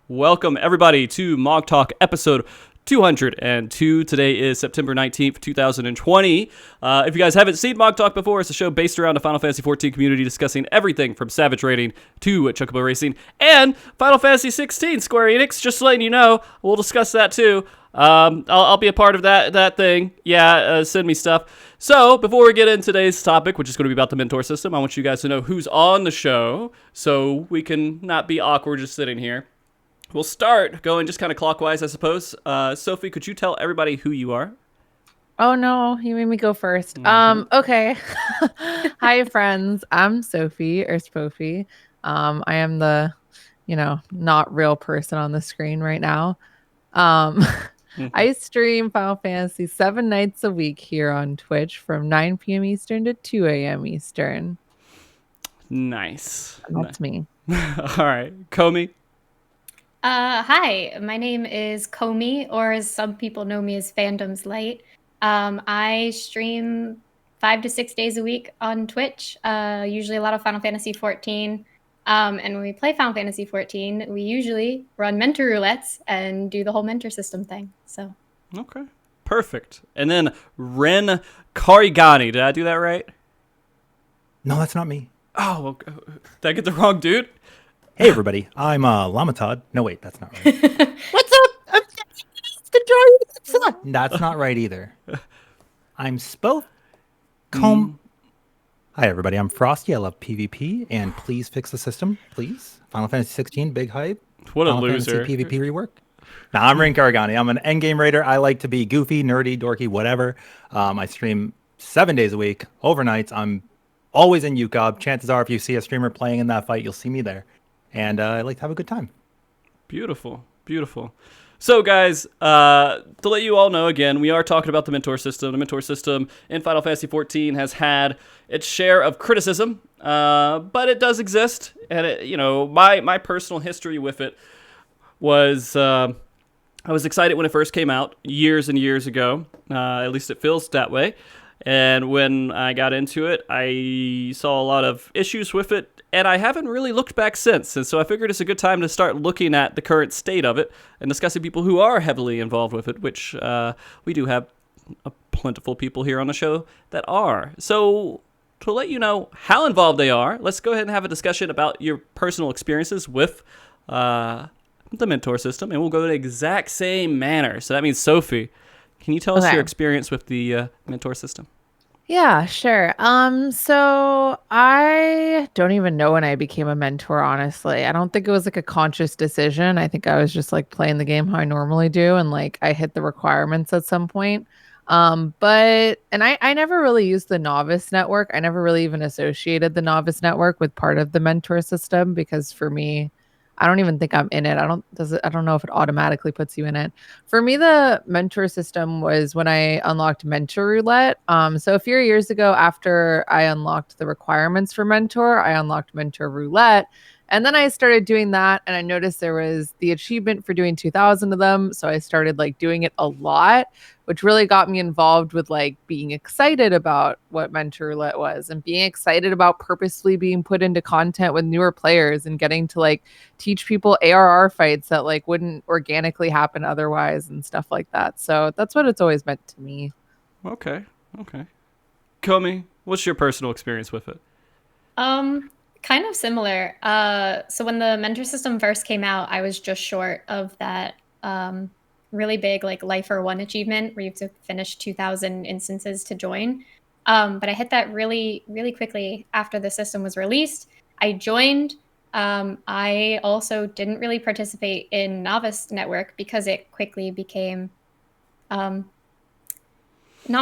Welcome, everybody, to MogTalk episode 202. Today is September 19th, 2020. If you guys haven't seen MogTalk before, it's a show based around the Final Fantasy XIV community discussing everything from Savage Raiding to Chocobo Racing and Final Fantasy XVI. Square Enix, just letting you know, we'll discuss that too. I'll be a part of that thing. Yeah, send me stuff. So, before we get into today's topic, which is going to be about the mentor system, I want you guys to know who's on the show so we can not be awkward just sitting here. We'll start going just kind of clockwise, I suppose. Sophie, could you tell everybody who you are? Oh, no, you made me go first. Okay. Hi, friends. I'm Sophie, or Spofie. I am the, not real person on the screen right now. I stream Final Fantasy 7 nights a week here on Twitch from 9 p.m. Eastern to 2 a.m. Eastern. Nice. And that's me. All right. Komi? Hi, my name is Komi, or as some people know me as Fandom's Light. I stream 5 to 6 days a week on Twitch, usually a lot of Final Fantasy XIV. And when we play Final Fantasy XIV, we usually run mentor roulettes and do the whole mentor system thing. So, okay, perfect. And then Ren Karigani, did I do that right? No, that's not me. Oh, well, did I get the wrong dude? Hey, everybody. I'm Lamatod. No, wait, that's not right. What's up? That's not right either. I'm Spof. Hi, everybody. I'm Frosty. I love PvP, and please fix the system, please. Final Fantasy 16, big hype. What a Final loser. Fantasy PvP rework. Nah, I'm Ren Karigani. I'm an endgame raider. I like to be goofy, nerdy, dorky, whatever. I stream 7 days a week, overnights. I'm always in UCOB. Chances are, if you see a streamer playing in that fight, you'll see me there. And I like to have a good time. Beautiful, beautiful. So, guys, to let you all know, again, we are talking about the mentor system. The mentor system in Final Fantasy XIV has had its share of criticism, but it does exist. And, my personal history with it was I was excited when it first came out years and years ago. At least it feels that way. And when I got into it, I saw a lot of issues with it, and I haven't really looked back since. And so I figured it's a good time to start looking at the current state of it and discussing people who are heavily involved with it, which we do have a plentiful people here on the show that are. So to let you know how involved they are, let's go ahead and have a discussion about your personal experiences with the mentor system, and we'll go in the exact same manner. So that means, Sophie, can you tell us your experience with the mentor system? Yeah, sure. So I don't even know when I became a mentor, honestly. I don't think it was like a conscious decision. I think I was just like playing the game how I normally do, and like I hit the requirements at some point. I never really used the novice network. I never really even associated the novice network with part of the mentor system, because for me, I don't even think I'm in it. I don't know if it automatically puts you in it. For me, the mentor system was when I unlocked Mentor Roulette. So a few years ago, after I unlocked the requirements for Mentor, I unlocked Mentor Roulette. And then I started doing that, and I noticed there was the achievement for doing 2,000 of them. So I started like doing it a lot, which really got me involved with like being excited about what Mentor Roulette was, and being excited about purposely being put into content with newer players and getting to like teach people ARR fights that like wouldn't organically happen otherwise and stuff like that. So that's what it's always meant to me. Okay. Komi, what's your personal experience with it? kind of similar. So when the mentor system first came out, I was just short of that really big like Lifer 1 achievement where you have to finish 2,000 instances to join. But I hit that really, really quickly after the system was released. I joined. I also didn't really participate in Novice Network because it quickly became not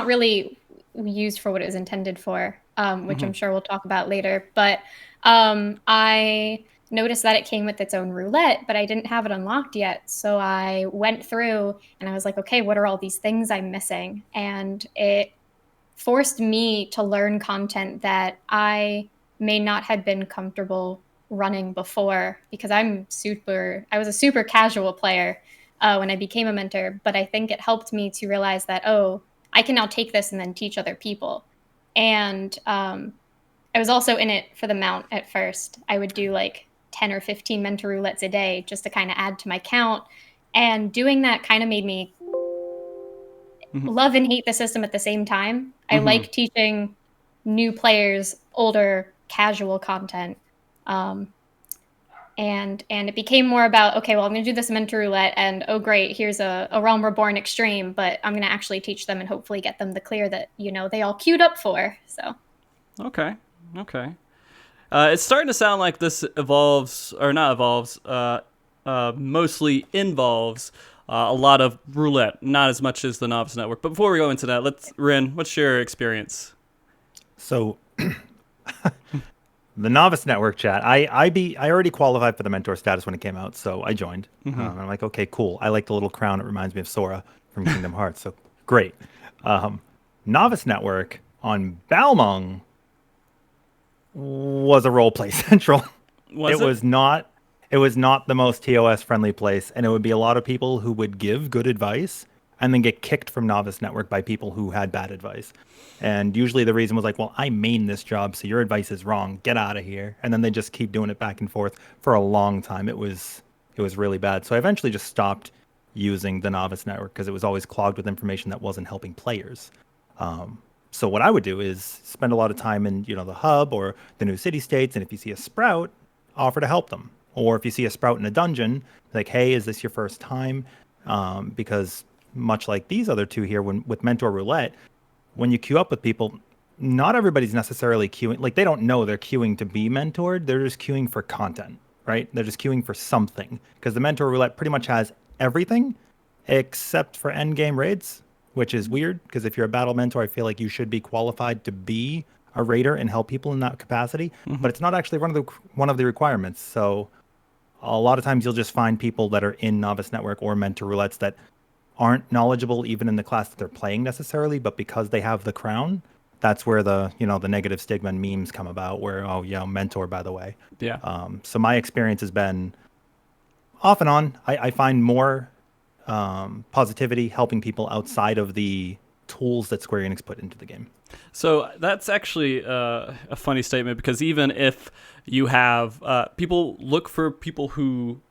really used for what it was intended for, which I'm sure we'll talk about later. But I noticed that it came with its own roulette, but I didn't have it unlocked yet. So I went through and I was like, okay, what are all these things I'm missing? And it forced me to learn content that I may not have been comfortable running before, because I was a super casual player when I became a mentor, but I think it helped me to realize that, oh, I can now take this and then teach other people. And I was also in it for the mount at first. I would do like 10 or 15 mentor roulettes a day just to kind of add to my count. And doing that kind of made me love and hate the system at the same time. I like teaching new players older casual content. And it became more about, okay, well, I'm going to do this mentor roulette, and oh, great, here's a Realm Reborn Extreme, but I'm going to actually teach them and hopefully get them the clear that, they all queued up for. So. Okay. It's starting to sound like this evolves, or not evolves, mostly involves a lot of roulette, not as much as the Novice Network. But before we go into that, Rin, what's your experience? So, the Novice Network chat, I already qualified for the mentor status when it came out, so I joined. I'm like, okay, cool. I like the little crown. It reminds me of Sora from Kingdom Hearts, so great. Novice Network on Balmung was a roleplay central. It was not the most TOS friendly place, and it would be a lot of people who would give good advice and then get kicked from Novice Network by people who had bad advice. And usually the reason was like, well, I main this job, so your advice is wrong. Get out of here. And then they just keep doing it back and forth for a long time. It was really bad. So I eventually just stopped using the Novice Network because it was always clogged with information that wasn't helping players. So what I would do is spend a lot of time in, the hub or the new city states. And if you see a sprout, offer to help them. Or if you see a sprout in a dungeon, like, hey, is this your first time? Because much like these other two here, with Mentor Roulette, when you queue up with people, not everybody's necessarily queuing. Like, they don't know they're queuing to be mentored. They're just queuing for content, right? They're just queuing for something. Because the Mentor Roulette pretty much has everything except for endgame raids, which is weird. Because if you're a battle mentor, I feel like you should be qualified to be a raider and help people in that capacity. But it's not actually one of the requirements. So a lot of times you'll just find people that are in Novice Network or Mentor Roulettes that aren't knowledgeable even in the class that they're playing necessarily, but because they have the crown, that's where the the negative stigma and memes come about, where mentor, by the way. Yeah. So my experience has been off and on. I find more positivity helping people outside of the tools that Square Enix put into the game. So that's actually a funny statement, because even if you have people look for people who,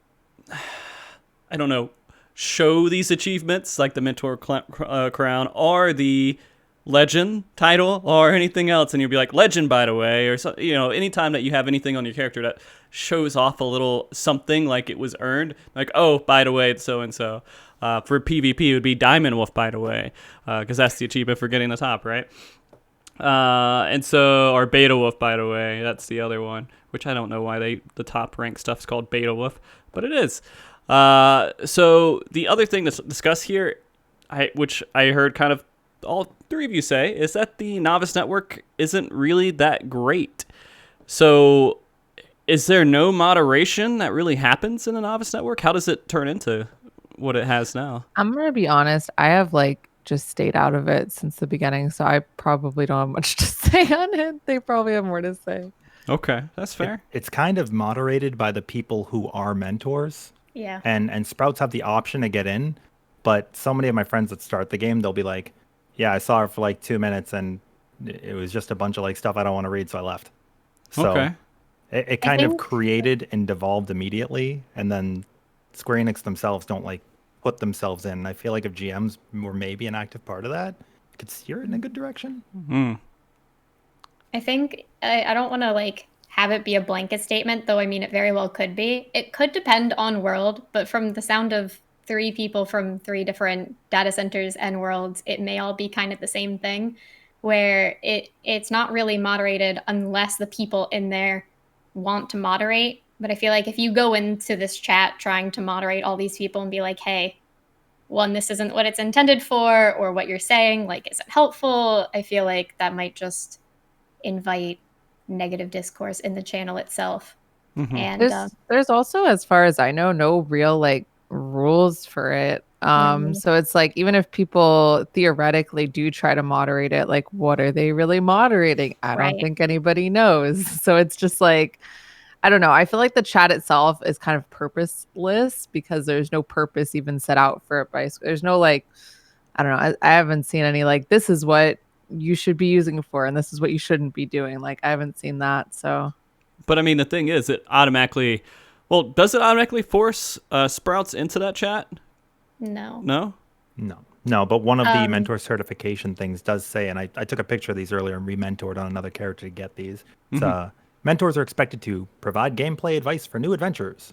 I don't know, show these achievements like the Mentor crown or the Legend title or anything else, and you'll be like, Legend, by the way, or so, anytime that you have anything on your character that shows off a little something like it was earned, like, oh, by the way, it's so and so. For PvP, it would be Diamond Wolf, by the way, because that's the achievement for getting the top, right? And so, or Beta Wolf, by the way, that's the other one, which I don't know why the top rank stuff's called Beta Wolf, but it is. So the other thing to discuss here, which I heard kind of all three of you say, is that the Novice Network isn't really that great. So is there no moderation that really happens in the Novice Network? How does it turn into what it has now? I'm going to be honest. I have just stayed out of it since the beginning, so I probably don't have much to say on it. They probably have more to say. Okay, that's fair. It's kind of moderated by the people who are mentors. Yeah. And Sprouts have the option to get in, but so many of my friends that start the game, they'll be like, yeah, I saw her for 2 minutes and it was just a bunch of stuff I don't want to read, so I left. So okay. It kind of created and devolved immediately, and then Square Enix themselves don't put themselves in. I feel like if GMs were maybe an active part of that, it could steer it in a good direction. I think I don't want to have it be a blanket statement, though. I mean, it very well could be. It could depend on world, but from the sound of 3 people from 3 different data centers and worlds, it may all be kind of the same thing, where it's not really moderated unless the people in there want to moderate. But I feel like if you go into this chat trying to moderate all these people and be like, hey, one, this isn't what it's intended for, or what you're saying isn't helpful, I feel like that might just invite negative discourse in the channel itself. And there's also, as far as I know, no real rules for it. So it's even if people theoretically do try to moderate it, what are they really moderating? I don't think anybody knows. So it's just I don't know. I feel like the chat itself is kind of purposeless because there's no purpose even set out for it by. There's no I don't know. I haven't seen any this is what you should be using it for and this is what you shouldn't be doing. I haven't seen that. So But I mean, the thing is, it automatically. Well, does it automatically force Sprouts into that chat? No. No. No, but one of the mentor certification things does say, and I took a picture of these earlier and re-mentored on another character to get these. It's, mentors are expected to provide gameplay advice for new adventurers,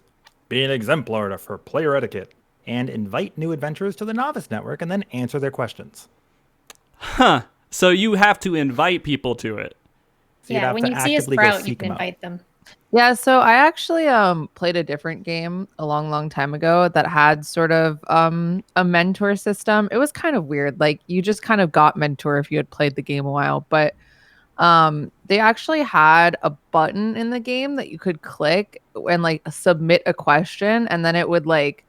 be an exemplar for player etiquette, and invite new adventurers to the Novice Network and then answer their questions. Huh. So you have to invite people to it. So you'd Yeah, have when to you see a actively go Sprout, you seek can them out. invite them. Yeah, so I actually played a different game a long time ago that had sort of a mentor system. It was kind of weird. Like you just kind of got mentor if you had played the game a while, but they actually had a button in the game that you could click and like submit a question, and then it would like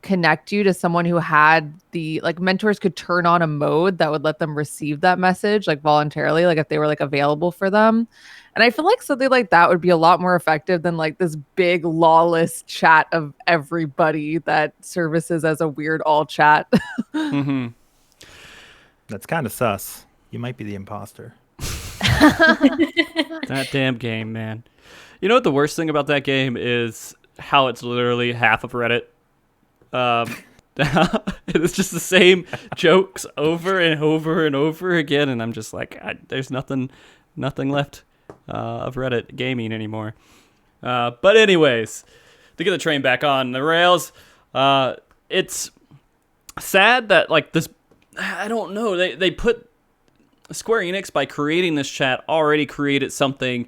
connect you to someone who had the like mentors could turn on a mode that would let them receive that message like voluntarily, like if they were like available for them. And I feel like something like that would be a lot more effective than like this big lawless chat of everybody that services as a weird all chat. Mm-hmm. That's kind of sus. You might be the imposter. That damn game, man. You know what the worst thing about that game is? How it's literally half of Reddit. It is just the same jokes over and over and over again, and I'm just like, there's nothing left of Reddit gaming anymore. But anyways, to get the train back on the rails, it's sad that like this. I don't know. They put Square Enix, by creating this chat, already created something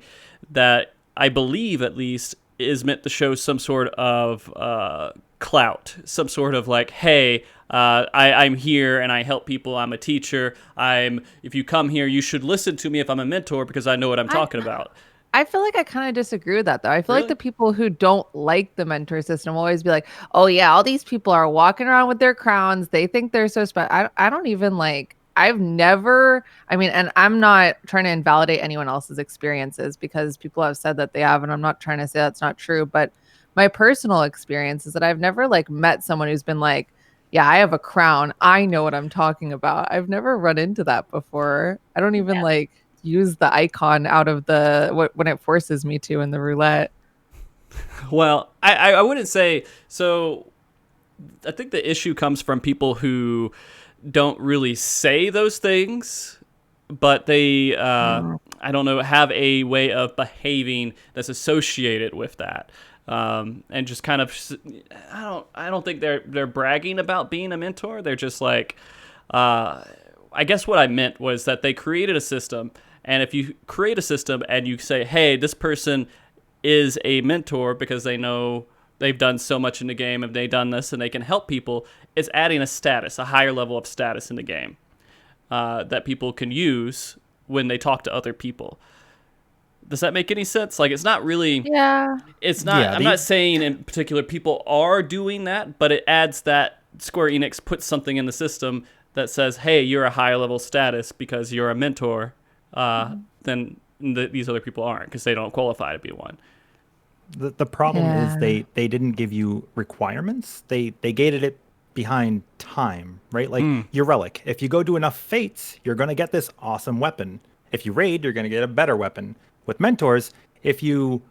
that I believe at least is meant to show some sort of clout, some sort of like, hey, I'm here and I help people. I'm a teacher. If you come here, you should listen to me if I'm a mentor because I know what I'm talking about. I feel like I kind of disagree with that, though. I feel Really? like the people who don't like the mentor system will always be like, oh, yeah, all these people are walking around with their crowns. They think they're so special. I don't even like, I've never, I mean, and I'm not trying to invalidate anyone else's experiences because people have said that they have, and I'm not trying to say that's not true. But my personal experience is that I've never like met someone who's been like, yeah, I have a crown. I know what I'm talking about. I've never run into that before. I don't even like use the icon out of the when it forces me to in the roulette. Well, I wouldn't say so. I think the issue comes from people who don't really say those things, but they I don't know, have a way of behaving that's associated with that. And just kind of, I don't think they're bragging about being a mentor. They're just like, I guess what I meant was that they created a system, and if you create a system and you say, hey, this person is a mentor because they know they've done so much in the game and they've done this and they can help people, it's adding a status, a higher level of status in the game that people can use when they talk to other people. Does that make any sense? Like, it's not really. Yeah. It's not. I'm not saying in particular people are doing that, but it adds that Square Enix puts something in the system that says, "Hey, you're a higher level status because you're a mentor." Then these other people aren't because they don't qualify to be one. The problem is they didn't give you requirements. They gated it behind time, right? Like your relic. If you go do enough fates, you're going to get this awesome weapon. If you raid, you're going to get a better weapon. With mentors, if you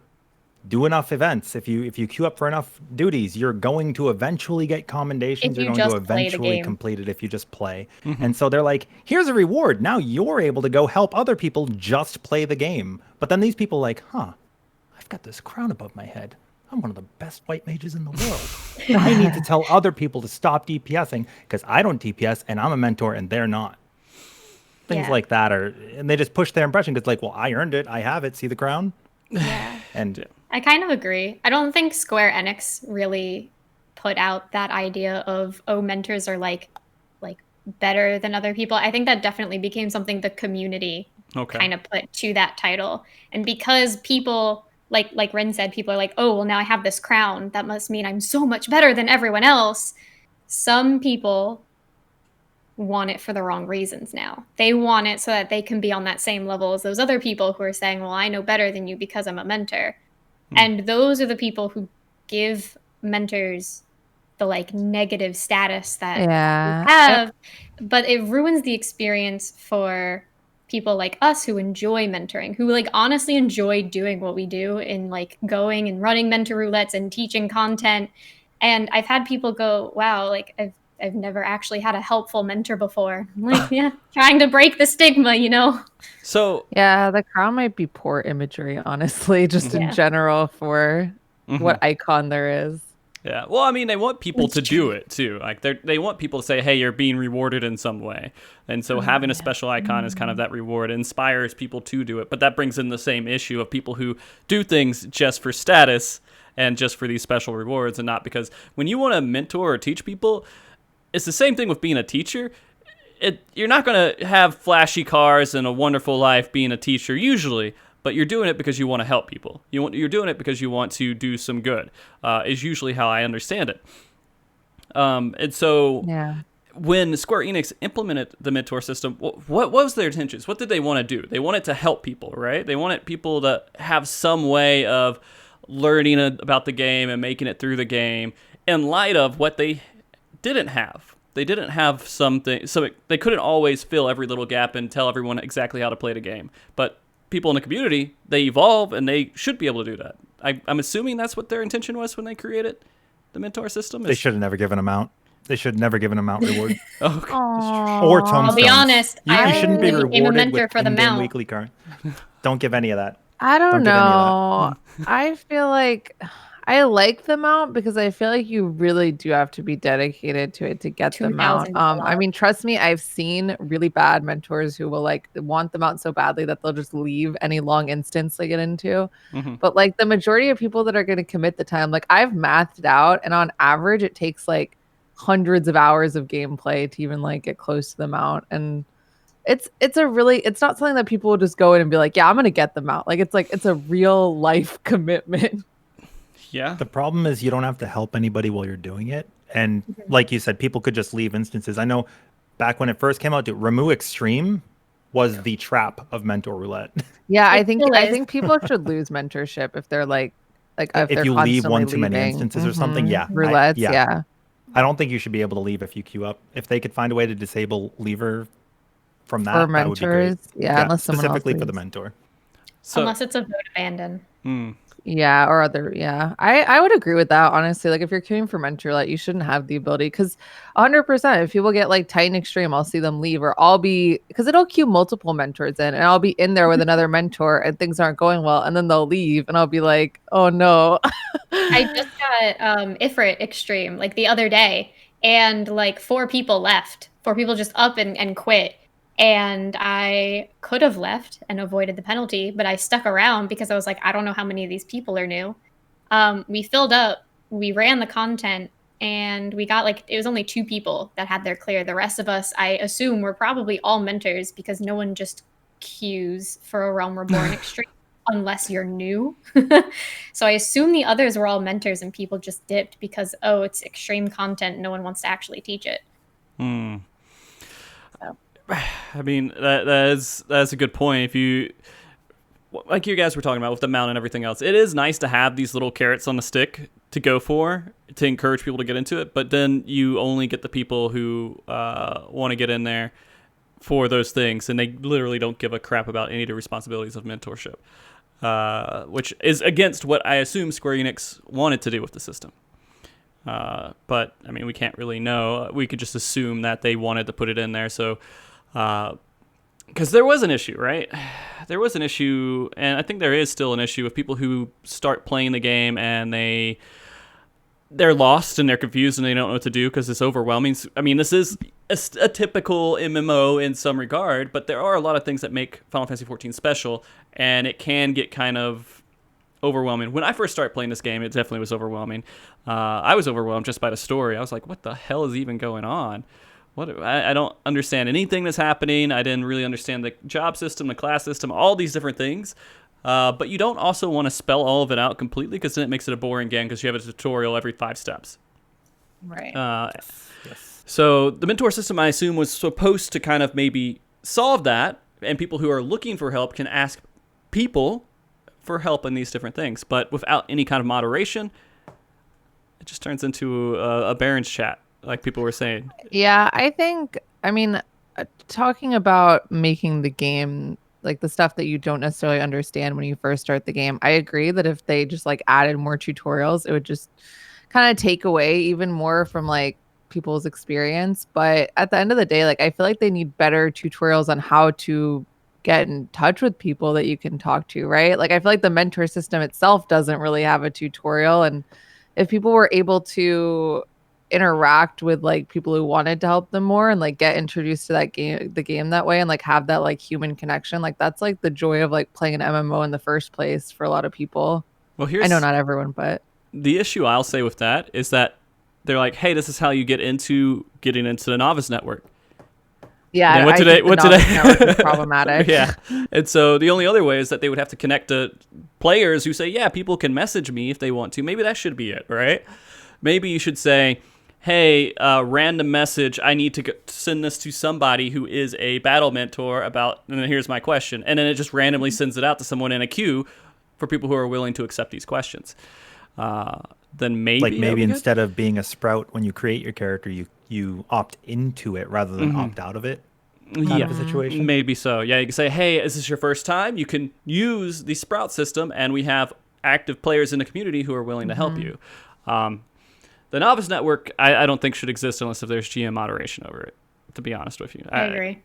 do enough events, if you queue up for enough duties, you're going to eventually get commendations. You're going to eventually complete it if you just play. And so they're like, here's a reward. Now you're able to go help other people just play the game. But then these people like, I've got this crown above my head. I'm one of the best white mages in the world. I need to tell other people to stop DPSing because I don't DPS and I'm a mentor and they're not. Things like that and they just push their impression because like, well, I earned it. I have it. See the crown? Yeah. And I kind of agree. I don't think Square Enix really put out that idea of, mentors are like better than other people. I think that definitely became something the community kind of put to that title. And because people, like Ren said, people are like, oh, well, now I have this crown. That must mean I'm so much better than everyone else. Some people want it for the wrong reasons now. They want it so that they can be on that same level as those other people who are saying, well, I know better than you because I'm a mentor. And those are the people who give mentors the like negative status that we have, but it ruins the experience for people like us who enjoy mentoring, who like honestly enjoy doing what we do in like going and running mentor roulettes and teaching content. And I've had people go, wow, like I've never actually had a helpful mentor before. I'm like, yeah, trying to break the stigma, you know? So Yeah, the crown might be poor imagery, honestly, just in Yeah. general for what icon there is. yeah, well, I mean, they want people That's to do true. it too. Like they want people to say, "Hey, you're being rewarded in some way," and so having a special icon is kind of that reward. It inspires people to do it, but that brings in the same issue of people who do things just for status and just for these special rewards, and not because when you want to mentor or teach people, it's the same thing with being a teacher. You're not going to have flashy cars and a wonderful life being a teacher usually, but you're doing it because you want to help people. You're doing it because you want to do some good, is usually how I understand it. And so Yeah. when Square Enix implemented the mentor system, what was their intentions? What did they want to do? They wanted to help people, right? They wanted people to have some way of learning about the game and making it through the game in light of what they didn't have. They didn't have something, so they couldn't always fill every little gap and tell everyone exactly how to play the game. But people in the community, they evolve and they should be able to do that. I'm assuming that's what their intention was when they created the mentor system. They should have never given them out. They should have never given them out reward. Oh, okay. Or tombstones. I'll be honest, You I shouldn't be became a rewarded mentor with for the in-game mount. weekly card. Don't give any of that. I don't Don't give any of know. I feel like I like the mount because I feel like you really do have to be dedicated to it to get the mount. I mean, trust me, I've seen really bad mentors who will like want the mount so badly that they'll just leave any long instance they get into. But like the majority of people that are going to commit the time, like I've mathed out, and on average, it takes like hundreds of hours of gameplay to even like get close to the mount. And it's not something that people will just go in and be like, yeah, I'm gonna get the mount. Like it's a real life commitment. Yeah. The problem is you don't have to help anybody while you're doing it. And like you said, people could just leave instances. I know back when it first came out, Remove Extreme was the trap of Mentor Roulette. Yeah, I It think still I is. think people should lose mentorship if they're like if If they're you leave one constantly too many leaving. instances or something, yeah. Roulettes, yeah. I don't think you should be able to leave if you queue up. If they could find a way to disable lever from that, For that would be great. mentors, yeah, unless someone else specifically for the leaves. mentor. So, Unless it's a vote abandon. Yeah, or other, yeah. I would agree with that, honestly. Like, if you're queuing for mentor, like, you shouldn't have the ability, because 100%, if people get, like, tight and extreme, I'll see them leave, or I'll be, because it'll queue multiple mentors in, and I'll be in there with another mentor, and things aren't going well, and then they'll leave, and I'll be like, oh, no. I just got Ifrit Extreme, like, the other day, and, like, 4 people left. 4 people just up and quit. And I could have left and avoided the penalty, but I stuck around because I was like, I don't know how many of these people are new. We filled up, we ran the content, and we got it was only 2 people that had their clear. The rest of us, I assume, were probably all mentors because no one just queues for a Realm Reborn Extreme unless you're new. So I assume the others were all mentors and people just dipped because, oh, it's extreme content. No one wants to actually teach it. I mean, that's a good point. If you, like you guys were talking about with the mount and everything else, it is nice to have these little carrots on the stick to go for, to encourage people to get into it, but then you only get the people who want to get in there for those things, and they literally don't give a crap about any of the responsibilities of mentorship, which is against what I assume Square Enix wanted to do with the system. But, I mean, we can't really know. We could just assume that they wanted to put it in there, so... because there was an issue, right? There was an issue, and I think there is still an issue with people who start playing the game and they're lost and they're confused and they don't know what to do because it's overwhelming. I mean, this is a typical MMO in some regard, but there are a lot of things that make Final Fantasy XIV special, and it can get kind of overwhelming. When I first started playing this game, it definitely was overwhelming. I was overwhelmed just by the story. I was like, what the hell is even going on? I don't understand anything that's happening. I didn't really understand the job system, the class system, all these different things. But you don't also want to spell all of it out completely because then it makes it a boring game because you have a tutorial every 5 steps. Right. Yes. So the mentor system, I assume, was supposed to kind of maybe solve that, and people who are looking for help can ask people for help in these different things. But without any kind of moderation, it just turns into a Baron's chat, like people were saying. Yeah, I mean, talking about making the game like the stuff that you don't necessarily understand when you first start the game, I agree that if they just like added more tutorials, it would just kind of take away even more from like people's experience. But at the end of the day, like I feel like they need better tutorials on how to get in touch with people that you can talk to, right? Like I feel like the mentor system itself doesn't really have a tutorial, and if people were able to interact with like people who wanted to help them more and like get introduced to the game that way and like have that like human connection, like that's like the joy of like playing an MMO in the first place for a lot of people. Well, I know not everyone, but the issue I'll say with that is that they're like, hey, this is how you get into getting into the novice network. Yeah, and what today is problematic. Yeah. And so the only other way is that they would have to connect to players who say, yeah, people can message me if they want to. Maybe that should be it, right? Maybe you should say, hey, random message, I need to send this to somebody who is a battle mentor about, and then here's my question. And then it just randomly sends it out to someone in a queue for people who are willing to accept these questions. Then maybe instead of being a sprout when you create your character, you opt into it rather than opt out of it. Kind of a situation. Maybe so. Yeah, you can say, hey, is this your first time? You can use the sprout system, and we have active players in the community who are willing to help you. The novice network, I don't think should exist unless if there's GM moderation over it, to be honest with you. I agree.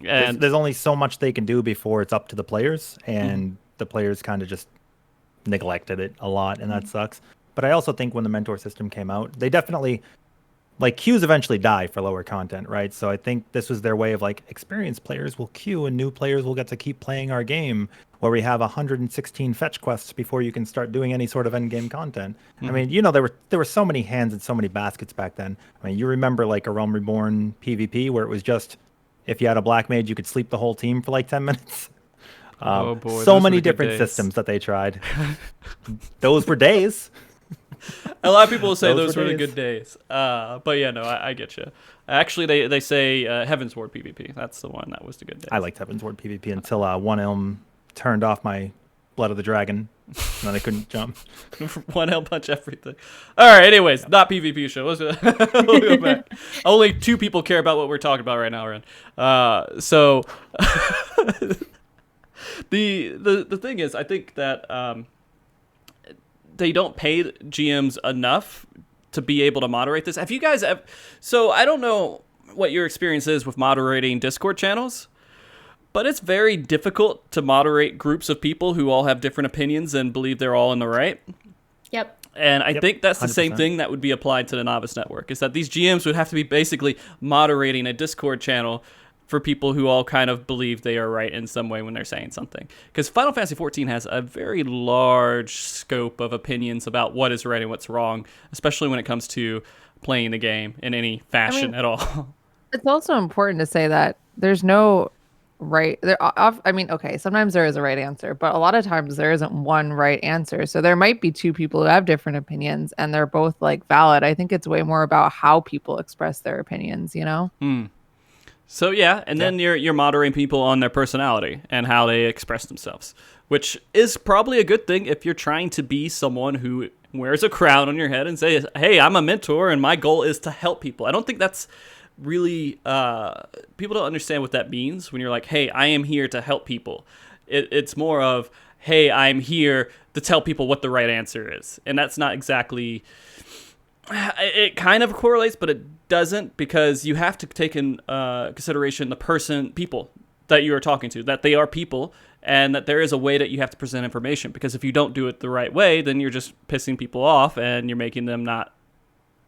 And there's only so much they can do before it's up to the players, and the players kind of just neglected it a lot, and that sucks. But I also think when the mentor system came out, they definitely, like, queues eventually die for lower content, right? So I think this was their way of, like, experienced players will queue and new players will get to keep playing our game, where we have 116 fetch quests before you can start doing any sort of end game content. I mean, you know, there were so many hands and so many baskets back then. I mean, you remember like a Realm Reborn PvP where it was just, if you had a black mage, you could sleep the whole team for like 10 minutes. Oh boy, so many different systems that they tried. Those were days. A lot of people will say those were the good days. But yeah, no, I get you. Actually, they say Heaven's Ward PvP. That's the one that was the good days. I liked Heaven's Ward PvP until One Elm turned off my Blood of the Dragon, and then I couldn't jump. One Elm punch everything. All right, anyways, not PvP show. We'll go back. Only 2 people care about what we're talking about right now, Ren. So the thing is, I think that they don't pay GMs enough to be able to moderate this. Have you guys so I don't know what your experience is with moderating Discord channels, but it's very difficult to moderate groups of people who all have different opinions and believe they're all in the right. Yep. And I think that's the 100%. same thing that would be applied to the novice network, is that these GMs would have to be basically moderating a Discord channel for people who all kind of believe they are right in some way when they're saying something. Because Final Fantasy XIV has a very large scope of opinions about what is right and what's wrong, especially when it comes to playing the game in any fashion at all. It's also important to say that there's no right okay, sometimes there is a right answer, but a lot of times there isn't one right answer. So there might be 2 people who have different opinions and they're both like valid. I think it's way more about how people express their opinions, you know? So yeah, and then you're moderating people on their personality and how they express themselves, which is probably a good thing if you're trying to be someone who wears a crown on your head and says, hey, I'm a mentor and my goal is to help people. I don't think that's really people don't understand what that means when you're like, hey, I am here to help people. It's more of, hey, I'm here to tell people what the right answer is. And that's not exactly, it kind of correlates, but it doesn't, because you have to take in consideration the people that you are talking to, that they are people, and that there is a way that you have to present information. Because if you don't do it the right way, then you're just pissing people off and you're making them not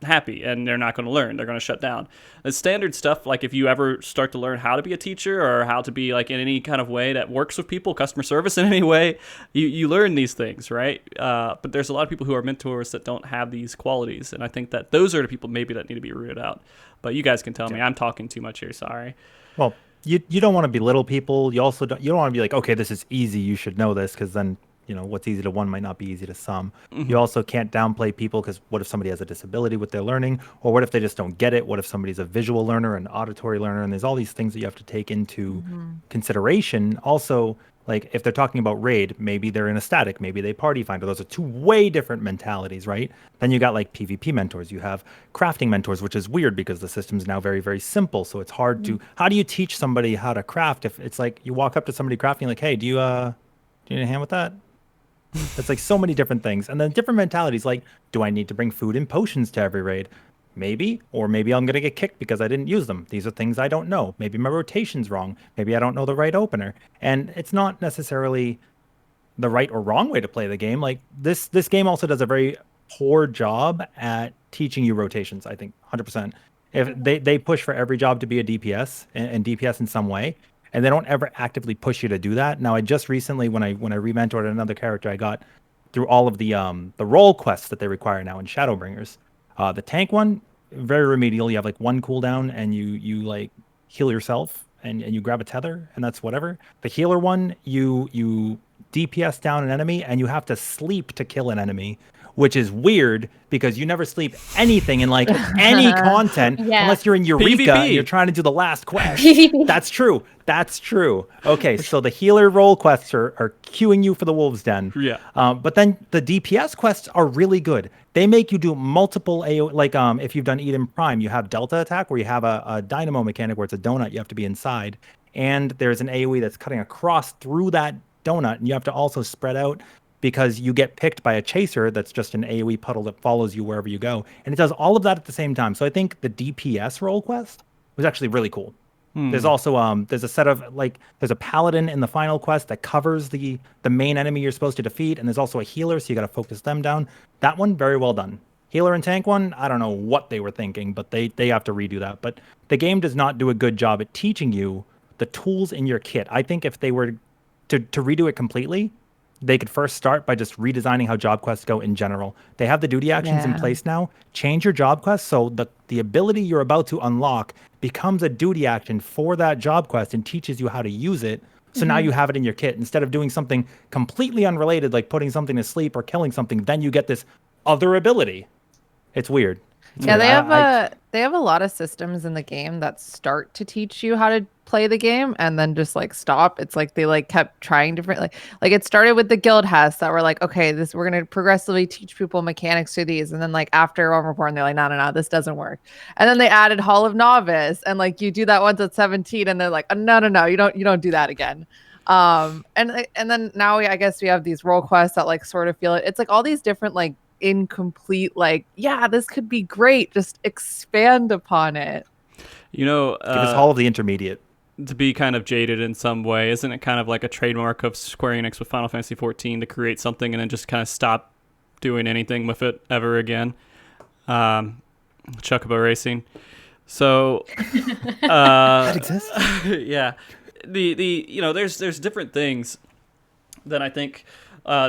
happy, and they're not going to learn. They're going to shut down. The standard stuff, like if you ever start to learn how to be a teacher or how to be like in any kind of way that works with people, customer service in any way, you learn these things, right? But there's a lot of people who are mentors that don't have these qualities, and I think that those are the people maybe that need to be rooted out. But you guys can tell me. I'm talking too much here. Sorry. Well, you don't want to belittle people. You also don't want to be like, okay, this is easy, you should know this, because then, you know, what's easy to one might not be easy to some. You also can't downplay people, because what if somebody has a disability with their learning, or what if they just don't get it? What if somebody's a visual learner, an auditory learner, and there's all these things that you have to take into consideration. Also, Like if they're talking about raid, maybe they're in a static, maybe they party finder. Those are two way different mentalities, right? Then you got like PvP mentors. You have crafting mentors, which is weird because the system's now very, very simple. So it's hard to, how do you teach somebody how to craft if it's like you walk up to somebody crafting like, hey, do you need a hand with that? It's like so many different things. And then different mentalities like, do I need to bring food and potions to every raid? Maybe, or maybe I'm going to get kicked because I didn't use them. These are things I don't know. Maybe my rotation's wrong. Maybe I don't know the right opener. And it's not necessarily the right or wrong way to play the game. Like this game also does a very poor job at teaching you rotations, I think 100%. If they push for every job to be a DPS and DPS in some way, and they don't ever actively push you to do that. Now, I just recently, when I re-mentored another character, I got through all of the role quests that they require now in Shadowbringers. The tank one, very remedial. You have like one cooldown and you like heal yourself and you grab a tether and that's whatever. The healer one, you DPS down an enemy and you have to sleep to kill an enemy, which is weird because you never sleep anything in like any content unless you're in Eureka PvP. and you're trying to do the last quest. PvP. That's true. That's true. Okay, so the healer role quests are queuing you for the Wolves Den. Yeah. But then the DPS quests are really good. They make you do multiple AO, like if you've done Eden Prime, you have Delta Attack where you have a dynamo mechanic where it's a donut you have to be inside. And there's an AoE that's cutting across through that donut and you have to also spread out because you get picked by a chaser that's just an AoE puddle that follows you wherever you go. And it does all of that at the same time. So I think the DPS role quest was actually really cool. There's also there's a set of like there's a paladin in the final quest that covers the main enemy you're supposed to defeat, and there's also a healer, so you got to focus them down. That one very well done. Healer and tank one, I don't know what they were thinking, but they have to redo that. But the game does not do a good job at teaching you the tools in your kit. I think if they were to redo it completely, they could first start by just redesigning how job quests go in general. They have the duty actions in place now. Change your job quest so the ability you're about to unlock becomes a duty action for that job quest and teaches you how to use it. So now you have it in your kit. Instead of doing something completely unrelated, like putting something to sleep or killing something, then you get this other ability. It's weird. Yeah, they have a lot of systems in the game that start to teach you how to play the game and then just like stop. It's like they like kept trying different like it started with the guild has that were like, okay, we're gonna progressively teach people mechanics through these, and then like after Overborn they're like, no, this doesn't work. And then they added Hall of Novice, and like you do that once at 17, and they're like, no, you don't do that again. And then now I guess we have these role quests that like sort of feel it. It's like all these different like incomplete like, yeah, this could be great, just expand upon it. You know, give us all of the intermediate. To be kind of jaded in some way, isn't it kind of like a trademark of Square Enix with Final Fantasy 14 to create something and then just kind of stop doing anything with it ever again? Chocobo Racing. So that exists. Yeah, the you know, there's different things that I think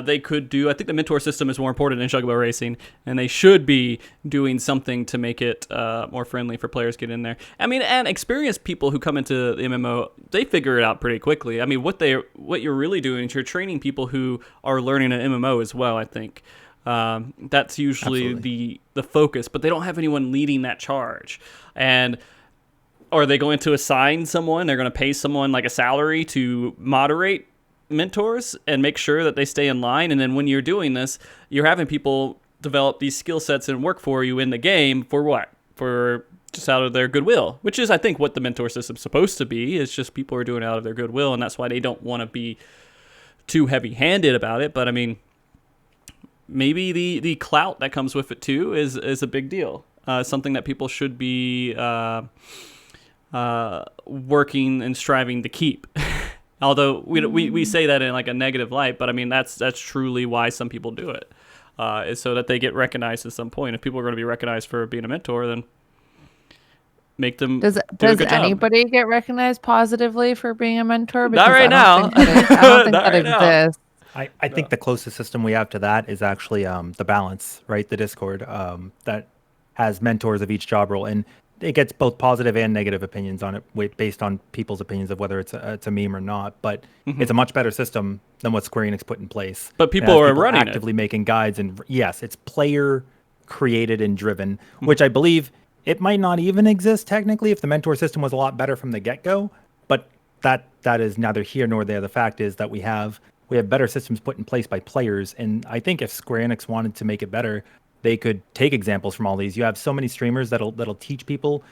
they could do. I think the mentor system is more important in Chocobo Racing, and they should be doing something to make it more friendly for players to get in there. I mean, and experienced people who come into the MMO, they figure it out pretty quickly. I mean, what you're really doing is you're training people who are learning an MMO as well, I think. That's usually the focus, but they don't have anyone leading that charge. And are they going to assign someone? They're going to pay someone like a salary to moderate mentors and make sure that they stay in line. And then when you're doing this, you're having people develop these skill sets and work for you in the game for what? For just out of their goodwill, which is, I think, what the mentor system's supposed to be. It's just people are doing it out of their goodwill, and that's why they don't want to be too heavy-handed about it. But I mean, maybe the clout that comes with it too is a big deal. Something that people should be working and striving to keep. Although we say that in like a negative light, but I mean that's truly why some people do it, is so that they get recognized at some point. If people are going to be recognized for being a mentor, then make them. Does anybody get recognized positively for being a mentor? Because not right now. I don't think that exists. I think the closest system we have to that is actually the balance, right? The Discord that has mentors of each job role, and it gets both positive and negative opinions on it based on people's opinions of whether it's a meme or not. But it's a much better system than what Square Enix put in place. But people are running actively making guides, and yes, it's player created and driven, which I believe it might not even exist technically if the mentor system was a lot better from the get-go. But that is neither here nor there. The fact is that we have better systems put in place by players, and I think if Square Enix wanted to make it better, they could take examples from all these. You have so many streamers that'll teach people,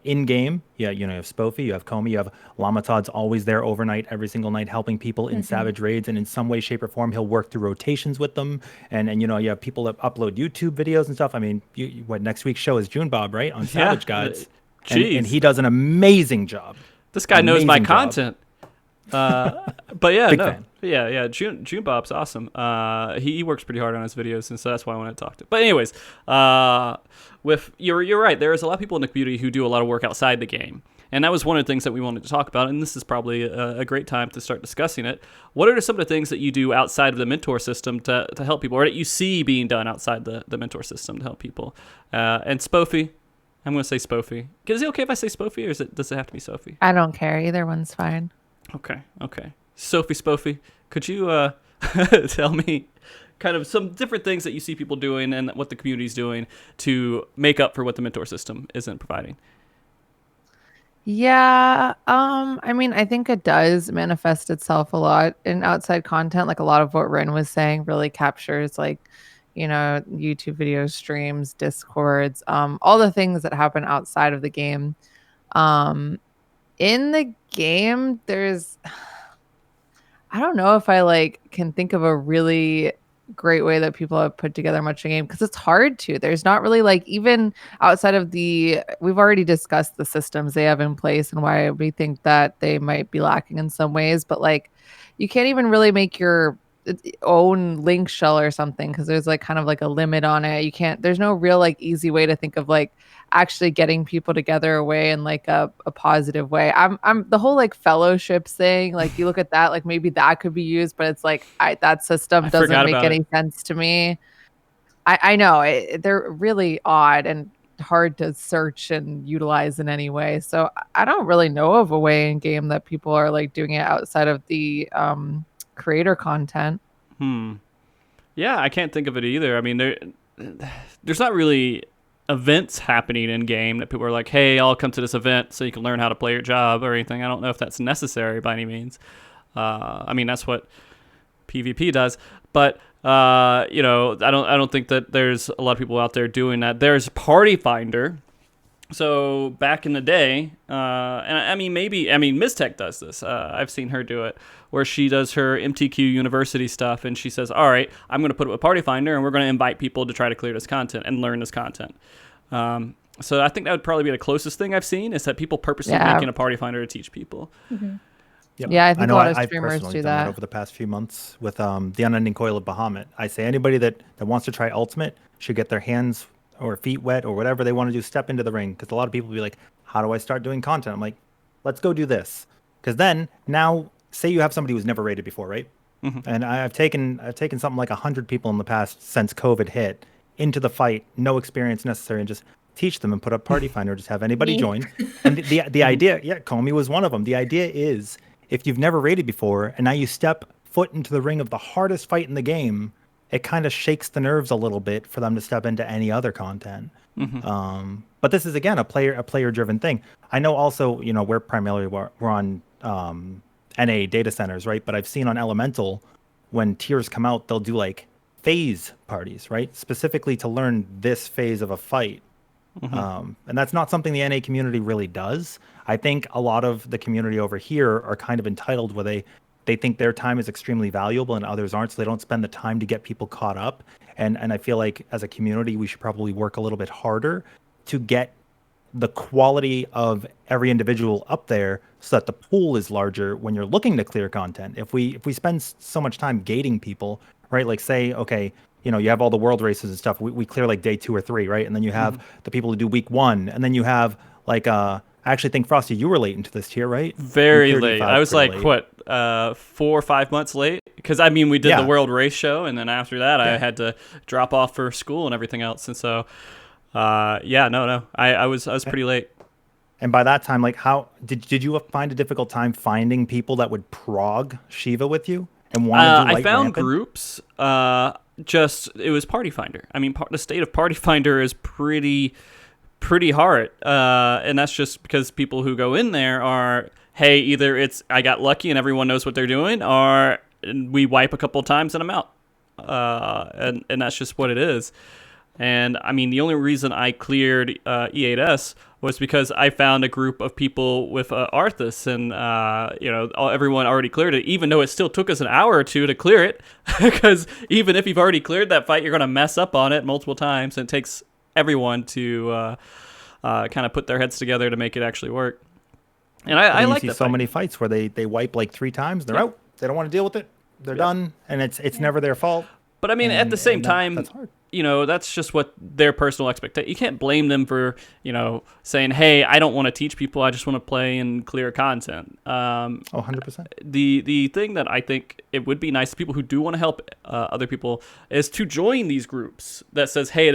in game. Yeah, you have Spofie, you have Komi, you have Lamatod's always there overnight, every single night, helping people in Savage raids, and in some way, shape, or form, he'll work through rotations with them. And you have people that upload YouTube videos and stuff. I mean, what next week's show is June Bob, right, on Savage Gods, and he does an amazing job. This guy knows my Amazing content. But yeah, Big no, fan. yeah. June Bob's awesome. He works pretty hard on his videos, and so that's why I want to talk to. But anyways, with you're right. There is a lot of people in the community who do a lot of work outside the game, and that was one of the things that we wanted to talk about. And this is probably a great time to start discussing it. What are some of the things that you do outside of the mentor system to help people, or that you see being done outside the mentor system to help people? And Spofie. I'm going to say Spofie. Is it okay if I say Spofie, or does it have to be Sophie? I don't care. Either one's fine. Okay. Sophie Spofie, could you tell me kind of some different things that you see people doing and what the community's doing to make up for what the mentor system isn't providing? Yeah, I mean, I think it does manifest itself a lot in outside content. Like a lot of what Rin was saying really captures YouTube videos, streams, Discords, all the things that happen outside of the game. In the game, I don't know if I can think of a really great way that people have put together much in game, because it's hard to. There's not really even outside of we've already discussed the systems they have in place and why we think that they might be lacking in some ways, but you can't even really make your own link shell or something, because there's kind of a limit on it. There's no real easy way to think of actually getting people together away in a positive way. I'm the whole fellowships thing, you look at that, maybe that could be used, but it's that system doesn't make any sense to me. I know they're really odd and hard to search and utilize in any way, so I don't really know of a way in game that people are doing it outside of the creator content. Yeah, I can't think of it either. I mean, there's not really events happening in game that people are like, hey, I'll come to this event so you can learn how to play your job or anything. I don't know if that's necessary by any means. I mean, that's what PvP does, but I don't think that there's a lot of people out there doing that. There's Party Finder. So back in the day, and I mean, Miztech does this. I've seen her do it, where she does her MTQ University stuff, and she says, all right, I'm going to put up a Party Finder, and we're going to invite people to try to clear this content and learn this content. So I think that would probably be the closest thing I've seen, is that people purposely making a Party Finder to teach people. Mm-hmm. Yeah, I think a lot of streamers do that over the past few months with the Unending Coil of Bahamut. I say anybody that wants to try Ultimate should get their hands or feet wet or whatever they want to do, step into the ring, because a lot of people will be like, how do I start doing content? I'm like, let's go do this, because then now say you have somebody who's never raided before, right? Mm-hmm. And I've taken something like 100 people in the past since COVID hit into the fight, no experience necessary, and just teach them and put up Party Finder, just have anybody join. And the idea, Komi was one of them. The idea is, if you've never raided before and now you step foot into the ring of the hardest fight in the game, it kind of shakes the nerves a little bit for them to step into any other content. Mm-hmm. But this is, again, a player-driven thing. I know also, we're on NA data centers, right? But I've seen on Elemental, when tiers come out, they'll do phase parties, right? Specifically to learn this phase of a fight. Mm-hmm. And that's not something the NA community really does. I think a lot of the community over here are kind of entitled, where they think their time is extremely valuable and others aren't, so they don't spend the time to get people caught up. And I feel like as a community, we should probably work a little bit harder to get the quality of every individual up there so that the pool is larger when you're looking to clear content. If we spend so much time gating people, right? Like say, okay, you have all the world races and stuff. We clear day 2 or 3, right? And then you have the people who do week 1, and then you have I actually think, Frosty, you were late into this tier, right? Very late. I was late. 4 or 5 months late? Because we did the World Race show, and then after that, I had to drop off for school and everything else. And so, I was pretty late. And by that time, how did you find a difficult time finding people that would prog Shiva with you and want to do I found rampant? Groups. It was Party Finder. The state of Party Finder is pretty hard, and that's just because people who go in there are hey, either it's I got lucky and everyone knows what they're doing, or we wipe a couple times and I'm out. And that's just what it is. And I mean, the only reason I cleared E8S was because I found a group of people with Arthas, and everyone already cleared it, even though it still took us an hour or two to clear it. Because even if you've already cleared that fight, you're going to mess up on it multiple times, and it takes everyone to kind of put their heads together to make it actually work. And I like see that so fight. many fights where they wipe like 3 times, they're out. They don't want to deal with it. They're done, and it's never their fault. But I mean, at the same time, that's hard. That's just what their personal expectation. You can't blame them for, saying, hey, I don't want to teach people. I just want to play and clear content. 100%. The thing that I think it would be nice to people who do want to help other people is to join these groups that says, hey,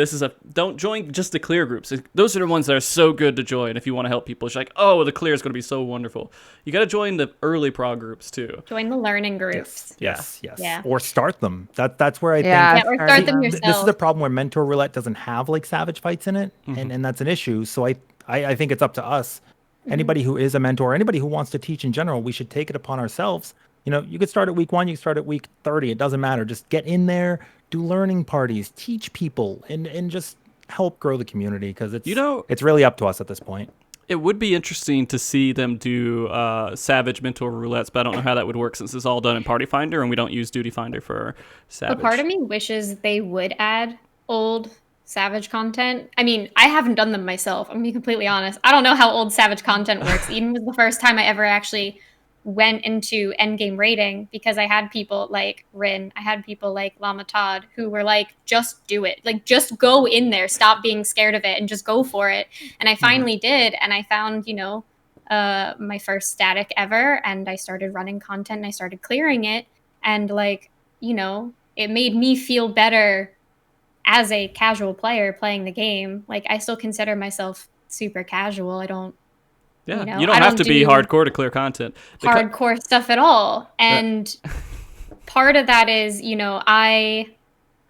don't join just the clear groups. Those are the ones that are so good to join if you want to help people. It's like, oh, the clear is going to be so wonderful. You got to join the early prog groups too. Join the learning groups. Yes. Yeah. Or start them. That's where I think. Yeah, or start them yourself. This is the problem where Mentor Roulette doesn't have like savage fights in it, and that's an issue. So I think it's up to us. Anybody who is a mentor, anybody who wants to teach in general, we should take it upon ourselves. You could start at week 1, you could start at week 30. It doesn't matter. Just get in there, do learning parties, teach people, and just help grow the community, because it's really up to us at this point. It would be interesting to see them do Savage Mentor Roulettes, but I don't know how that would work since it's all done in Party Finder and we don't use Duty Finder for Savage. But part of me wishes they would add old Savage content. I mean, I haven't done them myself. I'm going to be completely honest. I don't know how old Savage content works. Eden was the first time I ever actually went into endgame raiding, because I had people like Rin, I had people like Lama Todd who were like, just do it. Like, just go in there. Stop being scared of it and just go for it. And I finally did. And I found, my first static ever. And I started running content and I started clearing it. And it made me feel better as a casual player playing the game. Like, I still consider myself super casual. I don't, you don't have to be hardcore to clear content. Hardcore stuff at all. And part of that is, I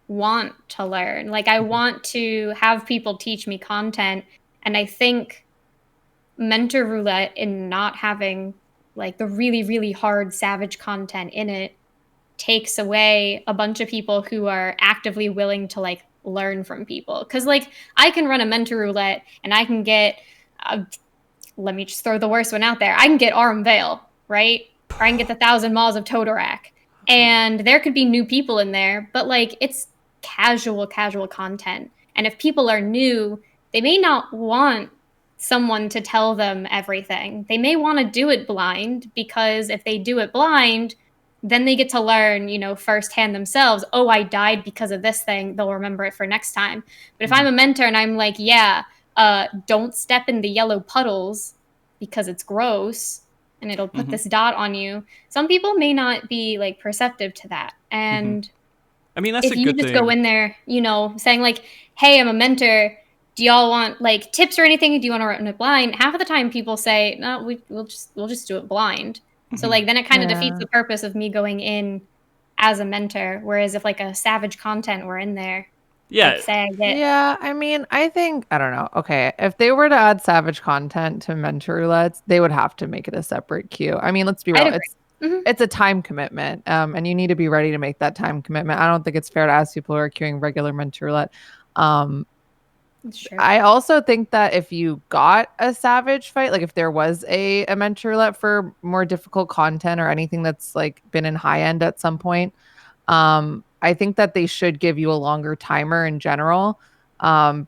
want to learn. Like, I want to have people teach me content. And I think Mentor Roulette, in not having like the really, really hard Savage content in it, takes away a bunch of people who are actively willing to like learn from people. Because like, I can run a Mentor Roulette and I can get let me just throw the worst one out there. I can get Arum Vale, right? Or I can get the 1,000 Maws of Todorak. And there could be new people in there, but like, it's casual content. And if people are new, they may not want someone to tell them everything. They may want to do it blind, because if they do it blind, then they get to learn, firsthand themselves. Oh, I died because of this thing. They'll remember it for next time. But if I'm a mentor and I'm like, don't step in the yellow puddles because it's gross and it'll put this dot on you. Some people may not be like perceptive to that. And I mean, that's if a you good just thing. go in there, saying like, hey, I'm a mentor. Do y'all want like tips or anything? Do you want to run it blind? Half of the time people say, no, we'll just do it blind. So like, then it kind of defeats the purpose of me going in as a mentor. Whereas if like a Savage content were in there, I mean, I think, I don't know. Okay, if they were to add Savage content to Mentor Roulettes, they would have to make it a separate queue. I mean, let's be real. It's a time commitment, and you need to be ready to make that time commitment. I don't think it's fair to ask people who are queuing regular Mentor Roulette. I also think that if you got a Savage fight, like if there was a Mentor Roulette for more difficult content or anything that's like been in high end at some point, I think that they should give you a longer timer in general,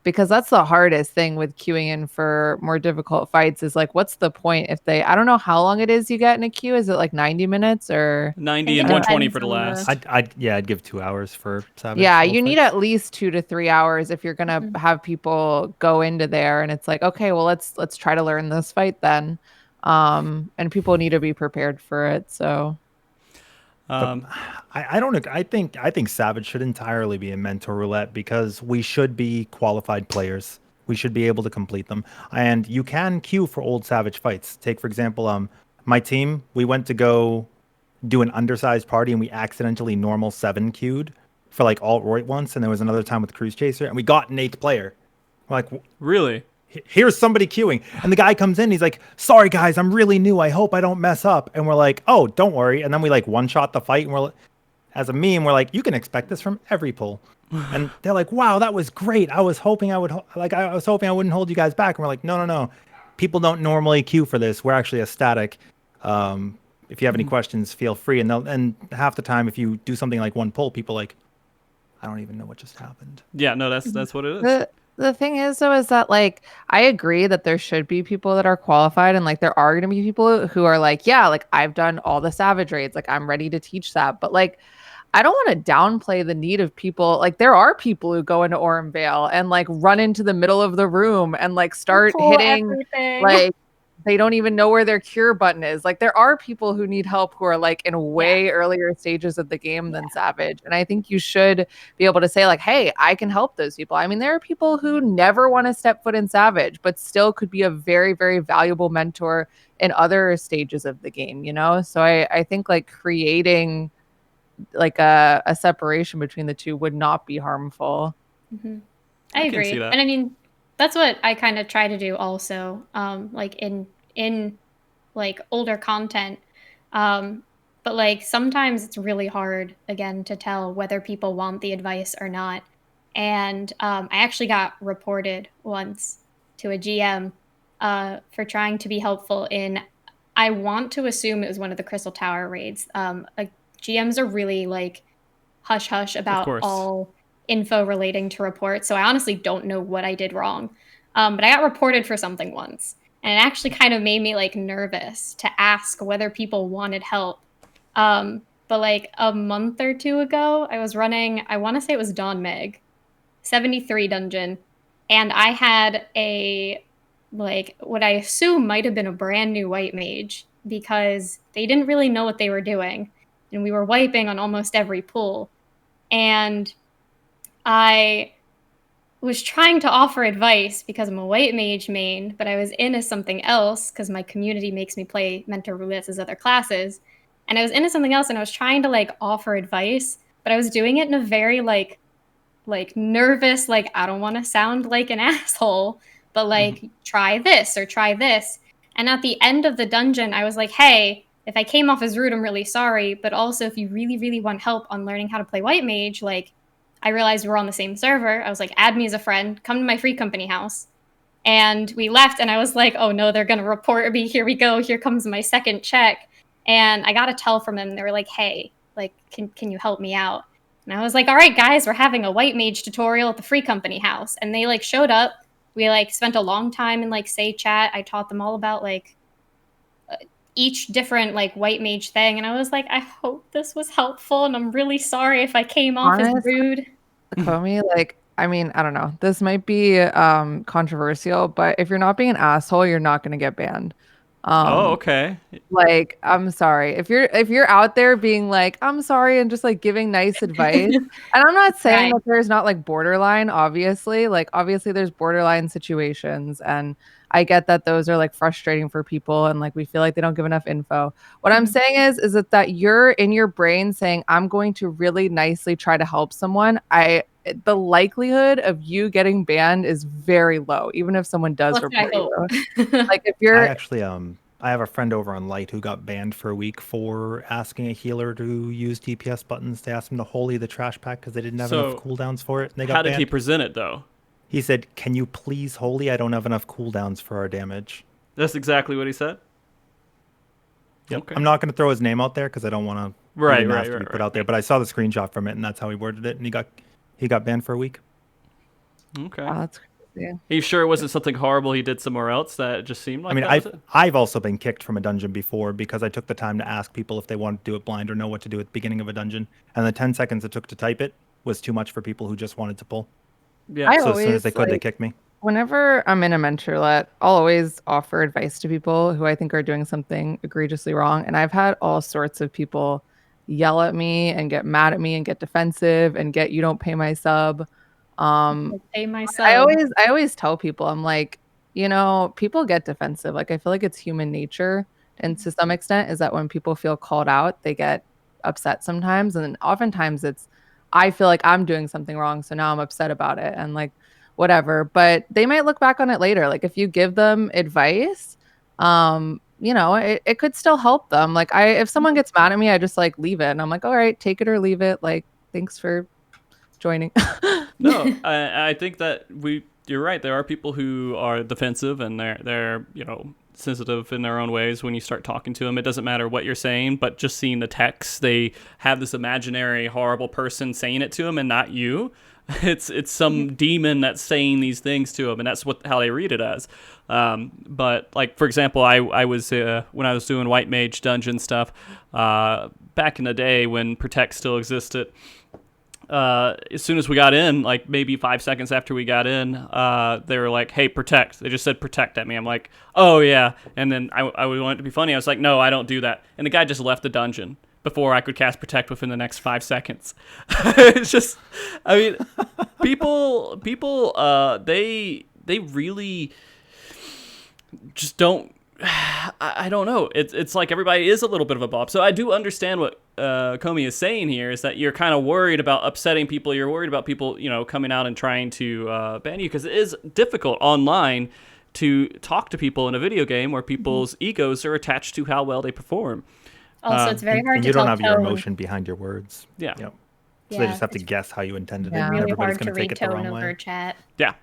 because that's the hardest thing with queuing in for more difficult fights is like, what's the point if I don't know how long it is you get in a queue. Is it like 90 minutes or 90 and 120 for the last? I'd give 2 hours for Savage. Yeah, you need at least 2 to 3 hours if you're going to have people go into there. And it's like, okay, well, let's try to learn this fight then. And people need to be prepared for it. So I don't know. I think Savage should entirely be in Mentor Roulette, because we should be qualified players. We should be able to complete them. And you can queue for old Savage fights. Take, for example, my team, we went to go do an undersized party and we accidentally normal 7 queued for like alt-right once. And there was another time with Cruise Chaser and we got an 8th player. We're like, really? here's somebody queuing. And the guy comes in, he's like, sorry guys, I'm really new. I hope I don't mess up. And we're like, oh, don't worry. And then we like one-shot the fight, and we're as a meme, we're like, you can expect this from every pull. And they're like, wow, that was great. I was hoping I wouldn't hold you guys back. And we're like, no. People don't normally queue for this. We're actually a static. If you have any questions, feel free. And half the time, if you do something like one pull, people like, I don't even know what just happened. Yeah, no, that's what it is. The thing is, though, is that like I agree that there should be people that are qualified, and like there are going to be people who are like, yeah, like I've done all the savage raids, like I'm ready to teach that. But like, I don't want to downplay the need of people. Like there are people who go into Aurum Vale and like run into the middle of the room and like start hitting everything. like they don't even know where their cure button is. Like there are people who need help who are like in way earlier stages of the game than Savage. And I think you should be able to say like, hey, I can help those people. I mean, there are people who never want to step foot in Savage, but still could be a very, very valuable mentor in other stages of the game, you know? So I think like creating like a separation between the two would not be harmful. Mm-hmm. I agree. see that. And I mean, that's what I kind of try to do also, like in like older content. But like sometimes it's really hard again to tell whether people want the advice or not. And I actually got reported once to a GM for trying to be helpful in, I want to assume it was one of the Crystal Tower raids. GMs are really like hush hush about all info relating to reports. So I honestly don't know what I did wrong. But I got reported for something once. And it actually kind of made me like nervous to ask whether people wanted help. But like a month or two ago, I was running, I want to say it was Dawn Meg, 73 dungeon. And I had a, like, what I assume might have been a brand new white mage because they didn't really know what they were doing. And we were wiping on almost every pull. And I was trying to offer advice because I'm a white mage main, but I was in as something else because my community makes me play mentor roulettes as other classes. And I was into something else and I was trying to like offer advice, but I was doing it in a very like nervous, like I don't want to sound like an asshole, but like try this or try this. And at the end of the dungeon, I was like, hey, if I came off as rude, I'm really sorry. But also if you really, really want help on learning how to play white mage, like I realized we're on the same server. I was like, add me as a friend, come to my free company house. And we left and I was like, oh no, they're going to report me. Here we go. Here comes my second check. And I got a tell from them. They were like, hey, like, can you help me out? And I was like, all right, guys, we're having a white mage tutorial at the free company house. And they like showed up. We like spent a long time in like say chat. I taught them all about like each different like white mage thing. And I was like, I hope this was helpful. And I'm really sorry if I came off as rude. Komi, like, I mean, I don't know. This might be controversial, but if you're not being an asshole, you're not going to get banned. Okay. Like, I'm sorry. If you're out there being like, I'm sorry, and just like giving nice advice. And I'm not saying that there's not like borderline, obviously. Like, obviously there's borderline situations. And I get that those are like frustrating for people and like we feel like they don't give enough info. What I'm saying is that you're in your brain saying, I'm going to really nicely try to help someone. The likelihood of you getting banned is very low, even if someone does report you. Like if you're I have a friend over on Light who got banned for a week for asking a healer to use DPS buttons to ask them to holy the trash pack because they didn't have enough cooldowns for it. And they got how did banned. he present it though? He said, "Can you please holy? I don't have enough cooldowns for our damage." That's exactly what he said. Yep. Okay. I'm not going to throw his name out there because I don't want to be put out there. But I saw the screenshot from it, and that's how he worded it. And he got banned for a week. Okay. Oh, that's crazy. Are you sure it wasn't something horrible he did somewhere else that just seemed like? I mean, I've also been kicked from a dungeon before because I took the time to ask people if they wanted to do it blind or know what to do at the beginning of a dungeon, and the 10 seconds it took to type it was too much for people who just wanted to pull. Yeah. So as soon as they could, they kicked me. Whenever I'm in a mentorlet, I'll always offer advice to people who I think are doing something egregiously wrong. And I've had all sorts of people yell at me and get mad at me and get defensive and get, you don't pay my sub. Pay my sub. I always tell people, I'm like, you know, people get defensive. Like I feel like it's human nature. And to some extent is that when people feel called out, they get upset sometimes. And then oftentimes I feel like I'm doing something wrong. So now I'm upset about it. And like, whatever. But they might look back on it later. Like if you give them advice, you know, it could still help them. Like if someone gets mad at me, I just like leave it, and I'm like, all right, take it or leave it. Like, thanks for joining. No, I think that you're right. There are people who are defensive and they're sensitive in their own ways. When you start talking to them, it doesn't matter what you're saying, but just seeing the text, they have this imaginary horrible person saying it to them and not you. It's some demon that's saying these things to them, and that's how they read it as. But like, for example, I was when I was doing White Mage dungeon stuff back in the day when Protect still existed. As soon as we got in, like maybe 5 seconds after we got in, they were like, "Hey, Protect." They just said Protect at me. I'm like, "Oh yeah." And then I wanted to be funny. I was like, "No, I don't do that." And the guy just left the dungeon before I could cast Protect within the next 5 seconds. It's just, I mean, people, they really just don't. I don't know. It's like everybody is a little bit of a bob. So I do understand what Komi is saying here, is that you're kind of worried about upsetting people. You're worried about people, coming out and trying to ban you, because it is difficult online to talk to people in a video game where people's egos are attached to how well they perform. Also, it's very hard and to you don't tell have your tone. emotion behind your words. Yeah. Yep. So they just have to guess how you intended it. And Really everybody's hard to going to take read it the tone wrong over way. chat. Yeah.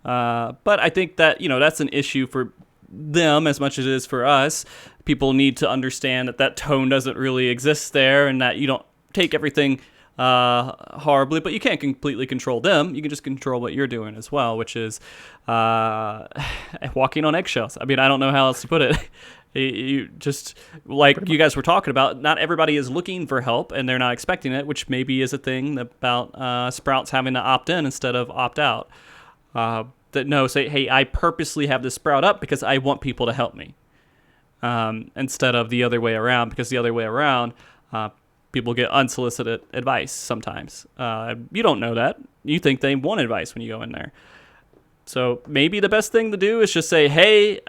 But I think that, that's an issue for them as much as it is for us. People need to understand that tone doesn't really exist there, and that you don't take everything horribly, but you can't completely control them. You can just control what you're doing as well, which is walking on eggshells. I mean, I don't know how else to put it. You just, like you guys were talking about, not everybody is looking for help and they're not expecting it, which maybe is a thing about Sprouts having to opt in instead of opt out. Say, hey, I purposely have this Sprout up because I want people to help me, instead of the other way around, because the other way around, people get unsolicited advice sometimes. You don't know that. You think they want advice when you go in there. So maybe the best thing to do is just say, hey,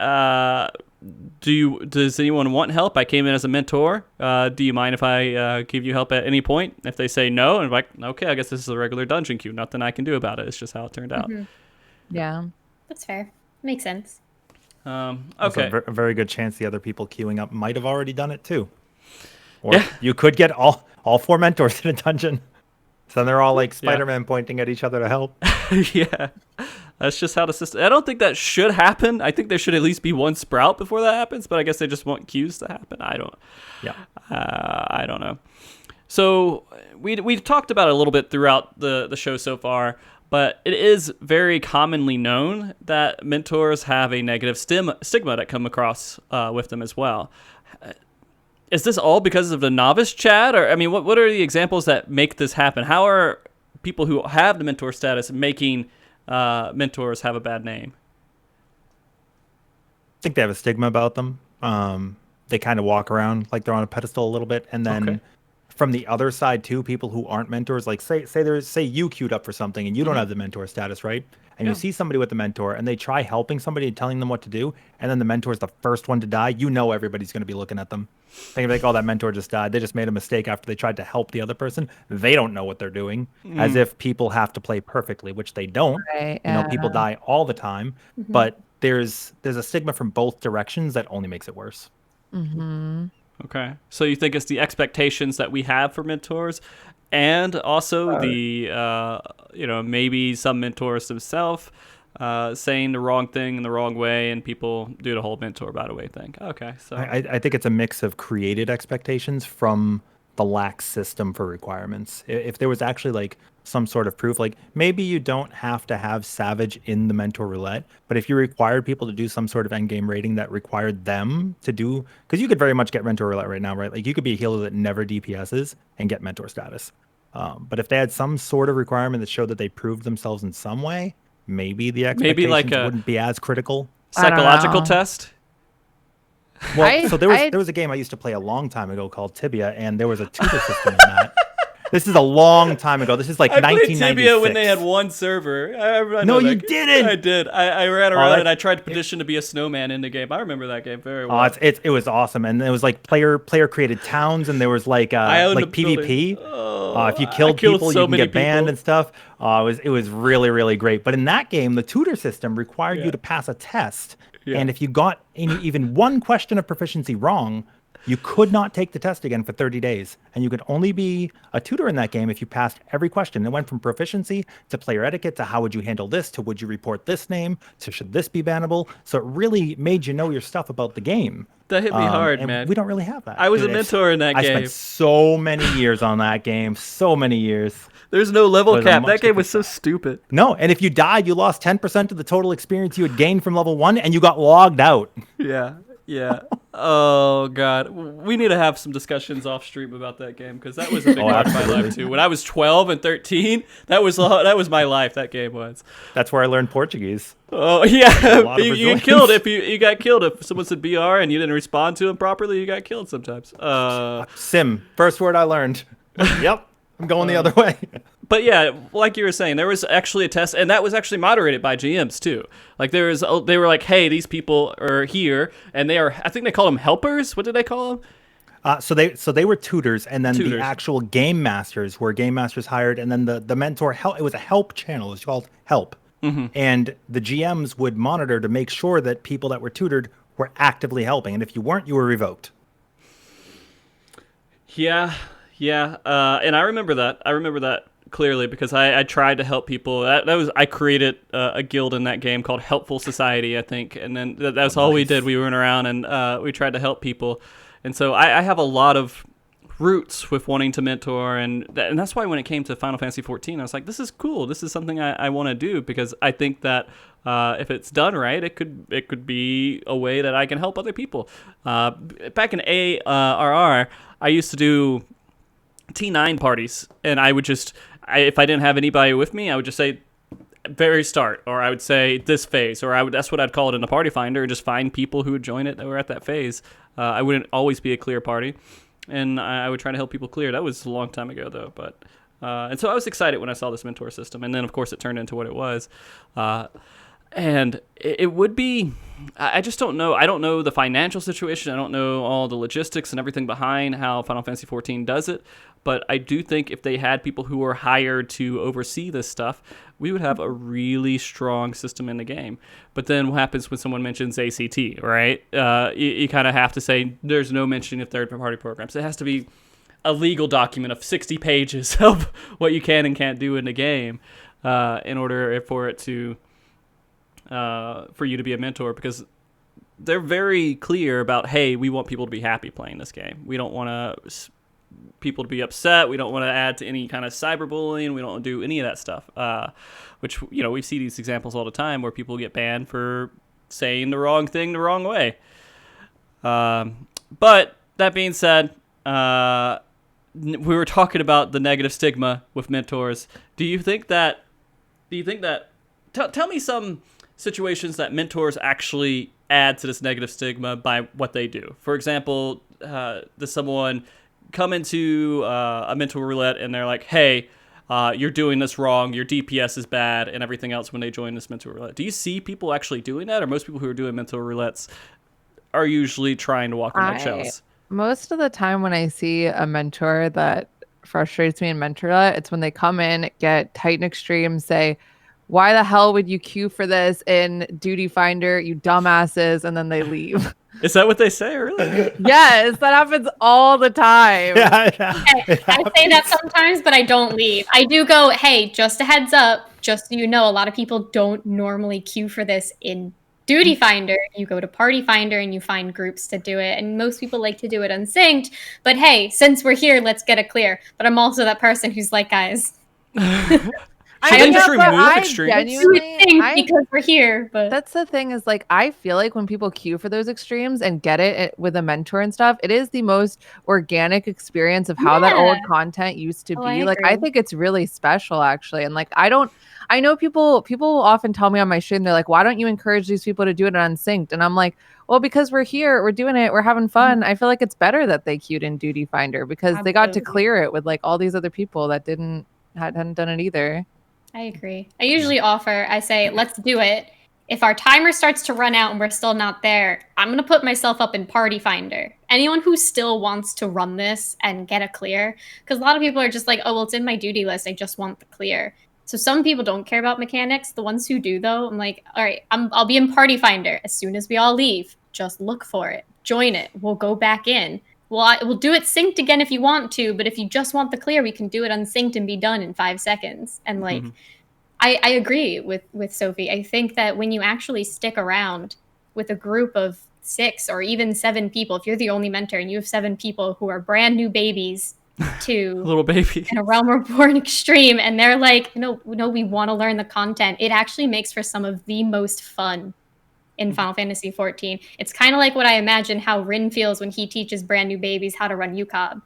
does anyone want help? I came in as a mentor. Do you mind if I give you help at any point? If they say no, I'm like, okay, I guess this is a regular dungeon queue. Nothing I can do about it. It's just how it turned out. Mm-hmm. Yeah. That's fair. Makes sense. Okay. Also, a very good chance the other people queuing up might have already done it too. Or you could get all 4 mentors in a dungeon. So they're all like Spider-Man pointing at each other to help. Yeah. That's just how the system... I don't think that should happen. I think there should at least be 1 Sprout before that happens, but I guess they just want queues to happen. I don't know. So we talked about it a little bit throughout the show so far, but it is very commonly known that mentors have a negative stigma that come across with them as well. Is this all because of the novice chat? Or, I mean, what are the examples that make this happen? How are people who have the mentor status making mentors have a bad name? I think they have a stigma about them. They kind of walk around like they're on a pedestal a little bit. And then from the other side too, people who aren't mentors, like say you queued up for something and you don't have the mentor status, right? And you see somebody with the mentor and they try helping somebody and telling them what to do, and then the mentor is the first one to die, everybody's going to be looking at them. They're like, oh, that mentor just died. They just made a mistake after they tried to help the other person. They don't know what they're doing, as if people have to play perfectly, which they don't. Right, People die all the time, but there's a stigma from both directions that only makes it worse. Mm-hmm. Okay. So you think it's the expectations that we have for mentors, and also the, maybe some mentors themselves saying the wrong thing in the wrong way, and people do the whole mentor by the way thing. Okay. So I think it's a mix of created expectations from the lax system for requirements. If there was actually like some sort of proof, like maybe you don't have to have Savage in the mentor roulette, but if you required people to do some sort of end game rating that required them to do, because you could very much get mentor roulette right now, right? Like you could be a healer that never DPSs and get mentor status. But if they had some sort of requirement that showed that they proved themselves in some way, maybe the expectations wouldn't be as critical. Psychological test. Well, there was a game I used to play a long time ago called Tibia, and there was a tutor system in that. This is a long time ago. This is like I played 1996. Tibia when they had one server. I No, know you that game. didn't. I did. I ran around that- and I tried to petition to be a snowman in the game. I remember that game very well. It was awesome, and it was like player created towns, and there was like PvP. If you killed people, so you can many get banned people. and stuff. It was really, really great. But in that game, the tutor system required you to pass a test, and if you got even one question of proficiency wrong, you could not take the test again for 30 days. And you could only be a tutor in that game if you passed every question. It went from proficiency to player etiquette to how would you handle this to would you report this name to should this be bannable. So it really made you know your stuff about the game. That hit me hard, and man. We don't really have that. I was a mentor in that game. I spent so many years on that game. So many years. There's no level cap. That game was so stupid. No, and if you died, you lost 10% of the total experience you had gained from level 1, and you got logged out. Yeah. Oh god, we need to have some discussions off stream about that game because that was a big part of my life too. When I was 12 and 13, that was my life. That game was. That's where I learned Portuguese. Oh yeah, you killed if you got killed if someone said BR and you didn't respond to him properly. You got killed sometimes. Sim, first word I learned. Yep, I'm going the other way. But yeah, like you were saying, there was actually a test, and that was actually moderated by GMs too. Like they were like, "Hey, these people are here, and they are." I think they called them helpers. What did they call them? So they were tutors, and then the actual game masters were game masters hired, and then the mentor help. It was a help channel. It was called Help, and the GMs would monitor to make sure that people that were tutored were actively helping, and if you weren't, you were revoked. Yeah, and I remember that. Clearly, because I tried to help people. I created a guild in that game called Helpful Society, I think, and then that's all we did. We went around and we tried to help people, and so I have a lot of roots with wanting to mentor, and that's why when it came to Final Fantasy 14, I was like, this is cool. This is something I want to do because I think that if it's done right, it could be a way that I can help other people. Back in ARR, I used to do T9 parties, and I would just, if I didn't have anybody with me, I would just say very start, or I would say this phase, or that's what I'd call it in the party finder, and just find people who would join it that were at that phase. I wouldn't always be a clear party, and I would try to help people clear. That was a long time ago though, but and so I was excited when I saw this mentor system, and then of course it turned into what it was. And it would be, I just don't know. I don't know the financial situation. I don't know all the logistics and everything behind how Final Fantasy 14 does it. But I do think if they had people who were hired to oversee this stuff, we would have a really strong system in the game. But then what happens when someone mentions ACT, right? You kind of have to say there's no mention of third-party programs. It has to be a legal document of 60 pages of what you can and can't do in the game in order for it to... for you to be a mentor, because they're very clear about, hey, we want people to be happy playing this game. We don't want people to be upset. We don't want to add to any kind of cyberbullying. We don't do any of that stuff, which, we see these examples all the time where people get banned for saying the wrong thing the wrong way. But that being said, we were talking about the negative stigma with mentors. Do you think that tell me some situations that mentors actually add to this negative stigma by what they do. For example, does someone come into a mentor roulette and they're like, hey, you're doing this wrong, your DPS is bad, and everything else when they join this mentor roulette? Do you see people actually doing that, or most people who are doing mentor roulettes are usually trying to walk on eggshells? Most of the time when I see a mentor that frustrates me in mentor roulette, it's when they come in, get tight and extreme, say, why the hell would you queue for this in Duty Finder, you dumbasses, and then they leave. Is that what they say, really? Yes, that happens all the time. Yeah. I say that sometimes, but I don't leave. I do go, hey, just a heads up, just so you know, a lot of people don't normally queue for this in Duty Finder. You go to Party Finder and you find groups to do it, and most people like to do it unsynced. But hey, since we're here, let's get it clear. But I'm also that person who's like, guys... Should they just remove extremes? You would think because we're here, but that's the thing is like I feel like when people queue for those extremes and get it with a mentor and stuff, it is the most organic experience of how that old content used to be. I think it's really special actually. And like I know people often tell me on my stream, they're like, why don't you encourage these people to do it unsynced? And I'm like, well, because we're here, we're doing it, we're having fun. I feel like it's better that they queued in Duty Finder because they got to clear it with like all these other people that hadn't done it either. I agree. I usually I say, let's do it. If our timer starts to run out and we're still not there, I'm going to put myself up in Party Finder. Anyone who still wants to run this and get a clear, because a lot of people are just like, oh, well, it's in my duty list. I just want the clear. So some people don't care about mechanics. The ones who do, though, I'm like, all right, I'll be in Party Finder. As soon as we all leave, just look for it. Join it. We'll go back in. We'll do it synced again if you want to, but if you just want the clear, we can do it unsynced and be done in 5 seconds. And like, I agree with Sophie. I think that when you actually stick around with a group of 6 or even 7 people, if you're the only mentor and you have 7 people who are brand new babies to little baby in a Realm Reborn extreme, and they're like, no, we want to learn the content. It actually makes for some of the most fun in Final Fantasy XIV. It's kind of like what I imagine how Rin feels when he teaches brand new babies how to run UCOB.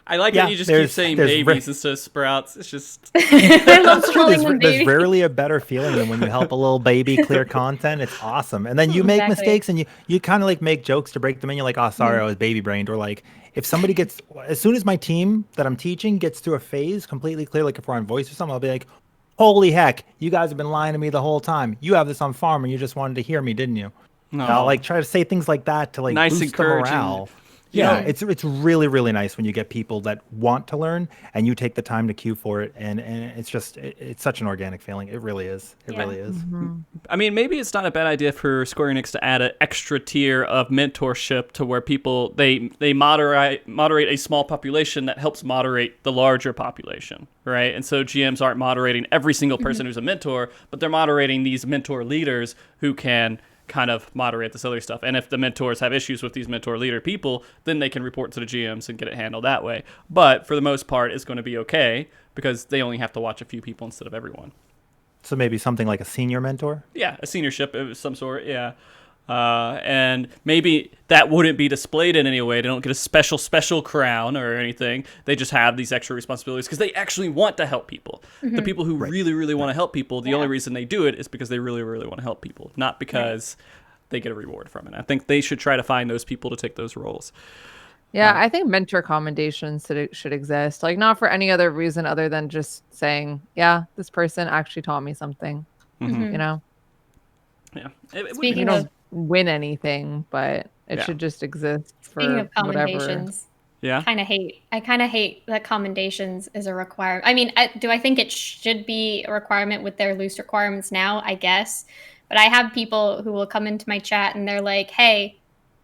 I like that you just keep saying babies instead of sprouts. It's just... there's rarely a better feeling than when you help a little baby clear content. It's awesome. And then you make mistakes and you kind of like make jokes to break them in. You're like, oh, sorry, I was baby brained. Or like, if somebody gets... As soon as my team that I'm teaching gets through a phase completely clear, like if we're on voice or something, I'll be like, holy heck, you guys have been lying to me the whole time. You have this on farm and you just wanted to hear me, didn't you? No. I'll like try to say things like that to like nice, boost the morale. Yeah, it's really, really nice when you get people that want to learn and you take the time to queue for it. And it's just, it's such an organic feeling. It really is. It really is. I mean, maybe it's not a bad idea for Square Enix to add an extra tier of mentorship to where people, they moderate a small population that helps moderate the larger population, right? And so GMs aren't moderating every single person who's a mentor, but they're moderating these mentor leaders who can kind of moderate this other stuff. And if the mentors have issues with these mentor leader people, then they can report to the GMs and get it handled that way. But for the most part, it's going to be okay because they only have to watch a few people instead of everyone. So maybe something like a senior mentor? Yeah, a seniorship of some sort, yeah. And maybe that wouldn't be displayed in any way. They don't get a special crown or anything. They just have these extra responsibilities because they actually want to help people. The people who really want to help people, the only reason they do it is because they really want to help people, not because they get a reward from it. I think they should try to find those people to take those roles. Yeah, I think mentor commendations should exist. Like, not for any other reason other than just saying, yeah, this person actually taught me something, you know? Yeah. Speaking of win anything, but it should just exist for Speaking of commendations, whatever. I kind of hate that commendations is a requirement. I mean, do I think it should be a requirement with their loose requirements now? I guess. But I have people who will come into my chat and they're like, hey,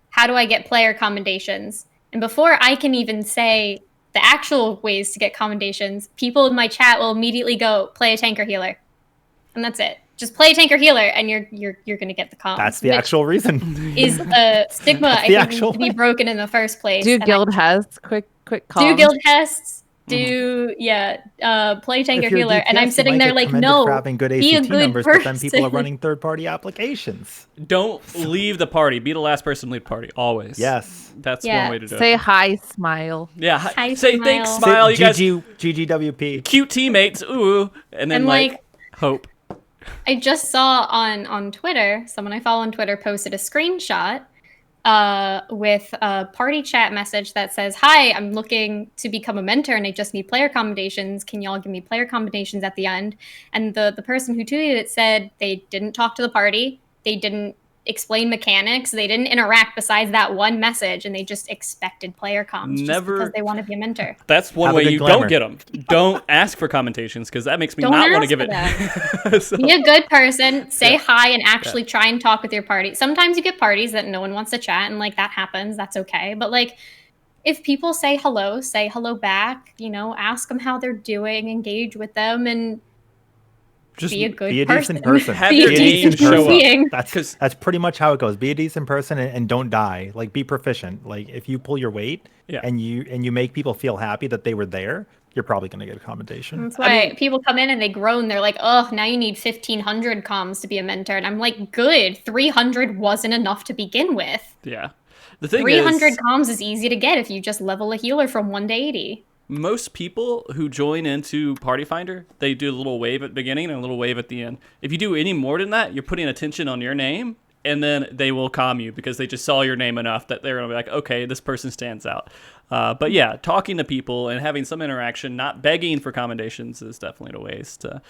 how do I get player commendations? And before I can even say the actual ways to get commendations, people in my chat will immediately go, play a tanker healer. And that's it. Just play tanker healer, and you're gonna get the comms. That's the actual reason. Is a stigma I think needs to be broken in the first place. Do guild tests, quick comms. Do guild tests. Play tanker healer, DPS, and I'm sitting there like, no, for having good ACT be a good numbers, person. But then people are running third-party applications. Don't leave the party. Be the last person to leave the party. Always. Yes, that's one way to do it. Say hi, smile. Yeah, hi, say smile. thanks, smile. You guys, GGWP, cute teammates. Ooh, and then like hope. I just saw on Twitter, someone I follow on Twitter posted a screenshot with a party chat message that says, hi, I'm looking to become a mentor and I just need player commendations. Can y'all give me player commendations at the end? And the person who tweeted it said they didn't talk to the party. They didn't explain mechanics. They didn't interact besides that one message, and they just expected player comms just because they want to be a mentor. That's one way you don't get them. Don't ask for commentations because that makes me not want to give it. So. Be a good person. Say hi and actually try and talk with your party. Sometimes you get parties that no one wants to chat, and like that happens. That's okay. But like, if people say hello back. You know, ask them how they're doing. Engage with them, and Just be a good be a person. decent person. Have Be your a name decent show up. being. That's pretty much how it goes. Be a decent person and don't die. Like, be proficient. Like, if you pull your weight Yeah. and you make people feel happy that they were there, you're probably going to get a commendation. That's why people come in and they groan. They're like, oh, now you need 1,500 comms to be a mentor. And I'm like, good. 300 wasn't enough to begin with. Yeah. The thing 300 is, comms is easy to get if you just level a healer from 1 to 80. most people who join into Party Finder, they do a little wave at the beginning and a little wave at the end. If you do any more than that, you're putting attention on your name, and then they will calm you because they just saw your name enough that they're going to be like, okay, this person stands out. But yeah, talking to people and having some interaction, not begging for commendations, is definitely the ways to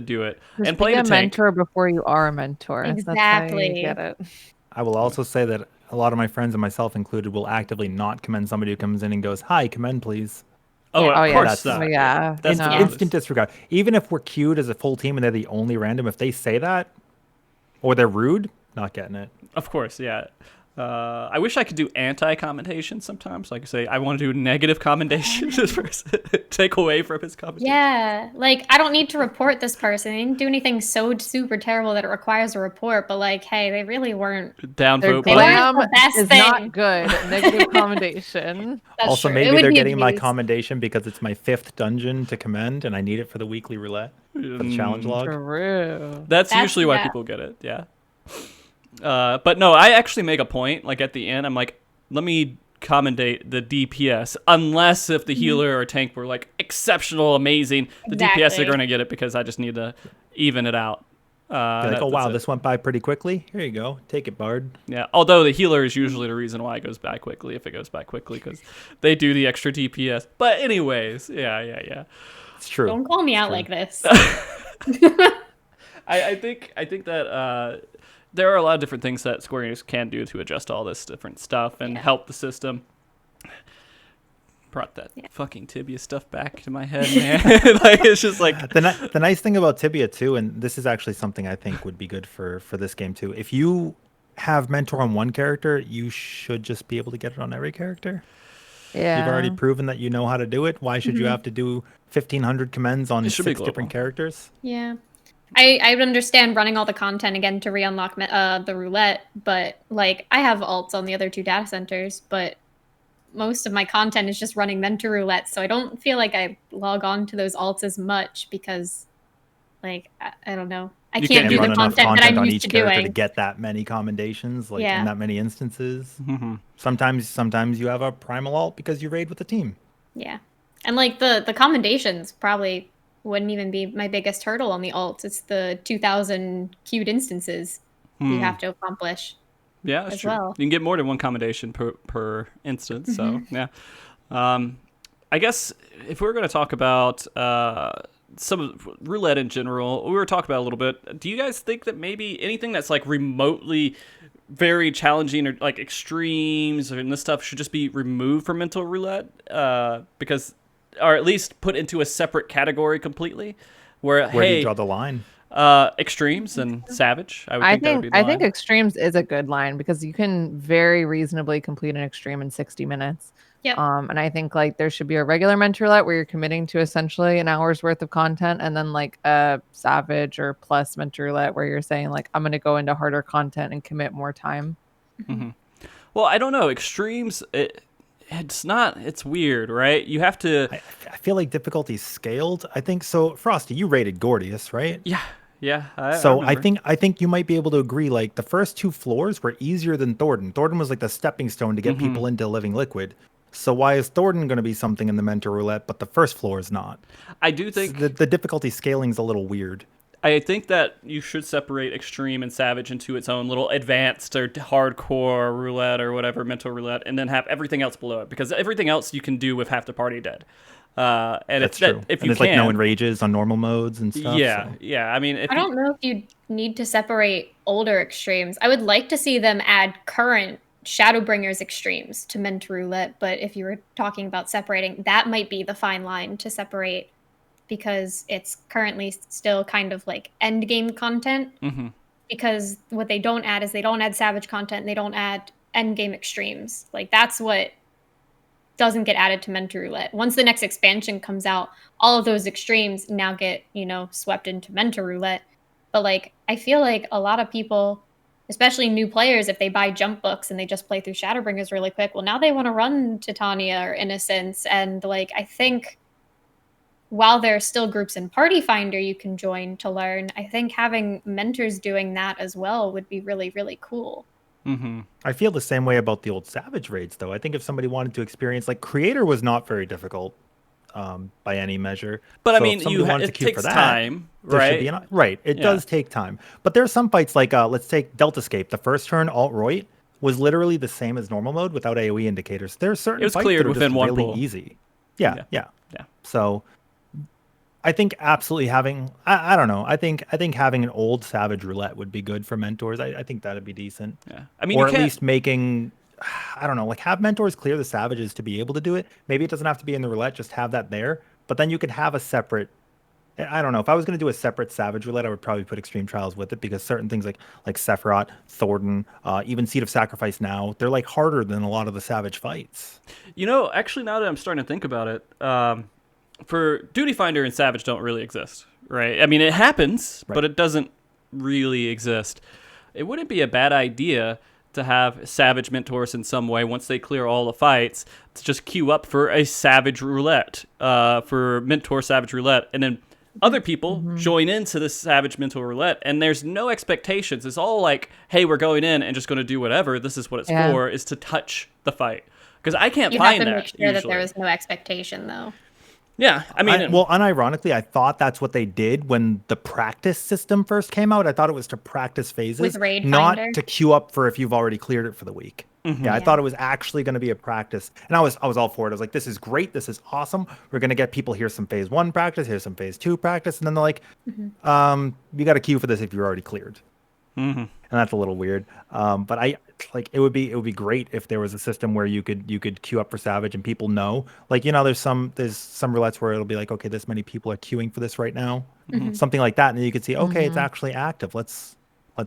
do it. Just and playing be a a tank. mentor before you are a mentor. That's how Exactly. you get it. I will also say that a lot of my friends and myself included will actively not commend somebody who comes in and goes, "Hi, commend please." Oh, Yeah. of Oh, yeah. course That's- not. Oh, yeah. That's No. ridiculous. Instant disregard. Even if we're queued as a full team and they're the only random, if they say that or they're rude, not getting it. Of course, yeah. I wish I could do anti-commendation sometimes. Like I say, I want to do negative commendation to this person, take away from his commendation. Yeah, like I don't need to report this person. They didn't do anything so super terrible that it requires a report. But like, hey, they really weren't. Their Downvote They button. weren't glam the best is thing. not good. Negative commendation. That's Also, true. It maybe would they're need getting to my be- commendation because it's my 5th dungeon to commend and I need it for the weekly roulette for the challenge log. True. That's That's- usually why yeah. people get it, yeah. But no, I actually make a point, like at the end, I'm like, let me commendate the DPS, unless if the healer or tank were like exceptional, amazing, the DPS are Exactly. going to get it because I just need to even it out. You're like, That- oh wow, that's it. this went by pretty quickly. Here you go, take it, Bard. Yeah, although the healer is usually the reason why it goes back quickly, if it goes back quickly, because they do the extra DPS. But anyways, yeah. It's true. Don't call me out like this. I think that there are a lot of different things that Square Enix can do to adjust all this different stuff and Yeah. help the system. Brought that fucking Tibia stuff back to my head, man. Like it's just like The nice thing about Tibia too, and this is actually something I think would be good for this game too. If you have mentor on one character, you should just be able to get it on every character. Yeah. You've already proven that you know how to do it. Why should you have to do 1,500 commends on It should be 6 different global. characters? Yeah. I would understand running all the content again to re-unlock the roulette, but like I have alts on the other 2 data centers, but most of my content is just running mentor roulette, so I don't feel like I log on to those alts as much because like I don't know. I You can't can't do run the enough content that content I'm on used each to character to doing. get that many commendations, like Yeah. in that many instances. mhm. Sometimes you have a primal alt because you raid with a team. Yeah. And like the commendations probably wouldn't even be my biggest hurdle on the alts. It's the 2,000 queued instances you have to accomplish. Yeah, that's as true. well. You can get more than one commendation per instance. So yeah, I guess if we're going to talk about some of roulette in general, we were talking about a little bit. Do you guys think that maybe anything that's like remotely very challenging or like extremes and this stuff should just be removed from mental roulette? Because, or at least put into a separate category completely, where Where do hey, you draw the line? extremes and savage. I would I think that would think be the I think line. extremes is a good line because you can very reasonably complete an extreme in 60 minutes. Yep. And I think like there should be a regular mentor roulette where you're committing to essentially an hour's worth of content, and then like a savage or plus mentor roulette where you're saying like I'm going to go into harder content and commit more time. Well, I don't know. Extremes, it's not. It's weird, right? You have to. I feel like difficulty's scaled. I think so. Frosty, you rated Gordius, right? Yeah. So I remember. think you might be able to agree. Like the first 2 floors were easier than Thornton. Thornton was like the stepping stone to get people into Living Liquid. So why is Thornton going to be something in the mentor roulette, but the first floor is not? I do think. The difficulty scaling's a little weird. I think that you should separate extreme and savage into its own little advanced or hardcore roulette or whatever mental roulette, and then have everything else below it, because everything else you can do with half the party dead. And That's if true. if and you it's can, like no enrages on normal modes and stuff. yeah, so. yeah. I mean, if I don't know if you need to separate older extremes. I would like to see them add current Shadowbringers extremes to mentor roulette, but if you were talking about separating, that might be the fine line to separate, because it's currently still kind of like end game content. Mhm. Because what they don't add is they don't add savage content, and they don't add end game extremes. Like that's what doesn't get added to Mentor Roulette. Once the next expansion comes out, all of those extremes now get, swept into Mentor Roulette. But like, I feel like a lot of people, especially new players, if they buy jump books and they just play through Shadowbringers really quick, well, now they want to run Titania or Innocence. And like, I think while there are still groups in Party Finder you can join to learn, I think having mentors doing that as well would be really, really cool. Mm-hmm. I feel the same way about the old Savage raids, though. I think if somebody wanted to experience, like, Creator was not very difficult by any measure. But so I mean, it takes time, right? Right. It does take time. But there are some fights, like, let's take Deltascape. The first turn, Alt-Roit, was literally the same as normal mode without AoE indicators. There are certain fights that are just really easy. Yeah. So I think absolutely having, I don't know. I think having an old Savage Roulette would be good for mentors. I think that'd be decent. Yeah. I mean, or at least making, I don't know, like have mentors clear the Savages to be able to do it. Maybe it doesn't have to be in the Roulette, just have that there. But then you could have a separate, I don't know. If I was going to do a separate Savage Roulette, I would probably put Extreme Trials with it, because certain things like Sephiroth, Thornton, even Seed of Sacrifice now, they're like harder than a lot of the Savage fights. Actually, now that I'm starting to think about it, for Duty Finder and Savage don't really exist, right? I mean, it happens, but it doesn't really exist. It wouldn't be a bad idea to have Savage mentors in some way once they clear all the fights to just queue up for a Savage Roulette, for Mentor Savage Roulette, and then other people join into this Savage Mentor Roulette, and there's no expectations. It's all like, hey, we're going in and just going to do whatever. This is what it's for, is to touch the fight. Because I can't find that. You have to make sure that there is no expectation, though. Yeah, I mean... unironically, I thought that's what they did when the practice system first came out. I thought it was to practice phases, with Raid not Finder. To queue up for if you've already cleared it for the week. Yeah, I thought it was actually going to be a practice. And I was all for it. I was like, this is great. This is awesome. We're going to get people, here's some phase 1 practice, here's some phase 2 practice. And then they're like, you got to queue for this if you're already cleared. And that's a little weird. But it would be great if there was a system where you could queue up for Savage and people know, like, there's some roulettes where it'll be like, okay, this many people are queuing for this right now, something like that, and then you could see, okay, it's actually active. Let's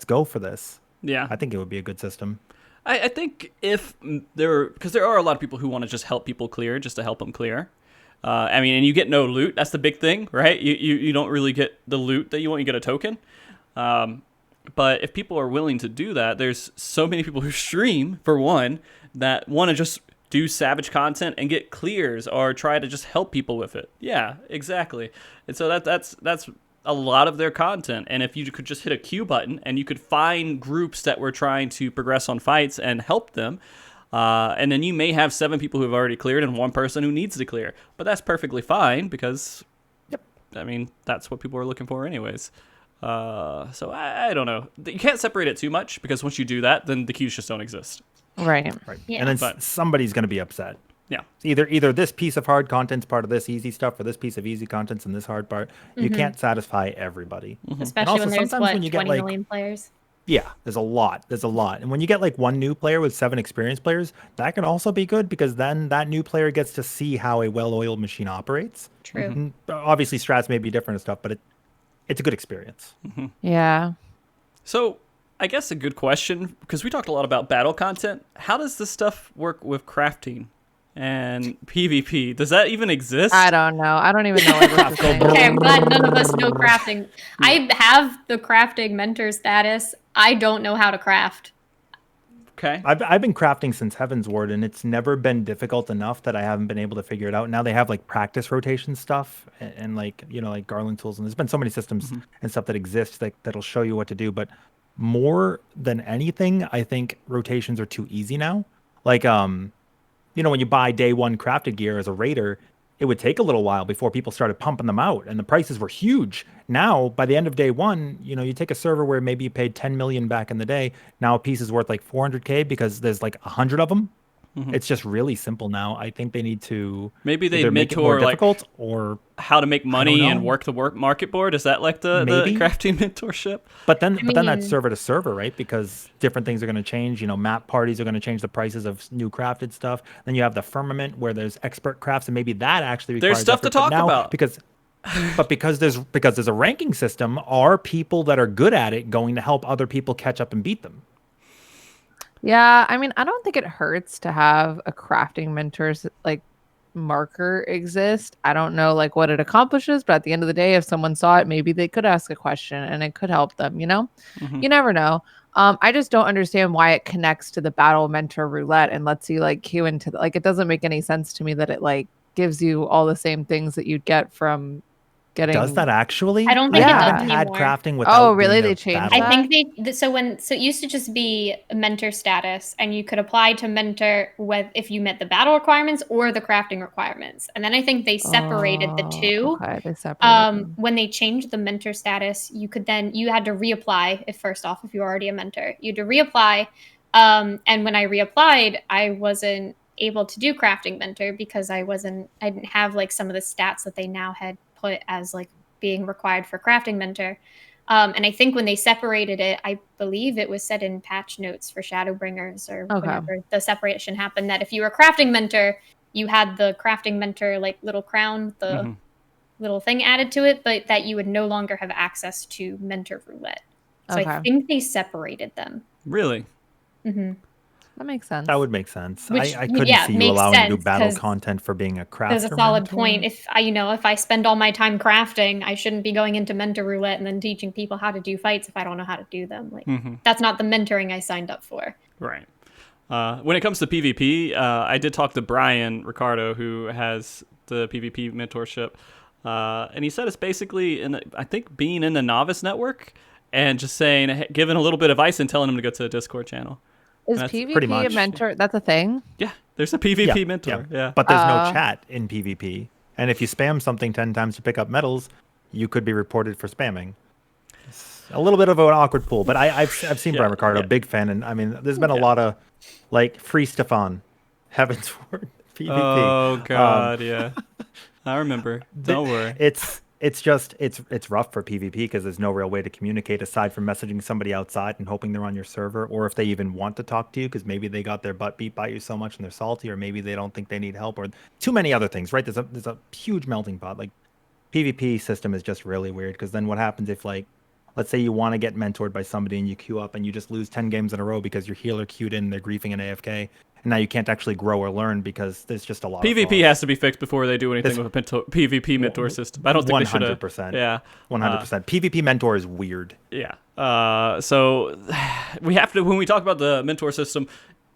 go for this. Yeah, I think it would be a good system. I think if because there are a lot of people who want to just help people clear, just to help them clear. I mean, and you get no loot. That's the big thing, right? You don't really get the loot that you want. You get a token. But if people are willing to do that, there's so many people who stream, for one, that want to just do Savage content and get clears or try to just help people with it. Yeah, exactly. And so that's a lot of their content. And if you could just hit a Q button and you could find groups that were trying to progress on fights and help them, and then you may have 7 people who have already cleared and 1 person who needs to clear. But that's perfectly fine because, I mean, that's what people are looking for anyways. So I don't know. You can't separate it too much, because once you do that, then the queues just don't exist. Right. Yeah. And then somebody's going to be upset. Yeah. Either this piece of hard content's part of this easy stuff, or this piece of easy content's in this hard part. You can't satisfy everybody. Especially when there's, 20 million players. Yeah, there's a lot. And when you get like 1 new player with 7 experienced players, that can also be good, because then that new player gets to see how a well-oiled machine operates. True. Obviously, strats may be different and stuff, but it's a good experience. Yeah. So I guess a good question, because we talked a lot about battle content. How does this stuff work with crafting and PvP? Does that even exist? I don't know. I don't even know what this is saying. Okay, I'm glad none of us know crafting. I have the crafting mentor status. I don't know how to craft. Okay. I've been crafting since Heaven's Ward, and it's never been difficult enough that I haven't been able to figure it out. Now they have like practice rotation stuff and like, like Garland tools, and there's been so many systems and stuff that exist that'll show you what to do. But more than anything, I think rotations are too easy now. Like, when you buy day 1 crafted gear as a raider, it would take a little while before people started pumping them out, and the prices were huge. Now, by the end of day 1, you take a server where maybe you paid 10 million back in the day. Now a piece is worth like 400K because there's like 100 of them. It's just really simple now. I think they need to maybe they make it more difficult, or how to make money and work the market board. Is that like the crafting mentorship? But then that's server to server, right? Because different things are going to change. Map parties are going to change the prices of new crafted stuff. Then you have the firmament where there's expert crafts, and maybe that actually requires there's stuff to talk about. Because there's a ranking system, are people that are good at it going to help other people catch up and beat them? Yeah, I mean, I don't think it hurts to have a crafting mentor's like marker exist. I don't know like what it accomplishes, but at the end of the day, if someone saw it, maybe they could ask a question and it could help them, you know? Hmm. You never know. I just don't understand why it connects to the battle mentor roulette and lets you like queue into like it doesn't make any sense to me that it like gives you all the same things that you'd get from Does that getting. I actually? don't I think it Yeah. does haven't had anymore. crafting Oh, without really? being They a changed I battle. that? think so it used to just be a mentor status, and you could apply to mentor if you met the battle requirements or the crafting requirements. And then I think they separated the Oh, two. okay. They separated them. When they changed the mentor status, you had to reapply if first off if you were already a mentor. You had to reapply. And when I reapplied, I wasn't able to do crafting mentor because I didn't have like some of the stats that they now had put as like being required for crafting mentor. And I think when they separated it, I believe it was said in patch notes for Shadowbringers or Okay. whenever the separation happened that if you were a crafting mentor, you had the crafting mentor like little crown, the Hmm. little thing added to it, but that you would no longer have access to mentor roulette. So I Okay. think they separated them. Really? Hmm. That makes sense. That would make sense. Which, I couldn't yeah, see you makes allowing to do sense battle because content for being a there's a crafter solid mentor. point. If I spend all my time crafting, I shouldn't be going into mentor roulette and then teaching people how to do fights if I don't know how to do them. Like Hmm. that's not the mentoring I signed up for. Right. When it comes to PvP, I did talk to Brian Ricardo, who has the PvP mentorship, and he said it's basically, I think, being in the novice network and just saying, giving a little bit of advice and telling him to go to the Discord channel. Is That's pretty PvP a much. mentor? That's a thing? Yeah, there's a PvP mentor. Yeah. But there's no Uh, chat in PvP. And if you spam something 10 times to pick up medals, you could be reported for spamming. It's a little bit of an awkward pool, but I've seen Yeah, Brian Ricardo, yeah. big fan, and I mean, there's been a Yeah. lot of like free Stefan, Heaven's Word PvP. Oh God, yeah. I remember. Don't worry. It's rough for PvP because there's no real way to communicate aside from messaging somebody outside and hoping they're on your server, or if they even want to talk to you because maybe they got their butt beat by you so much and they're salty, or maybe they don't think they need help, or too many other things. Right? There's a huge melting pot. Like PvP system is just really weird because then what happens if like, let's say you want to get mentored by somebody and you queue up and you just lose 10 games in a row because your healer queued in, they're griefing an AFK, and now you can't actually grow or learn because there's just a lot of PvP flaws. has to be fixed before they do anything This- with a PvP mentor system. I don't think they should have. 100%. Yeah. 100%. PvP mentor is weird. Yeah. So we have to, when we talk about the mentor system,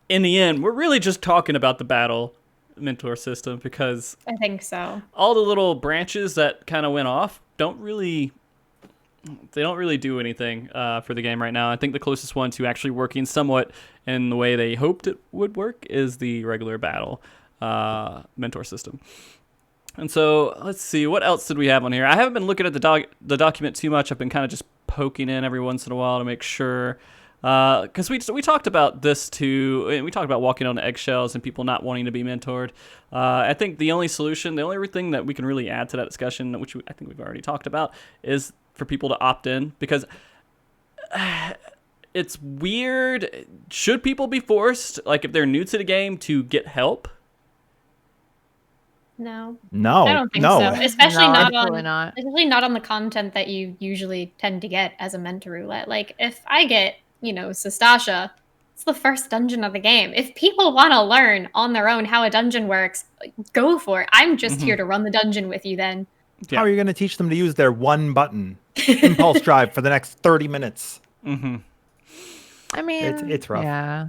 in the end, we're really just talking about the battle mentor system because I think so. all the little branches that kind of went off don't really do anything for the game right now. I think the closest one to actually working somewhat in the way they hoped it would work is the regular battle mentor system. And so let's see, what else did we have on here? I haven't been looking at the document too much. I've been kind of just poking in every once in a while to make sure. Because we talked about this too, and we talked about walking on eggshells and people not wanting to be mentored. I think the only thing that we can really add to that discussion, which I think we've already talked about, is for people to opt in, because it's weird. Should people be forced, like if they're new to the game, to get help? No. No, I don't think no. so. Especially No, not absolutely on not. especially not on the content that you usually tend to get as a mentor roulette. Like if I get, Sastasha, it's the first dungeon of the game. If people want to learn on their own how a dungeon works, like, go for it. I'm just here to run the dungeon with you then. Yeah. How are you going to teach them to use their one button impulse drive for the next 30 minutes? Mm-hmm. I mean, It's rough. Yeah.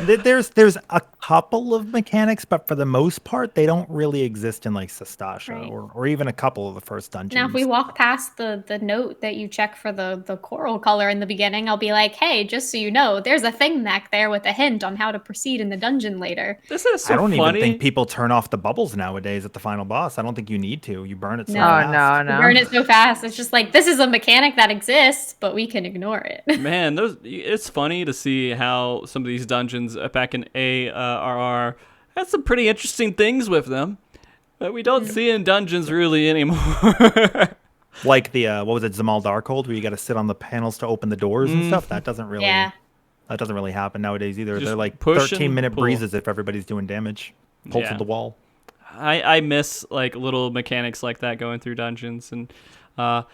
There's a couple of mechanics, but for the most part, they don't really exist in like Sastasha Right. or even a couple of the first dungeons. Now, if we walk past the note that you check for the coral color in the beginning, I'll be like, hey, just so you know, there's a thing back there with a hint on how to proceed in the dungeon later. This is so I don't funny. even think people turn off the bubbles nowadays at the final boss. I don't think you need to. You burn it so No. fast. No. You burn it so fast. It's just like, this is a mechanic that exists, but we can ignore it. Man, it's funny to see how some of these dungeons back in ARR had some pretty interesting things with them that we don't see in dungeons really anymore. Like the what was it, Zamal Darkhold, where you got to sit on the panels to open the doors and stuff. That doesn't really happen nowadays either. Just They're like push and 13-minute pull. breezes if everybody's doing damage. Pull Yeah. to the wall. I miss like little mechanics like that going through dungeons, and I'll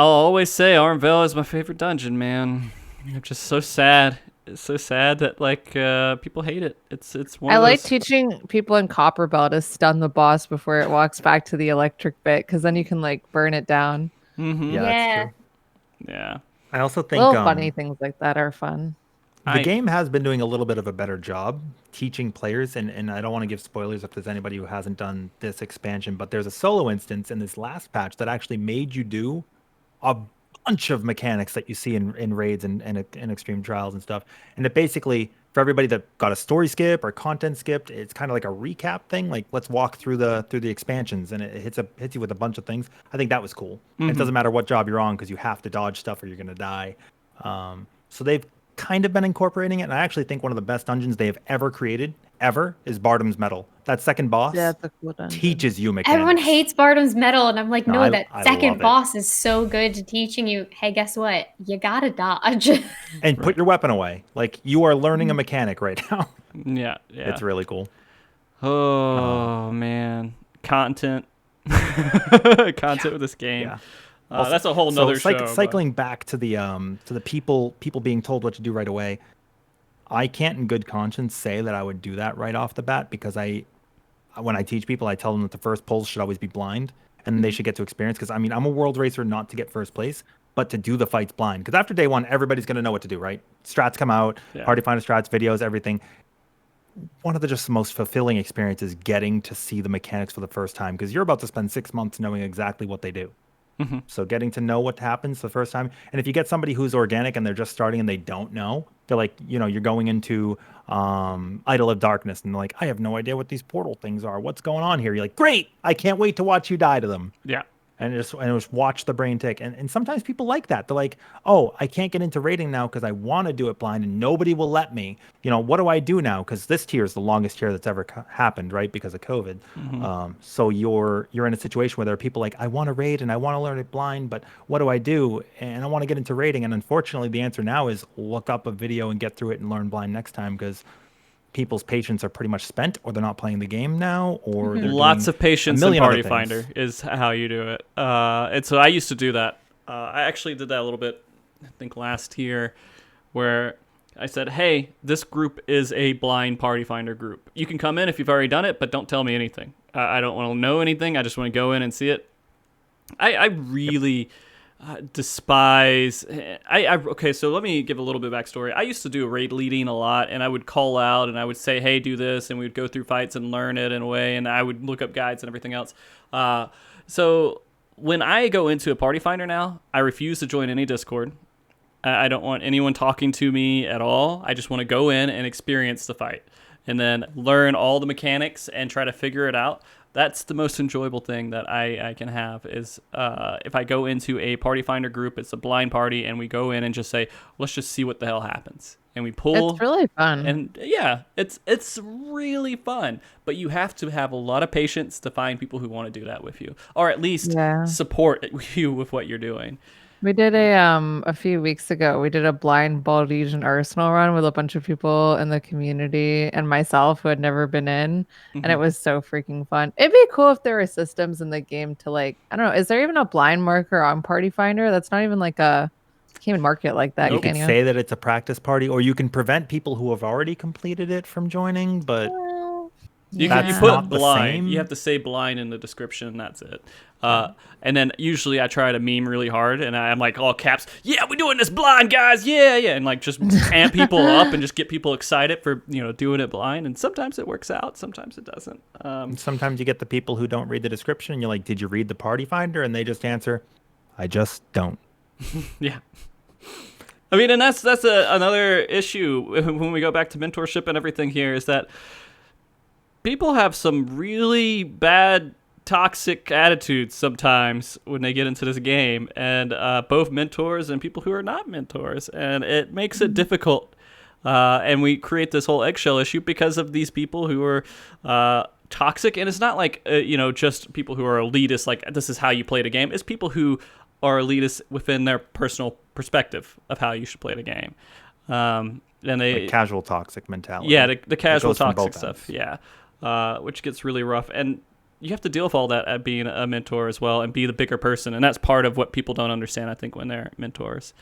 always say Armvale is my favorite dungeon, man. I'm just so sad it's so sad that like people hate it. It's one I of like those. teaching people in Copper Bell to stun the boss before it walks back to the electric bit, because then you can like burn it down. Mm-hmm. Yeah, that's Yeah. true. Yeah. I also think Little funny things like that are fun. the game has been doing a little bit of a better job teaching players, and I don't want to give spoilers if there's anybody who hasn't done this expansion, but there's a solo instance in this last patch that actually made you do a bunch of mechanics that you see in raids and extreme trials and stuff. And it basically, for everybody that got a story skip or content skipped, it's kind of like a recap thing. Like, let's walk through the expansions, and it hits you with a bunch of things. I think that was cool. And it doesn't matter what job you're on because you have to dodge stuff or you're gonna die. So they've kind of been incorporating it, and I actually think one of the best dungeons they have ever created is Bardam's Metal. That second boss Yeah, it's a cool dungeon. teaches you mechanics. Everyone hates Bardam's Metal, and I'm like, No, no, that I love second it. boss is so good to teaching you, hey, guess what? You gotta dodge. And put your weapon away. Like, you are learning a mechanic right now. Yeah. It's really cool. Oh man, content, content with this game. Yeah. That's a whole nother show. but- Cycling back to the people being told what to do right away. I can't in good conscience say that I would do that right off the bat, because when I teach people, I tell them that the first pulls should always be blind and they should get to experience. Because I mean, I'm a world racer not to get first place, but to do the fights blind. Because after day one, everybody's going to know what to do, right? Strats come out, Party Finder strats, videos, everything. One of the just most fulfilling experiences getting to see the mechanics for the first time, because you're about to spend 6 months knowing exactly what they do. So getting to know what happens the first time. And if you get somebody who's organic and they're just starting and they don't know, they're like, you're going into Idol of Darkness and they're like, I have no idea what these portal things are. What's going on here? You're like, great, I can't wait to watch you die to them. Yeah. And just watch the brain tick. And sometimes people like that. They're like, oh, I can't get into raiding now because I want to do it blind and nobody will let me. What do I do now? Because this tier is the longest tier that's ever happened, right? Because of COVID. So you're in a situation where there are people like, I want to raid and I want to learn it blind, but what do I do? And I want to get into raiding. And unfortunately, the answer now is look up a video and get through it and learn blind next time, because people's patience are pretty much spent, or they're not playing the game now, or they're Lots doing of patience a in million Party other Finder things. is how you do it. And so I used to do that. I actually did that a little bit, I think last year, where I said, hey, this group is a blind Party Finder group. You can come in if you've already done it, but don't tell me anything. I don't want to know anything. I just want to go in and see it. I really despise. Okay, so let me give a little bit of backstory. I used to do raid leading a lot, and I would call out and I would say, hey, do this, and we'd go through fights and learn it in a way, and I would look up guides and everything else. So when I go into a Party Finder now, I refuse to join any Discord. I don't want anyone talking to me at all. I just want to go in and experience the fight and then learn all the mechanics and try to figure it out. That's the most enjoyable thing that I can have is if I go into a Party Finder group, it's a blind party, and we go in and just say, let's just see what the hell happens. And we pull. It's really fun. And yeah, it's really fun. But you have to have a lot of patience to find people who want to do that with you, or at least support you with what you're doing. We did a few weeks ago, we did a blind Baldesian Arsenal run with a bunch of people in the community and myself who had never been in, and it was so freaking fun. It'd be cool if there were systems in the game to, like, I don't know, is there even a blind marker on Party Finder? That's not even like can't even mark it like that. You can say that it's a practice party, or you can prevent people who have already completed it from joining, but You that's put not the blind. same. You have to say blind in the description, and that's it. And then usually I try to meme really hard, and I'm like all caps, yeah, we're doing this blind, guys, yeah, and like just amp people up and just get people excited for doing it blind. And sometimes it works out, sometimes it doesn't. Sometimes you get the people who don't read the description, and you're like, did you read the Party Finder? And they just answer, I just don't. Yeah. I mean, and that's another issue when we go back to mentorship and everything here, is that people have some really bad toxic attitudes sometimes when they get into this game, and both mentors and people who are not mentors, and it makes it difficult. And we create this whole eggshell issue because of these people who are toxic. And it's not like just people who are elitist, like this is how you play the game. It's people who are elitist within their personal perspective of how you should play the game. And they like casual toxic mentality. Yeah, the casual goes from toxic both stuff. ends. Yeah, which gets really rough. And you have to deal with all that at being a mentor as well, and be the bigger person. And that's part of what people don't understand, I think, when they're mentors.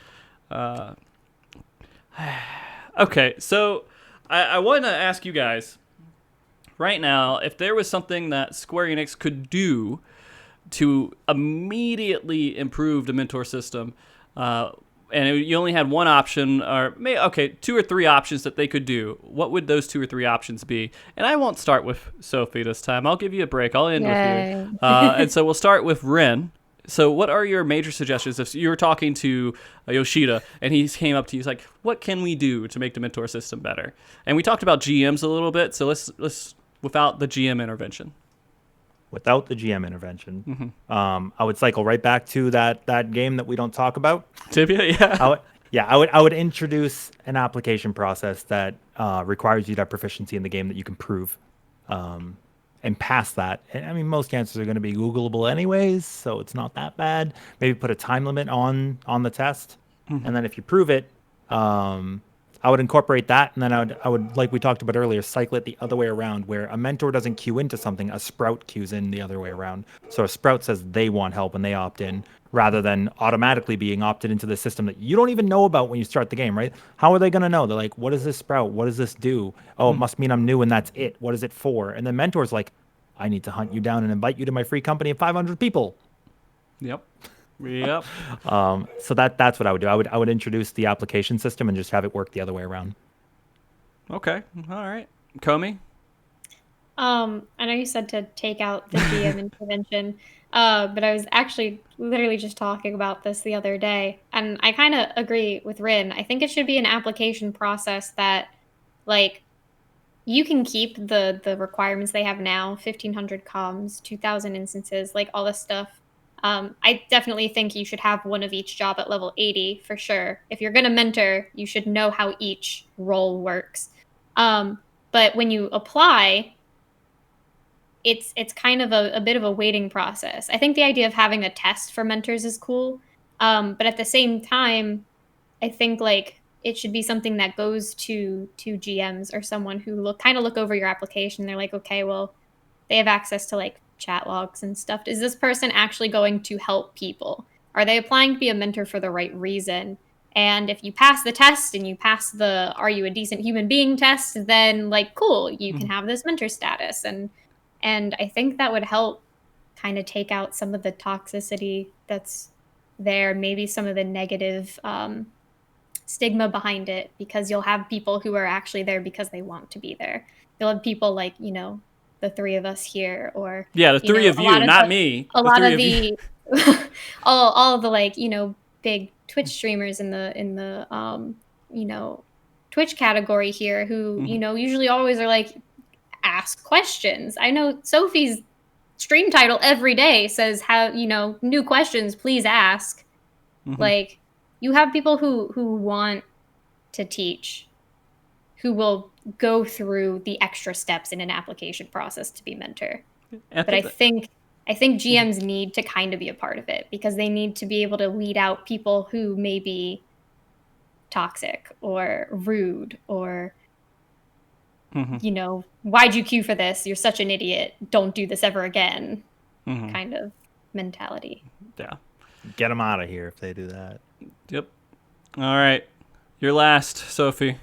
Okay, so I want to ask you guys right now if there was something that Square Enix could do to immediately improve the mentor system, and you only had one option, or two or three options that they could do. What would those 2 or 3 options be? And I won't start with Sophie this time. I'll give you a break. I'll end with you. And so we'll start with Ren. So what are your major suggestions? If you were talking to Yoshida and he came up to you, he's like, what can we do to make the mentor system better? And we talked about GMs a little bit, so let's without the GM intervention. Without the GM intervention, I would cycle right back to that game that we don't talk about. Tibia, yeah. I would introduce an application process that requires you to have proficiency in the game that you can prove. And past that, I mean, most answers are going to be Googleable anyways, so it's not that bad. Maybe put a time limit on the test, and then if you prove it, I would incorporate that, and then I would, like we talked about earlier, cycle it the other way around, where a mentor doesn't queue into something, a sprout queues in the other way around. So a sprout says they want help and they opt in, rather than automatically being opted into the system that you don't even know about when you start the game, right? How are they going to know? They're like, what is this sprout? What does this do? Oh, it must mean I'm new and that's it. What is it for? And then mentor's like, I need to hunt you down and invite you to my free company of 500 people. Yep. So that's what I would do. I would introduce the application system and just have it work the other way around. Okay. All right. Komi? I know you said to take out the GM intervention, but I was actually literally just talking about this the other day, and I kind of agree with Rin. I think it should be an application process that, like, you can keep the requirements they have now, 1,500 comms, 2,000 instances, like all this stuff. I definitely think you should have one of each job at level 80 for sure. If you're going to mentor, you should know how each role works. But when you apply, it's kind of a bit of a waiting process. I think the idea of having a test for mentors is cool. But at the same time, I think like it should be something that goes to GMs or someone who look over your application. They're like, okay, well, they have access to like chat logs and stuff. Is this person actually going to help people? Are they applying to be a mentor for the right reason? And if you pass the test and you pass the are you a decent human being test, then like cool, you can have this mentor status. And I think that would help kind of take out some of the toxicity that's there, maybe some of the negative stigma behind it, because you'll have people who are actually there because they want to be there. You'll have people like, the three of us here, or the three of you, not me. A lot of the all of the like, big Twitch streamers in the Twitch category here who, usually always are like, ask questions. I know Sophie's stream title every day says, have, new questions, please ask. Like, you have people who want to teach, who will go through the extra steps in an application process to be mentor. But I think GMs need to kind of be a part of it, because they need to be able to weed out people who may be toxic or rude or, why'd you queue for this? You're such an idiot. Don't do this ever again. Kind of mentality. Yeah. Get them out of here if they do that. Yep. All right. You're last, Sophie.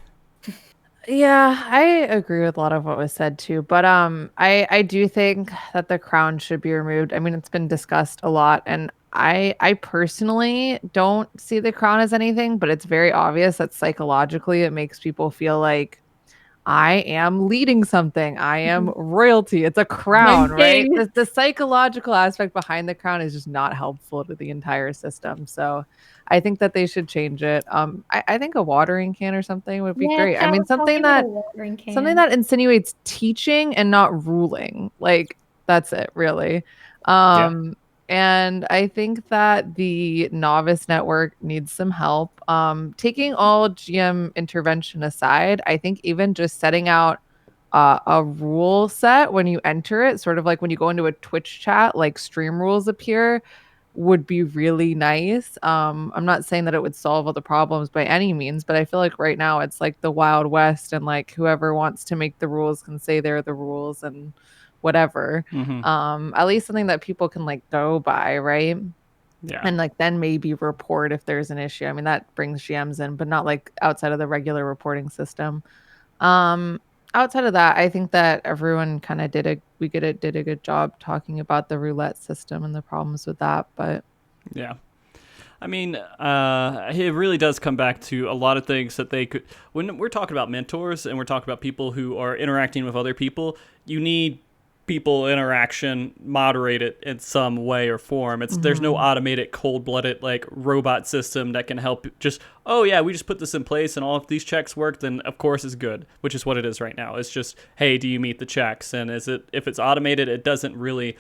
Yeah, I agree with a lot of what was said too, but I do think that the crown should be removed. I mean, it's been discussed a lot, and I personally don't see the crown as anything, but it's very obvious that psychologically it makes people feel like I am leading something. I am royalty. It's a crown, right? The psychological aspect behind the crown is just not helpful to the entire system. So I think that they should change it. I think a watering can or something would be great. I mean, something that insinuates teaching and not ruling. Like, that's it, really. And I think that the novice network needs some help. Taking all GM intervention aside, I think even just setting out a rule set when you enter it, sort of like when you go into a Twitch chat, like stream rules appear, would be really nice. I'm not saying that it would solve all the problems by any means, but I feel like right now it's like the Wild West, and like whoever wants to make the rules can say they're the rules and whatever. At least something that people can like go by, right? Yeah. And like then maybe report if there's an issue. I mean, that brings GMs in, but not like outside of the regular reporting system. Outside of that, I think that everyone kind of did a good job talking about the roulette system and the problems with that. But Yeah. I mean, it really does come back to a lot of things that they could. When we're talking about mentors and we're talking about people who are interacting with other people, you need people interaction moderated in some way or form. There's no automated, cold-blooded like robot system that can help. Just we just put this in place and all of these checks work, then of course it's good, which is what it is right now. It's just, hey, do you meet the checks? And if it's automated, it doesn't really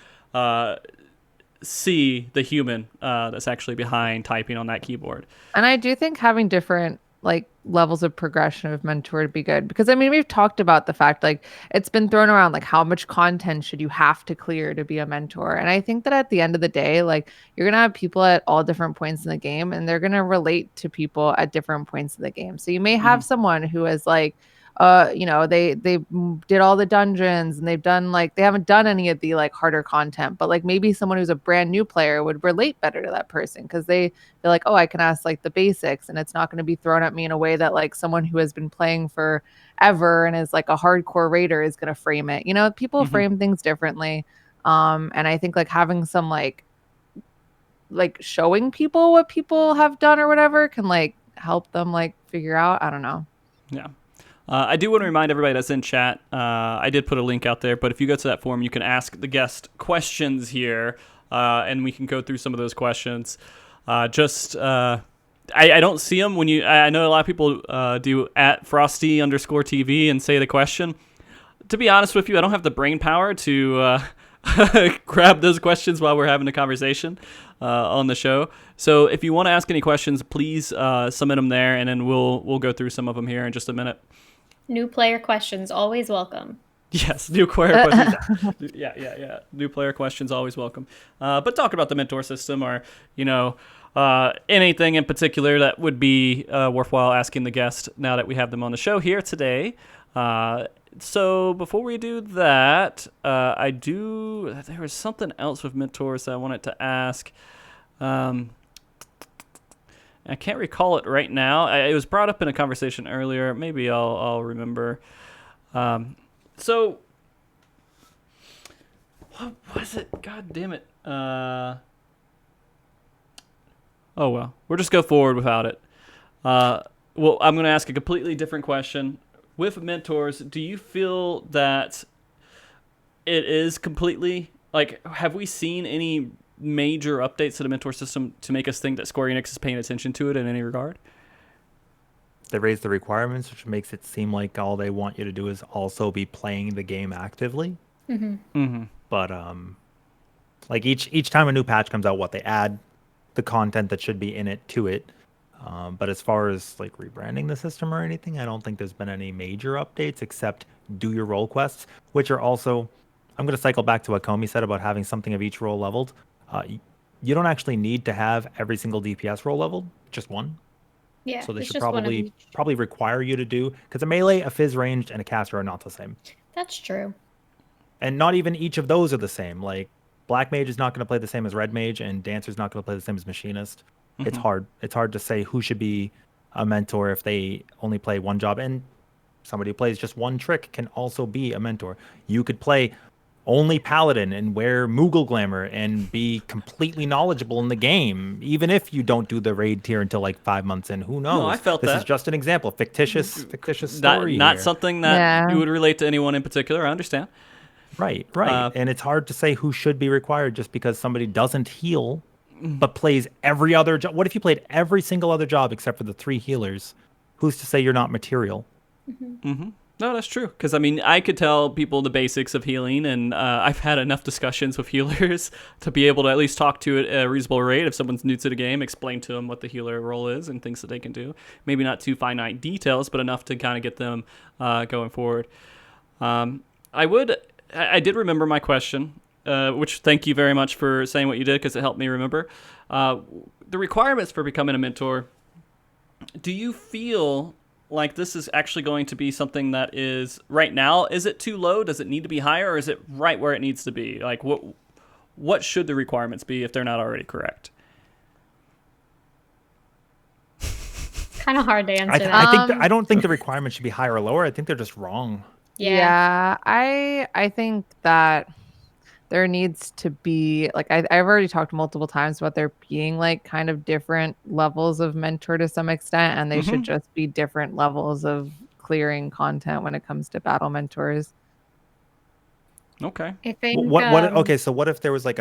see the human that's actually behind typing on that keyboard. And I do think having different like levels of progression of mentor would be good, because I mean we've talked about the fact like it's been thrown around like how much content should you have to clear to be a mentor, and I think that at the end of the day like you're gonna have people at all different points in the game and they're gonna relate to people at different points in the game. So you may have someone who is like they did all the dungeons and they haven't done any of the like harder content, but like maybe someone who's a brand new player would relate better to that person because they're like, oh, I can ask like the basics and it's not going to be thrown at me in a way that like someone who has been playing forever and is like a hardcore raider is going to frame it. People frame things differently. And I think like having some like showing people what people have done or whatever can like help them like figure out. I don't know. Yeah. I do want to remind everybody that's in chat, I did put a link out there, but if you go to that forum, you can ask the guest questions here, and we can go through some of those questions. I don't see them I know a lot of people do at Frosty_TV and say the question. To be honest with you, I don't have the brain power to grab those questions while we're having a conversation on the show. So if you want to ask any questions, please submit them there, and then we'll go through some of them here in just a minute. New player questions, always welcome. Yes, new player questions. Yeah. New player questions, always welcome. But talk about the mentor system or, anything in particular that would be worthwhile asking the guest now that we have them on the show here today. So before we do that, there was something else with mentors that I wanted to ask. I can't recall it right now. It was brought up in a conversation earlier. Maybe I'll remember. So, what was it? God damn it. Oh, well. We'll just go forward without it. Well, I'm going to ask a completely different question. With mentors, do you feel that it is completely... Like, have we seen any major updates to the mentor system to make us think that Square Enix is paying attention to it in any regard? They raise the requirements, which makes it seem like all they want you to do is also be playing the game actively. But like each time a new patch comes out, they add the content that should be in it to it. But as far as like rebranding the system or anything, I don't think there's been any major updates except do your role quests, which are also... I'm going to cycle back to what Komi said about having something of each role leveled. You don't actually need to have every single DPS role leveled, just one. Yeah. So they should probably require you to do, because a melee, a fizz ranged, and a caster are not the same. That's true. And not even each of those are the same. Like Black Mage is not going to play the same as Red Mage, and Dancer's not going to play the same as Machinist. It's hard. It's hard to say who should be a mentor if they only play one job. And somebody who plays just one trick can also be a mentor. You could play only Paladin and wear Moogle Glamour and be completely knowledgeable in the game, even if you don't do the raid tier until like 5 months in. Who knows? No, I felt this that. is just an example. Fictitious story. Not here. something that you would relate to anyone in particular. I understand. Right. And it's hard to say who should be required just because somebody doesn't heal but plays every other job. What if you played every single other job except for the 3 healers? Who's to say you're not material? No, that's true. Because, I mean, I could tell people the basics of healing, and I've had enough discussions with healers to be able to at least talk to it at a reasonable rate. If someone's new to the game, explain to them what the healer role is and things that they can do. Maybe not too finite details, but enough to kind of get them going forward. I did remember my question, which thank you very much for saying what you did because it helped me remember. The requirements for becoming a mentor, do you feel like this is actually going to be something that is right now? Is it too low? Does it need to be higher, or is it right where it needs to be? Like what should the requirements be if they're not already correct? kind of hard to answer I that. think I don't think the requirement should be higher or lower. I think they're just wrong. Yeah, I think that there needs to be like I've already talked multiple times about there being like kind of different levels of mentor to some extent, and they should just be different levels of clearing content when it comes to battle mentors. Okay. I think Okay, so what if there was like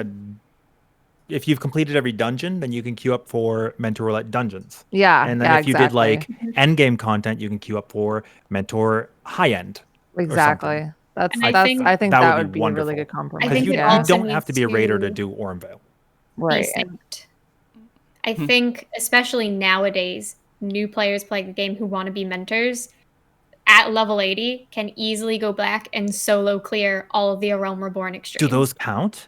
if you've completed every dungeon, then you can queue up for mentor roulette dungeons. Yeah, And then yeah, if you did like exactly. end game content, you can queue up for mentor high end. exactly. That's And I that's think I think that that would would be be a really wonderful. good I compromise. think Because it you also don't have to be a raider to needs do Ormvale. be Right. synced. I think especially nowadays, new players playing the game who want to be mentors at level 80 can easily go back and solo clear all of the A Realm Reborn extremes. Do those count?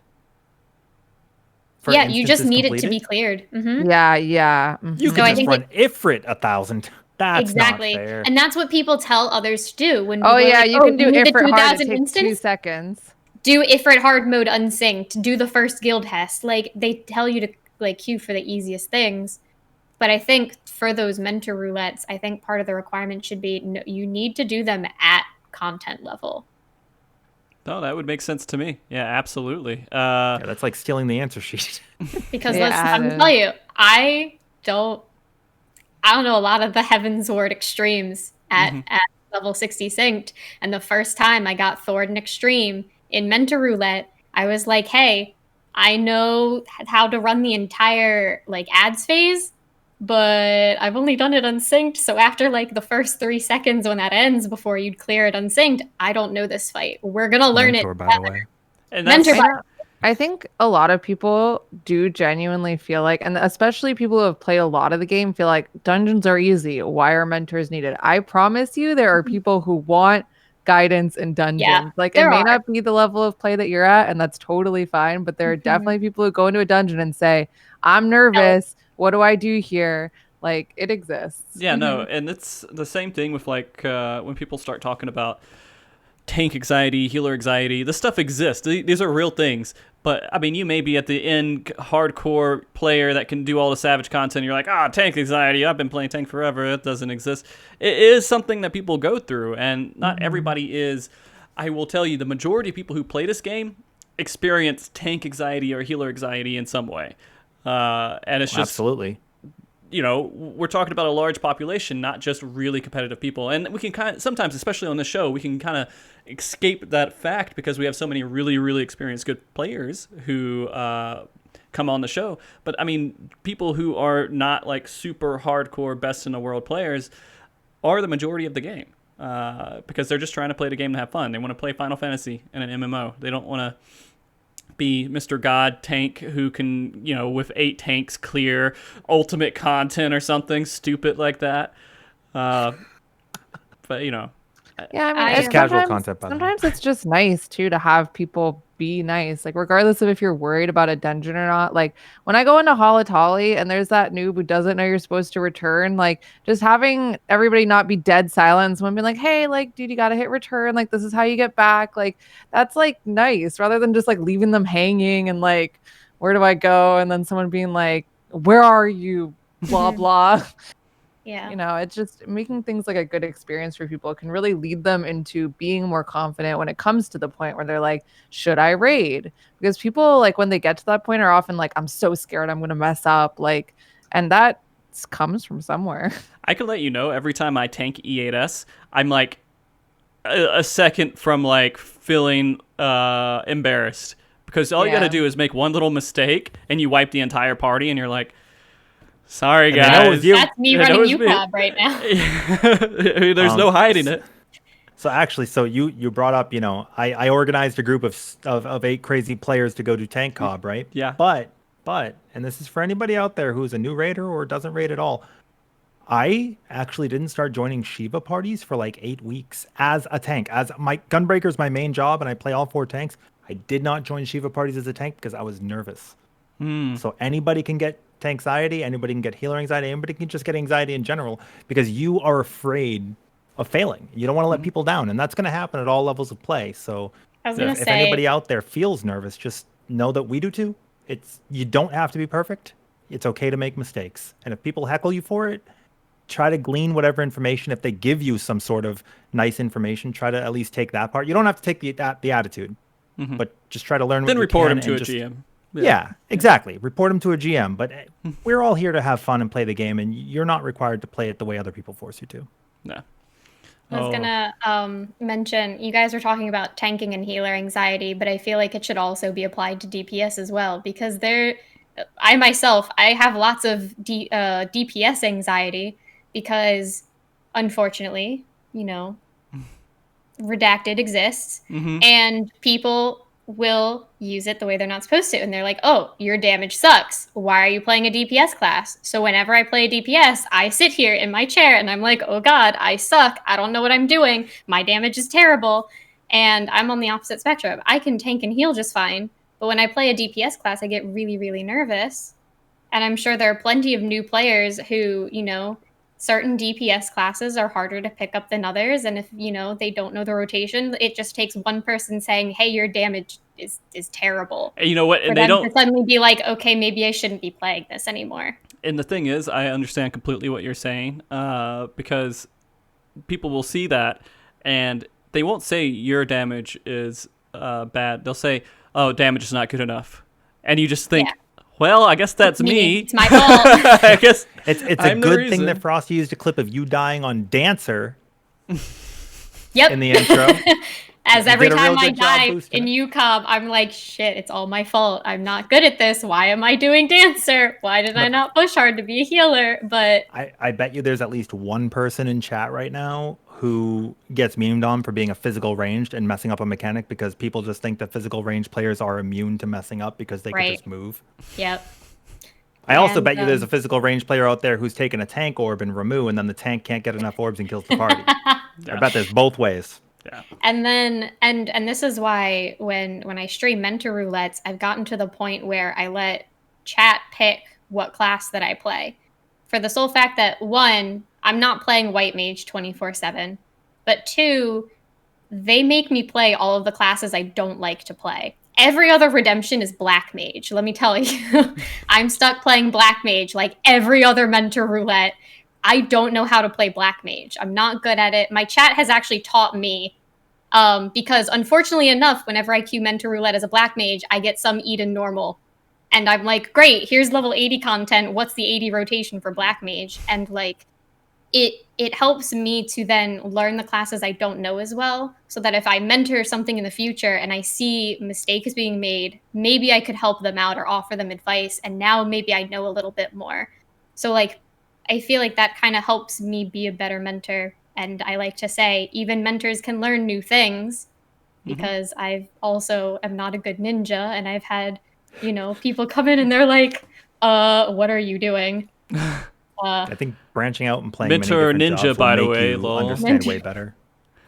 For Yeah, you just instances need it to be completed? cleared. Mhm. Yeah, yeah. You So could I just think run Ifrit 1,000. That's exactly. not fair. And that's what people tell others to do when Oh people are yeah, like, you "Oh, can do you need the Ifrit hard. It 2000 takes 2 instance? seconds. Do Ifrit hard mode unsynced. Do the first guild test." Like they tell you to like queue for the easiest things. But I think for those mentor roulettes, I think part of the requirement should be no, you need to do them at content level. No, that would make sense to me. Yeah, absolutely. Yeah, that's like stealing the answer sheet. Because Yeah, listen, it I'm is. gonna tell you, I don't know a lot of the Heaven's Ward extremes at level 60 synced. And the first time I got Thornton Extreme in Mentor Roulette, I was like, hey, I know how to run the entire like ads phase, but I've only done it unsynced. So after like the first 3 seconds when that ends before you'd clear it unsynced, I don't know this fight. We're gonna learn Mentor, it by the together. way. And that's Mentor I think a lot of people do genuinely feel like, and especially people who have played a lot of the game, feel like dungeons are easy. Why are mentors needed? I promise you, there are people who want guidance in dungeons. Like, it there may are. not be the level of play that you're at, and that's totally fine. But there are definitely people who go into a dungeon and say, I'm nervous. What do I do here? Like, it exists. Yeah, no, and it's the same thing with like when people start talking about tank anxiety, healer anxiety. This stuff exists. These are real things. But I mean, you may be at the end hardcore player that can do all the savage content. You're like, tank anxiety. I've been playing tank forever. It doesn't exist. It is something that people go through, and not everybody is. I will tell you, the majority of people who play this game experience tank anxiety or healer anxiety in some way, and it's just Absolutely. you know, we're talking about a large population, not just really competitive people. And we can kind of, sometimes, especially on this show, we can kind of escape that fact because we have so many really, really experienced good players who come on the show. But I mean, people who are not like super hardcore best in the world players are the majority of the game because they're just trying to play the game to have fun. They want to play Final Fantasy in an MMO. They don't want to be Mr. God tank who can, you know, with 8 tanks clear ultimate content or something stupid like that. But, you know. Yeah, I mean, It's casual content, by the way. Sometimes it's just nice too to have people be nice, like regardless of if you're worried about a dungeon or not. Like when I go into Halatali and there's that noob who doesn't know you're supposed to return, like just having everybody not be dead silent, someone being like, "Hey, like, dude, you gotta hit return. Like, this is how you get back." Like that's like nice, rather than just like leaving them hanging and like, "Where do I go?" And then someone being like, "Where are you?" Blah blah. Yeah. You know, it's just making things like a good experience for people can really lead them into being more confident when it comes to the point where they're like, should I raid? Because people, like, when they get to that point, are often like, I'm so scared I'm going to mess up. Like, and that comes from somewhere. I can let you know every time I tank E8S, I'm like a second from like feeling embarrassed because all you got to do is make one little mistake and you wipe the entire party and you're like, sorry, And they know it guys. was you. That's me Yeah, that running was me. UCOB right now. I mean, there's no hiding it. So actually, you brought up, you know, I organized a group of 8 crazy players to go do tank cob, right? Yeah. But, and this is for anybody out there who's a new raider or doesn't raid at all. I actually didn't start joining Shiva parties for like 8 weeks as a tank. As my Gunbreaker is my main job and I play all 4 tanks. I did not join Shiva parties as a tank because I was nervous. So anybody can get tank anxiety, anybody can get healer anxiety, anybody can just get anxiety in general because you are afraid of failing. You don't want to let people down, and that's going to happen at all levels of play. So I was gonna if say anybody out there feels nervous, just know that we do too. You don't have to be perfect. It's okay to make mistakes. And if people heckle you for it, try to glean whatever information. If they give you some sort of nice information, try to at least take that part. You don't have to take the attitude, but just try to learn. Then what you report can them to a just, GM. Yeah, exactly. Report them to a GM. But we're all here to have fun and play the game, and you're not required to play it the way other people force you to. No. I was gonna mention, you guys were talking about tanking and healer anxiety, but I feel like it should also be applied to DPS as well, because I have lots of DPS anxiety because, unfortunately, redacted exists, and people will use it the way they're not supposed to, and they're like, oh, your damage sucks, why are you playing a DPS class? So whenever I play a DPS, I sit here in my chair and I'm like, oh god, I suck, I don't know what I'm doing, my damage is terrible. And I'm on the opposite spectrum. I can tank and heal just fine, but when I play a DPS class, I get really, really nervous. And I'm sure there are plenty of new players who, certain DPS classes are harder to pick up than others, and if they don't know the rotation, it just takes one person saying, hey, your damage is terrible, and you know what, and for they them don't to suddenly be like, okay, maybe I shouldn't be playing this anymore. And the thing is, I understand completely what you're saying, because people will see that and they won't say your damage is bad. They'll say, oh, damage is not good enough, and you just think, well, I guess that's me. It's my fault. I guess it's a good thing that Frosty used a clip of you dying on Dancer. Yep. In the intro. As every time I die in UCOB, I'm like, shit, it's all my fault. I'm not good at this. Why am I doing Dancer? Why did I not push hard to be a healer? But I bet you there's at least one person in chat right now who gets memed on for being a physical ranged and messing up a mechanic, because people just think that physical ranged players are immune to messing up because they can just move. Yep. I also bet you there's a physical ranged player out there who's taken a tank orb and remove, and then the tank can't get enough orbs and kills the party. I bet there's both ways. Yeah. And then and this is why when I stream mentor roulettes, I've gotten to the point where I let chat pick what class that I play, for the sole fact that, one, I'm not playing white mage 24/7, but two, they make me play all of the classes I don't like to play. Every other redemption is black mage, let me tell you. I'm stuck playing black mage like every other mentor roulette. I don't know how to play black mage. I'm not good at it. My chat has actually taught me, because unfortunately enough, whenever I queue mentor roulette as a black mage, I get some Eden normal. And I'm like, great, here's level 80 content. What's the 80 rotation for black mage? And like, it helps me to then learn the classes I don't know as well, so that if I mentor something in the future and I see mistakes being made, maybe I could help them out or offer them advice, and now maybe I know a little bit more. So like, I feel like that kind of helps me be a better mentor. And I like to say, even mentors can learn new things, because I also am not a good ninja, and I've had, people come in and they're like, what are you doing? I think branching out and playing Mentor many Ninja, jobs by the will make way, you lol. understand way better.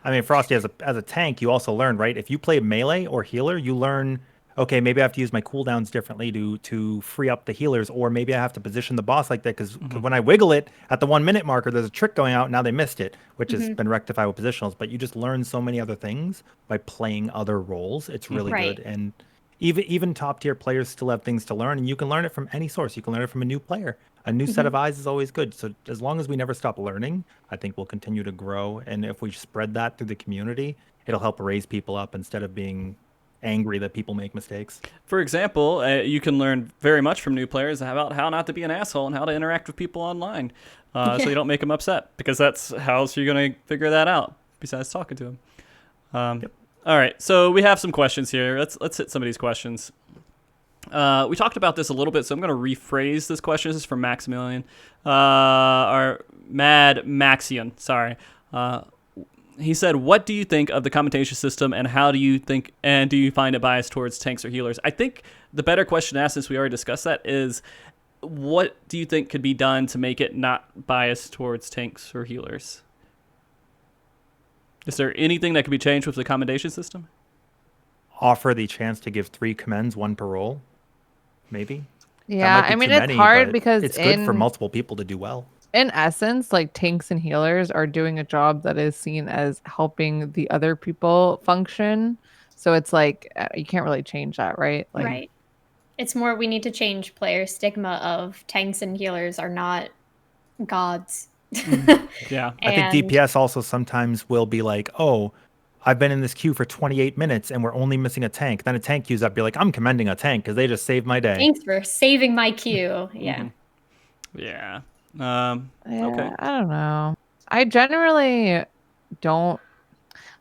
I mean, Frosty, as a tank, you also learn, right? If you play melee or healer, you learn, okay, maybe I have to use my cooldowns differently to free up the healers, or maybe I have to position the boss like that, because when I wiggle it at the 1 minute marker, there's a trick going out. Now they missed it, which has been rectified with positionals. But you just learn so many other things by playing other roles. It's really good. And even top tier players still have things to learn, and you can learn it from any source. You can learn it from a new player. A new set of eyes is always good. So as long as we never stop learning, I think we'll continue to grow. And if we spread that through the community, it'll help raise people up instead of being angry that people make mistakes. For example, you can learn very much from new players about how not to be an asshole and how to interact with people online, so you don't make them upset, because that's how else you're going to figure that out besides talking to them. All right, so we have some questions here. Let's hit some of these questions. We talked about this a little bit, so I'm going to rephrase this question. This is from Maximilian, or Mad Maxian. Sorry. He said, "What do you think of the commentation system, and how do you think, and do you find it biased towards tanks or healers?" I think the better question to ask, since we already discussed that, is what do you think could be done to make it not biased towards tanks or healers? Is there anything that could be changed with the commendation system? Offer the chance to give 3 commends, 1 per role, maybe. Yeah, I mean, it's hard because it's good for multiple people to do well. In essence, like, tanks and healers are doing a job that is seen as helping the other people function. So it's like, you can't really change that, right? Like, right. It's more, we need to change player stigma of tanks and healers are not gods. Yeah. I think DPS also sometimes will be like, oh, I've been in this queue for 28 minutes and we're only missing a tank. Then a tank queues up. You're like, I'm commending a tank because they just saved my day. Thanks for saving my queue. Yeah. Yeah. Yeah, Okay. I don't know. I generally don't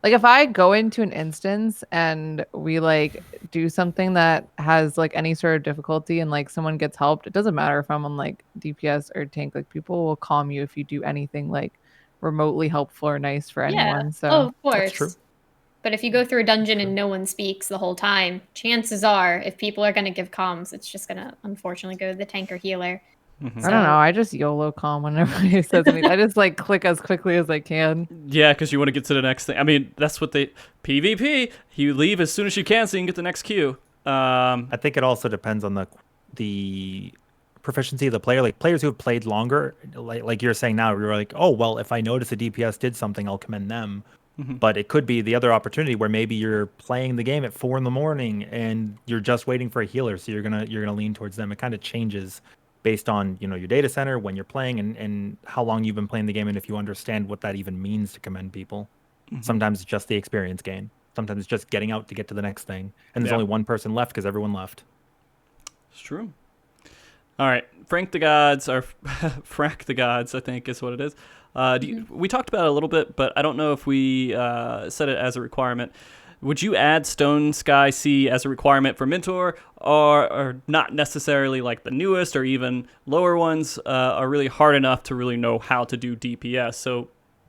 like if I go into an instance and we like do something that has like any sort of difficulty and like someone gets helped, it doesn't matter if I'm on like DPS or tank, like people will calm you if you do anything like remotely helpful or nice for anyone. So Oh, of course. That's true. But if you go through a dungeon and no one speaks the whole time, chances are, if people are going to give comms, it's just going to unfortunately go to the tank or healer. I don't know. I just YOLO calm whenever he says anything. I just like click as quickly as I can. Yeah, because you want to get to the next thing. I mean, that's what they PvP. You leave as soon as you can so you can get the next queue. I think it also depends on the proficiency of the player. Like players who have played longer, like you're saying now, you're like, oh well, if I notice a DPS did something, I'll commend them. But it could be the other opportunity where maybe you're playing the game at 4 a.m. and you're just waiting for a healer, so you're gonna lean towards them. It kind of changes based on your data center, when you're playing, and how long you've been playing the game, and if you understand what that even means to commend people. Sometimes it's just the experience gain. Sometimes it's just getting out to get to the next thing, and there's only one person left because everyone left. It's true. All right, Frank the Gods, or Frack the Gods, I think is what it is. We talked about it a little bit, but I don't know if we set it as a requirement. Would you add Stone Sky Sea as a requirement for Mentor, or not necessarily like the newest or even lower ones are really hard enough to really know how to do DPS? So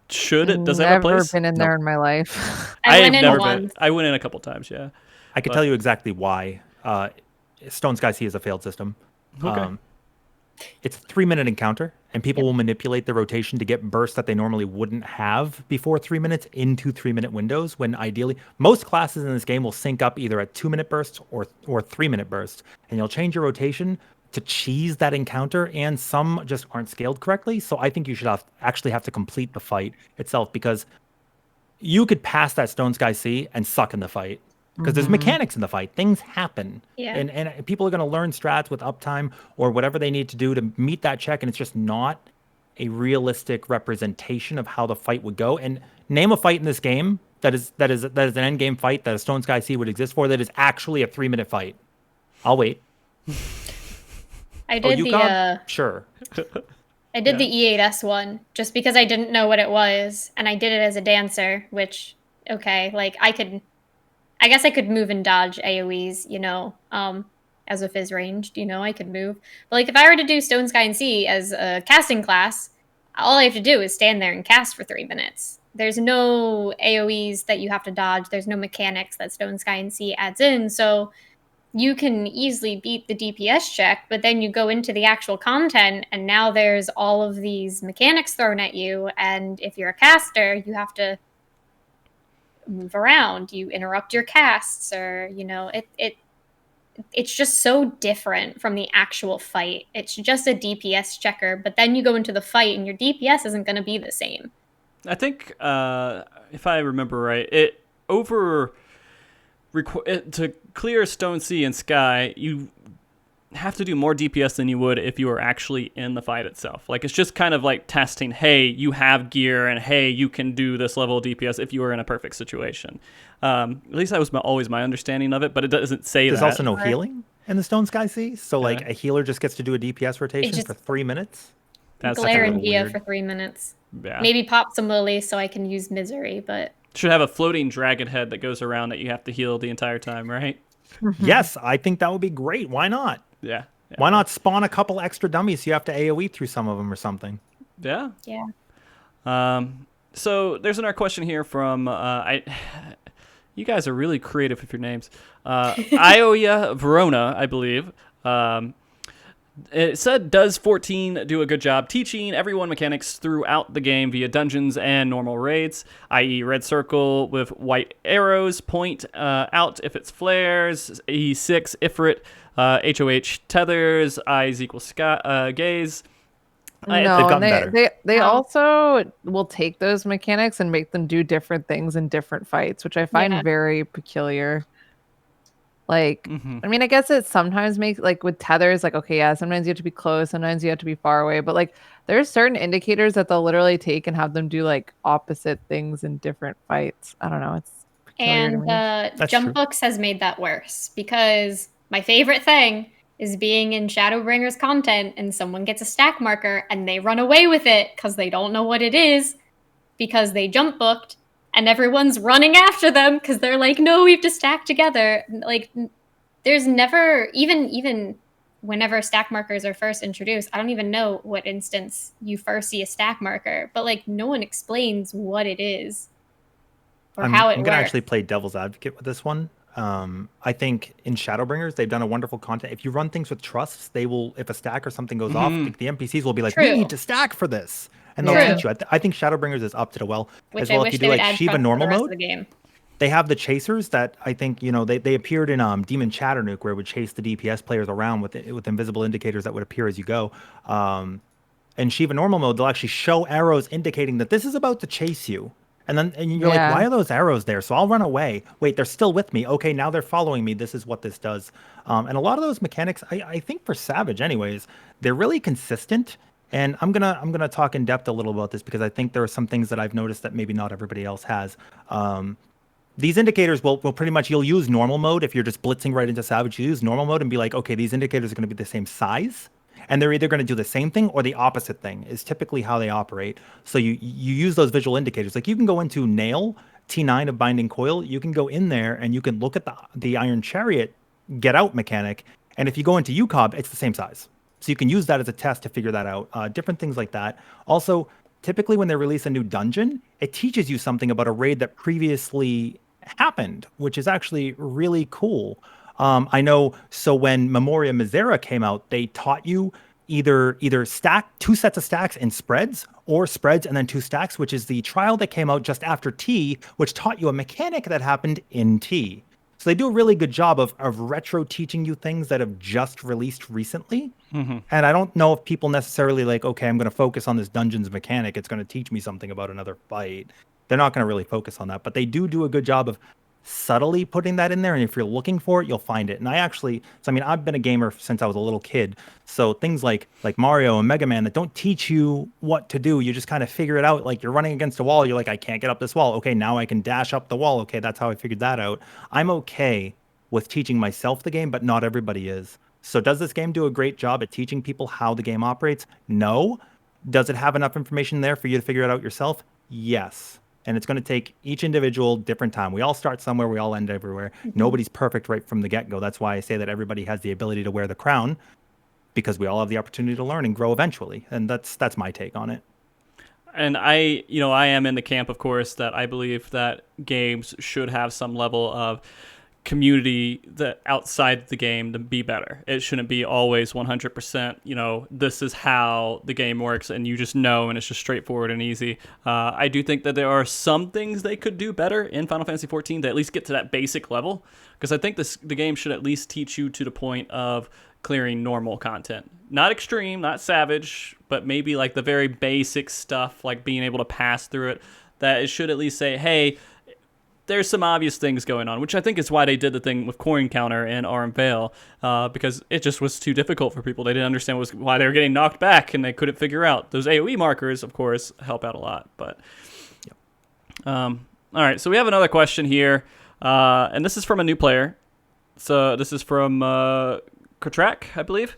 does that replace? Never been in there in my life. I went in never once. I went in a couple times, yeah. I could tell you exactly why. Stone Sky Sea is a failed system. Okay. It's a 3-minute encounter, and people will manipulate the rotation to get bursts that they normally wouldn't have before 3 minutes into 3-minute windows, when ideally most classes in this game will sync up either at 2-minute bursts or 3-minute bursts, and you'll change your rotation to cheese that encounter, and some just aren't scaled correctly. So I think you should actually have to complete the fight itself, because you could pass that Stone Sky Sea and suck in the fight. Because there's mechanics in the fight. Things happen. Yeah. And people are going to learn strats with uptime or whatever they need to do to meet that check. And it's just not a realistic representation of how the fight would go. And name a fight in this game that is an end game fight that a Stone Sky Sea would exist for that is actually a 3-minute fight. I'll wait. I did Sure. I did the E8S one just because I didn't know what it was, and I did it as a dancer, which like I guess I could move and dodge AoEs, as a Fizz ranged, I could move. But like if I were to do Stone Sky and Sea as a casting class, all I have to do is stand there and cast for 3 minutes. There's no AoEs that you have to dodge. There's no mechanics that Stone Sky and Sea adds in. So you can easily beat the DPS check, but then you go into the actual content and now there's all of these mechanics thrown at you. And if you're a caster, you have to move around, you interrupt your casts, or it's just so different from the actual fight. It's just a DPS checker, but then you go into the fight and your DPS isn't going to be the same. I think if I remember right, to clear Stone Sea and Sky, you have to do more DPS than you would if you were actually in the fight itself. Like, it's just kind of like testing, hey, you have gear, and hey, you can do this level of DPS if you were in a perfect situation. At least that was always my understanding of it, but it doesn't say There's that. also no healing in the Stone Sky Sea, so like a healer just gets to do a DPS rotation for 3 minutes. That's glare and weird. for 3 minutes. Yeah. Maybe pop some lilies so I can use misery, but should have a floating dragon head that goes around that you have to heal the entire time, right? Yes, I think that would be great. Why not? Yeah. Why not spawn a couple extra dummies so you have to AoE through some of them or something? Yeah. Yeah. So there's another question here from you guys are really creative with your names. Ioia Verona, I believe. It said, does 14 do a good job teaching everyone mechanics throughout the game via dungeons and normal raids, i.e. red circle with white arrows, point out if it's flares, E6 Ifrit, HOH tethers, eyes equal gaze. No, they also will take those mechanics and make them do different things in different fights, which I find very peculiar. Like, I mean, I guess it sometimes makes like with tethers, like, okay, yeah, sometimes you have to be close, sometimes you have to be far away, but like there's certain indicators that they'll literally take and have them do like opposite things in different fights. I don't know. It's peculiar to And me. That's Jump true. Books has made that worse because my favorite thing is being in Shadowbringers content and someone gets a stack marker and they run away with it because they don't know what it is because they jump booked and everyone's running after them because they're like, no, we have to stack together. Like, there's never, even whenever stack markers are first introduced, I don't even know what instance you first see a stack marker, but like no one explains what it is or how it I'm works. gonna actually play devil's advocate with this one. I think in Shadowbringers they've done a wonderful content. If you run things with trusts, they will. If a stack or something goes off, the NPCs will be like, "We True. need to stack for this," and they'll Yeah. teach you. I think Shadowbringers is up to the well. Which As well, I if wish you they do would like add Shiva trust for normal the rest mode, of the game. they have the chasers that I think they appeared in Demon Chatternuke, where it would chase the DPS players around with invisible indicators that would appear as you go. In Shiva normal mode, they'll actually show arrows indicating that this is about to chase you. And you're like, why are those arrows there? So I'll run away. Wait, they're still with me. Okay, now they're following me. This is what this does. And a lot of those mechanics, I think for Savage anyways, they're really consistent. And I'm gonna talk in depth a little about this because I think there are some things that I've noticed that maybe not everybody else has. These indicators will pretty much, you'll use normal mode. If you're just blitzing right into Savage, you use normal mode and be like, okay, these indicators are going to be the same size. And they're either going to do the same thing or the opposite thing is typically how they operate. So you use those visual indicators. Like you can go into Nail, T9 of Binding Coil. You can go in there and you can look at the Iron Chariot get out mechanic. And if you go into UCOB, it's the same size. So you can use that as a test to figure that out. Different things like that. Also, typically when they release a new dungeon, it teaches you something about a raid that previously happened, which is actually really cool. I know. So when Memoria Misera came out, they taught you either stack 2 sets of stacks in spreads or spreads and then 2 stacks, which is the trial that came out just after T, which taught you a mechanic that happened in T. So they do a really good job of retro teaching you things that have just released recently. And I don't know if people necessarily like, okay, I'm going to focus on this dungeons mechanic. It's going to teach me something about another fight. They're not going to really focus on that, but they do a good job of subtly putting that in there. And if you're looking for it, you'll find it. And I've been a gamer since I was a little kid. So things like Mario and Mega Man that don't teach you what to do, you just kind of figure it out. Like you're running against a wall. You're like, I can't get up this wall. Okay, now I can dash up the wall. Okay, that's how I figured that out. I'm okay with teaching myself the game, but not everybody is. So does this game do a great job at teaching people how the game operates? No. Does it have enough information there for you to figure it out yourself? Yes. And it's going to take each individual different time. We all start somewhere, we all end everywhere. Nobody's perfect right from the get-go. That's why I say that everybody has the ability to wear the crown, because we all have the opportunity to learn and grow eventually. And that's my take on it. And I am in the camp, of course, that I believe that games should have some level of community that outside the game to be better. It shouldn't be always 100%, this is how the game works and you just know and it's just straightforward and easy. I do think that there are some things they could do better in Final Fantasy XIV to at least get to that basic level, because I think the game should at least teach you to the point of clearing normal content. Not extreme, not savage, but maybe like the very basic stuff, like being able to pass through it, that it should at least say, hey, there's some obvious things going on, which I think is why they did the thing with Coin Counter and Arm Veil, because it just was too difficult for people. They didn't understand why they were getting knocked back, and they couldn't figure out. Those AoE markers, of course, help out a lot. But all right, so we have another question here, and this is from a new player. So this is from Kotrak, I believe.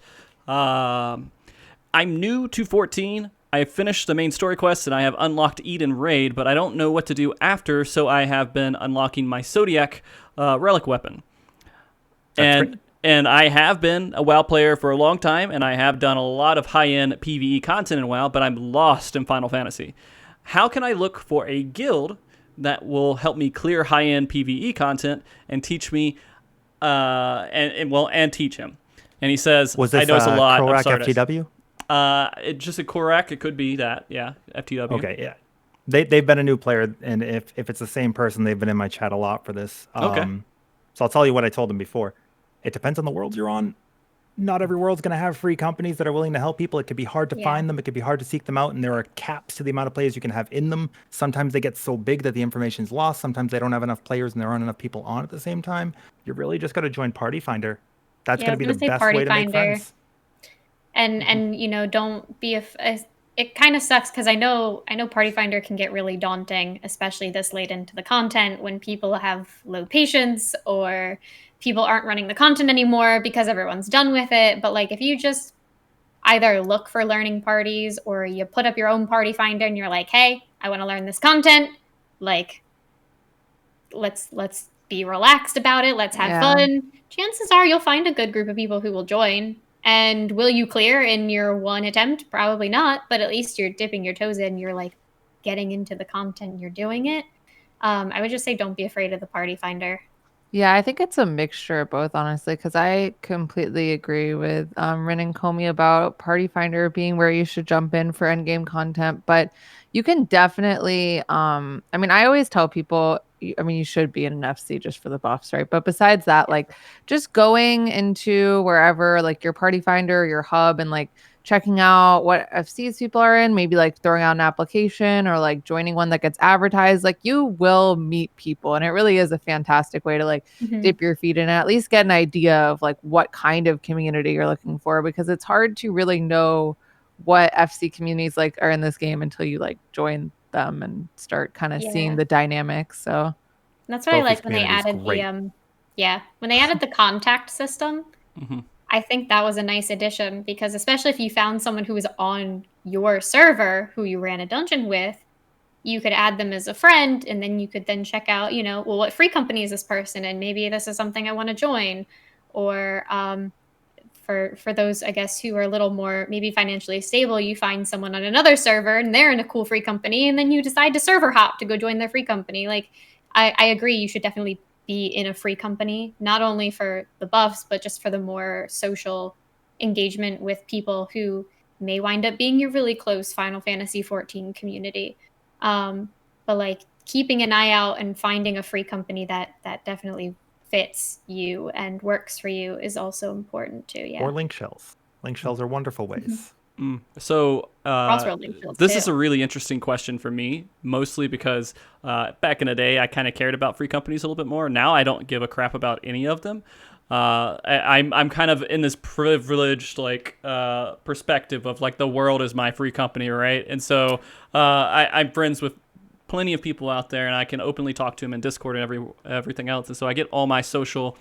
I'm new to 14. I have finished the main story quest and I have unlocked Eden Raid, but I don't know what to do after, so I have been unlocking my Zodiac relic weapon. And I have been a WoW player for a long time, and I have done a lot of high-end PvE content in WoW, but I'm lost in Final Fantasy. How can I look for a guild that will help me clear high-end PvE content and teach me, and teach him? And he says, was this, I know it's a lot. Korak FTW? Just a Korak, it could be that, yeah, FTW. Okay, yeah. They've been a new player, and if it's the same person, they've been in my chat a lot for this. Okay. So I'll tell you what I told them before. It depends on the world you're on. not every world's going to have free companies that are willing to help people. It could be hard to find them. It could be hard to seek them out. And there are caps to the amount of players you can have in them. Sometimes they get so big that the information is lost. Sometimes they don't have enough players and there aren't enough people on at the same time. You really just got to join Party Finder. That's going to be the best way to make friends. And you know, don't be it kind of sucks because I know Party Finder can get really daunting, especially this late into the content when people have low patience or people aren't running the content anymore because everyone's done with it. But like if you just either look for learning parties or you put up your own Party Finder and you're like, hey, I want to learn this content, like let's be relaxed about it, let's have fun. Chances are you'll find a good group of people who will join. And will you clear in your one attempt? Probably not, but at least you're dipping your toes in. You're like getting into the content, you're doing it. I would just say don't be afraid of the Party Finder. Yeah, I think it's a mixture of both, honestly, because I completely agree with Rin and Komi about Party Finder being where you should jump in for endgame content. But you can definitely, I mean, I always tell people, I mean, you should be in an FC just for the buffs, right? But besides that, like just going into wherever, like your Party Finder, your hub, and like checking out what FCs people are in, maybe like throwing out an application or like joining one that gets advertised, like you will meet people. And it really is a fantastic way to like dip your feet in and at least get an idea of like what kind of community you're looking for, because it's hard to really know what FC communities like are in this game until you like join them and start kind of seeing the dynamics. So that's what I like when they added when they added the contact system. I think that was a nice addition because especially if you found someone who was on your server who you ran a dungeon with, you could add them as a friend and then you could then check out, you know, well, what free company is this person? And maybe this is something I want to join. Or for those, I guess, who are a little more maybe financially stable, you find someone on another server and they're in a cool free company and then you decide to server hop to go join their free company. Like, I agree, you should definitely be in a free company, not only for the buffs, but just for the more social engagement with people who may wind up being your really close Final Fantasy 14 community. But like keeping an eye out and finding a free company that definitely fits you and works for you is also important too. Yeah. Or link shells. Link shells are wonderful ways. So this is a really interesting question for me, mostly because back in the day, I kind of cared about free companies a little bit more. Now I don't give a crap about any of them. I'm kind of in this privileged like perspective of like the world is my free company, right? And so I'm friends with plenty of people out there, and I can openly talk to them in Discord and everything else. And so I get all my social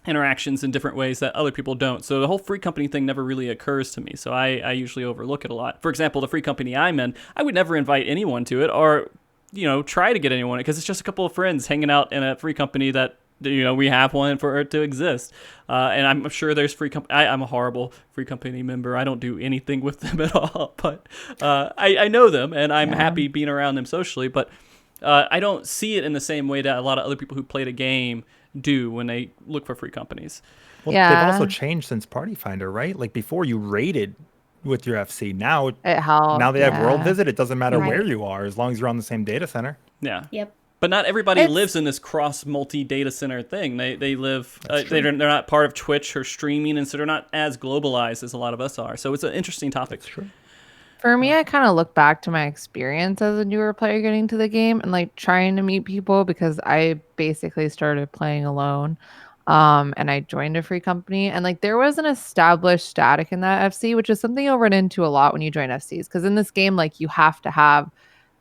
interactions in different ways that other people don't. So the whole free company thing never really occurs to me. So I usually overlook it a lot. For example, the free company I'm in, I would never invite anyone to it or, you know, try to get anyone because it's just a couple of friends hanging out in a free company that, you know, we have one for it to exist. And I'm sure there's free company. I'm a horrible free company member. I don't do anything with them at all, but I know them and I'm happy being around them socially, but I don't see it in the same way that a lot of other people who played a game do when they look for free companies. Well, they've also changed since Party Finder, right? Like before you raided with your FC. Now they have World Visit. It doesn't matter where you are as long as you're on the same data center. Yeah. Yep. But not everybody lives in this cross multi data center thing. They live they're not part of Twitch or streaming, and so they're not as globalized as a lot of us are. So it's an interesting topic. That's true. For me, I kind of look back to my experience as a newer player getting to the game and like trying to meet people because I basically started playing alone. And I joined a free company and like there was an established static in that FC, which is something you'll run into a lot when you join FCs. Because in this game, like you have to have,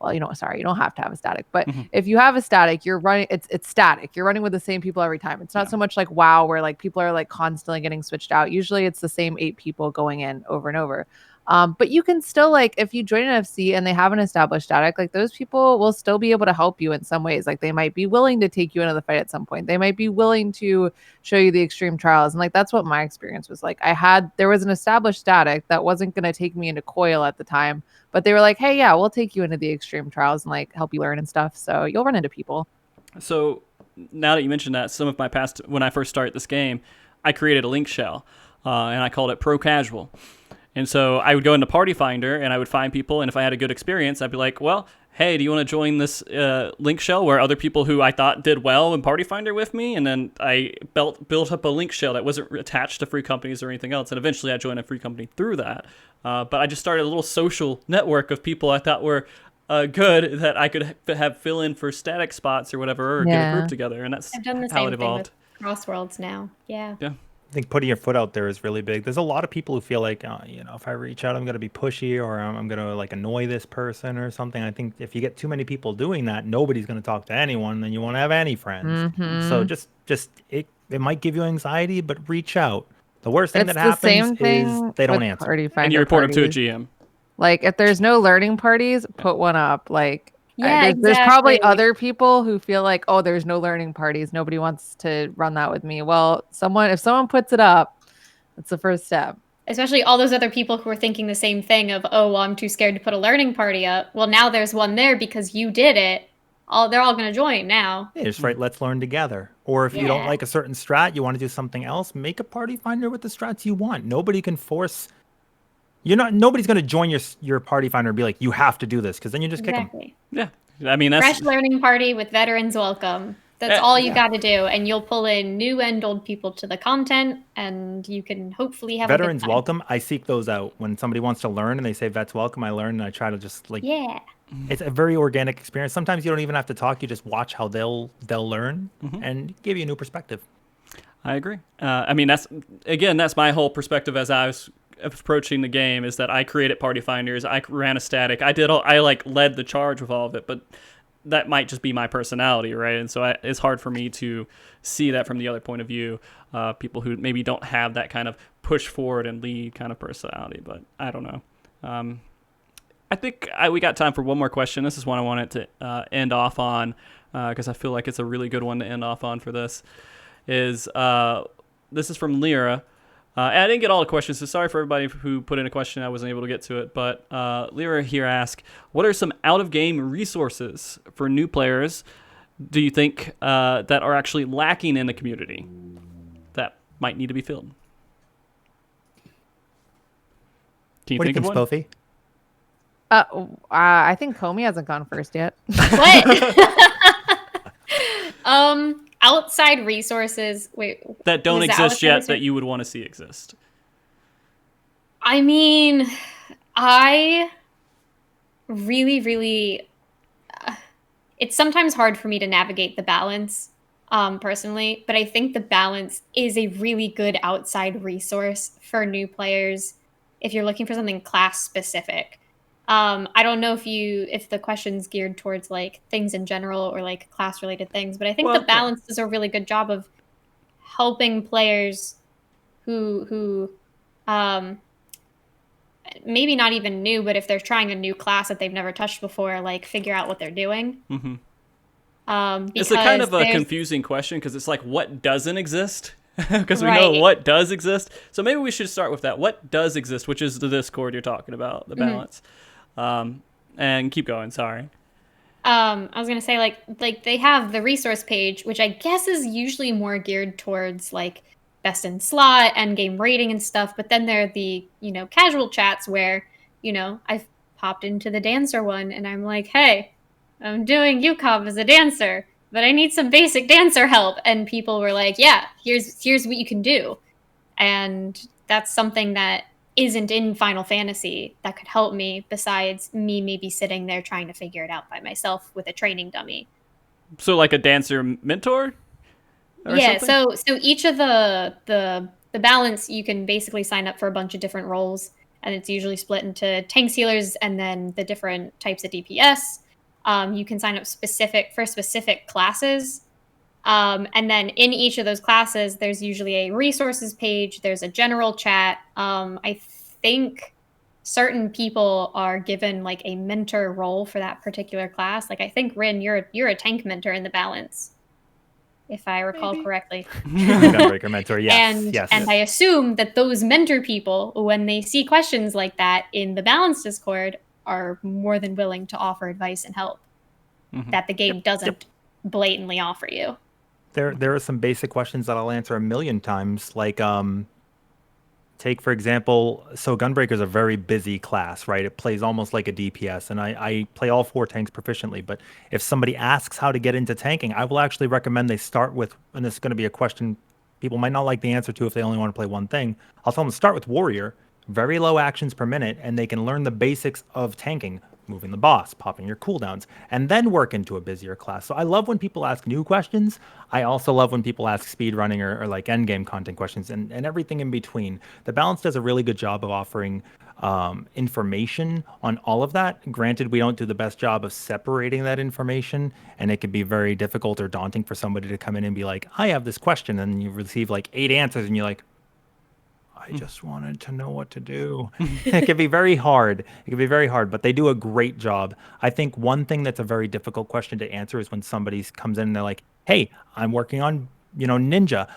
well, you don't have to have a static, but if you have a static, you're running, it's static. You're running with the same people every time. It's not so much like WoW where like people are like constantly getting switched out. Usually it's the same 8 people going in over and over. But you can still like, if you join an FC and they have an established static, like those people will still be able to help you in some ways. Like they might be willing to take you into the fight at some point. They might be willing to show you the extreme trials. And like, that's what my experience was like. There was an established static that wasn't going to take me into Coil at the time, but they were like, hey, yeah, we'll take you into the extreme trials and like help you learn and stuff. So you'll run into people. So now that you mentioned that, some of my past, when I first started this game, I created a link shell and I called it Pro Casual. And so I would go into Party Finder and I would find people. And if I had a good experience, I'd be like, well, hey, do you want to join this link shell where other people who I thought did well in Party Finder with me? And then I built up a link shell that wasn't attached to free companies or anything else. And eventually I joined a free company through that. But I just started a little social network of people I thought were good that I could have fill in for static spots or whatever, or get a group together. And that's I've done the how same it evolved. thing with Crossworlds now. Yeah. I think putting your foot out there is really big. There's a lot of people who feel like, if I reach out, I'm going to be pushy, or I'm going to like annoy this person or something. I think if you get too many people doing that, nobody's going to talk to anyone, then you won't have any friends. So just it might give you anxiety, but reach out. The worst thing that happens is they don't answer. And you report them to a GM. Like, if there's no learning parties, put one up. Like, Yeah, there's probably other people who feel like, oh, there's no learning parties. Nobody wants to run that with me. Well, if someone puts it up, it's the first step. Especially all those other people who are thinking the same thing of, oh, well, I'm too scared to put a learning party up. Well, now there's one there because you did it. They're all going to join now. Yeah, just write, let's learn together. Or if you don't like a certain strat, you want to do something else, make a party finder with the strats you want. Nobody can force... Nobody's going to join your party finder and be like, you have to do this, because then you just kick them. Yeah. I mean, that's fresh learning party with veterans welcome. That's all you got to do, and you'll pull in new and old people to the content, and you can hopefully have veterans a good time. welcome. I seek those out when somebody wants to learn and they say vets welcome. I learn and I try to just like it's a very organic experience. Sometimes you don't even have to talk; you just watch how they'll learn and give you a new perspective. I agree. I mean, that's my whole perspective as I was approaching the game, is that I created party finders. I ran a static. I led the charge with all of it, but that might just be my personality, right? And so it's hard for me to see that from the other point of view. People who maybe don't have that kind of push forward and lead kind of personality, but I don't know. I think we got time for one more question. This is one I wanted to end off on because I feel like it's a really good one to end off on for this. This is from Lyra. And I didn't get all the questions, so sorry for everybody who put in a question. I wasn't able to get to it. But Lyra here asks, what are some out-of-game resources for new players do you think that are actually lacking in the community that might need to be filled? Can you think of one? Spofie? I think Komi hasn't gone first yet. What? Outside resources, that don't exist yet that you would want to see exist. I mean, I really, really, it's sometimes hard for me to navigate the balance personally, but I think the balance is a really good outside resource for new players if you're looking for something class specific. I don't know if the question's geared towards like things in general or like class related things, but I think the balance does a really good job of helping players who maybe not even new, but if they're trying a new class that they've never touched before, like figure out what they're doing. It's a kind of a confusing question because it's like, what doesn't exist? Because we know what does exist. So maybe we should start with that. What does exist, which is the Discord you're talking about, the balance. And keep going, sorry. I was going to say, like they have the resource page, which I guess is usually more geared towards like best in slot, end game rating and stuff. But then there are the, casual chats where, I've popped into the dancer one and I'm like, hey, I'm doing UCOB as a dancer, but I need some basic dancer help. And people were like, yeah, here's what you can do. And that's something that isn't in Final Fantasy that could help me besides me maybe sitting there trying to figure it out by myself with a training dummy. So like a dancer mentor? Yeah, so each of the balance, you can basically sign up for a bunch of different roles, and it's usually split into tanks, healers, and then the different types of DPS. You can sign up for specific classes. And then in each of those classes, there's usually a resources page. There's a general chat. I think certain people are given like a mentor role for that particular class. Like I think Rin, you're a tank mentor in the balance, if I recall correctly. Gunbreaker mentor, yes. And I assume that those mentor people, when they see questions like that in the balance Discord, are more than willing to offer advice and help that the game doesn't blatantly offer you. There are some basic questions that I'll answer a million times, like Take, for example, so Gunbreaker is a very busy class, right? It plays almost like a DPS, and I play all 4 tanks proficiently. But if somebody asks how to get into tanking, I will actually recommend they start with, and this is going to be a question people might not like the answer to if they only want to play one thing. I'll tell them to start with Warrior, very low actions per minute, and they can learn the basics of tanking, moving the boss, popping your cooldowns, and then work into a busier class. So I love when people ask new questions. I also love when people ask speedrunning or like endgame content questions and everything in between. The Balance does a really good job of offering information on all of that. Granted, we don't do the best job of separating that information, and it can be very difficult or daunting for somebody to come in and be like, I have this question, and you receive like 8 answers, and you're like, I just wanted to know what to do. It can be very hard. It can be very hard, but they do a great job. I think one thing that's a very difficult question to answer is when somebody comes in and they're like, hey, I'm working on, Ninja.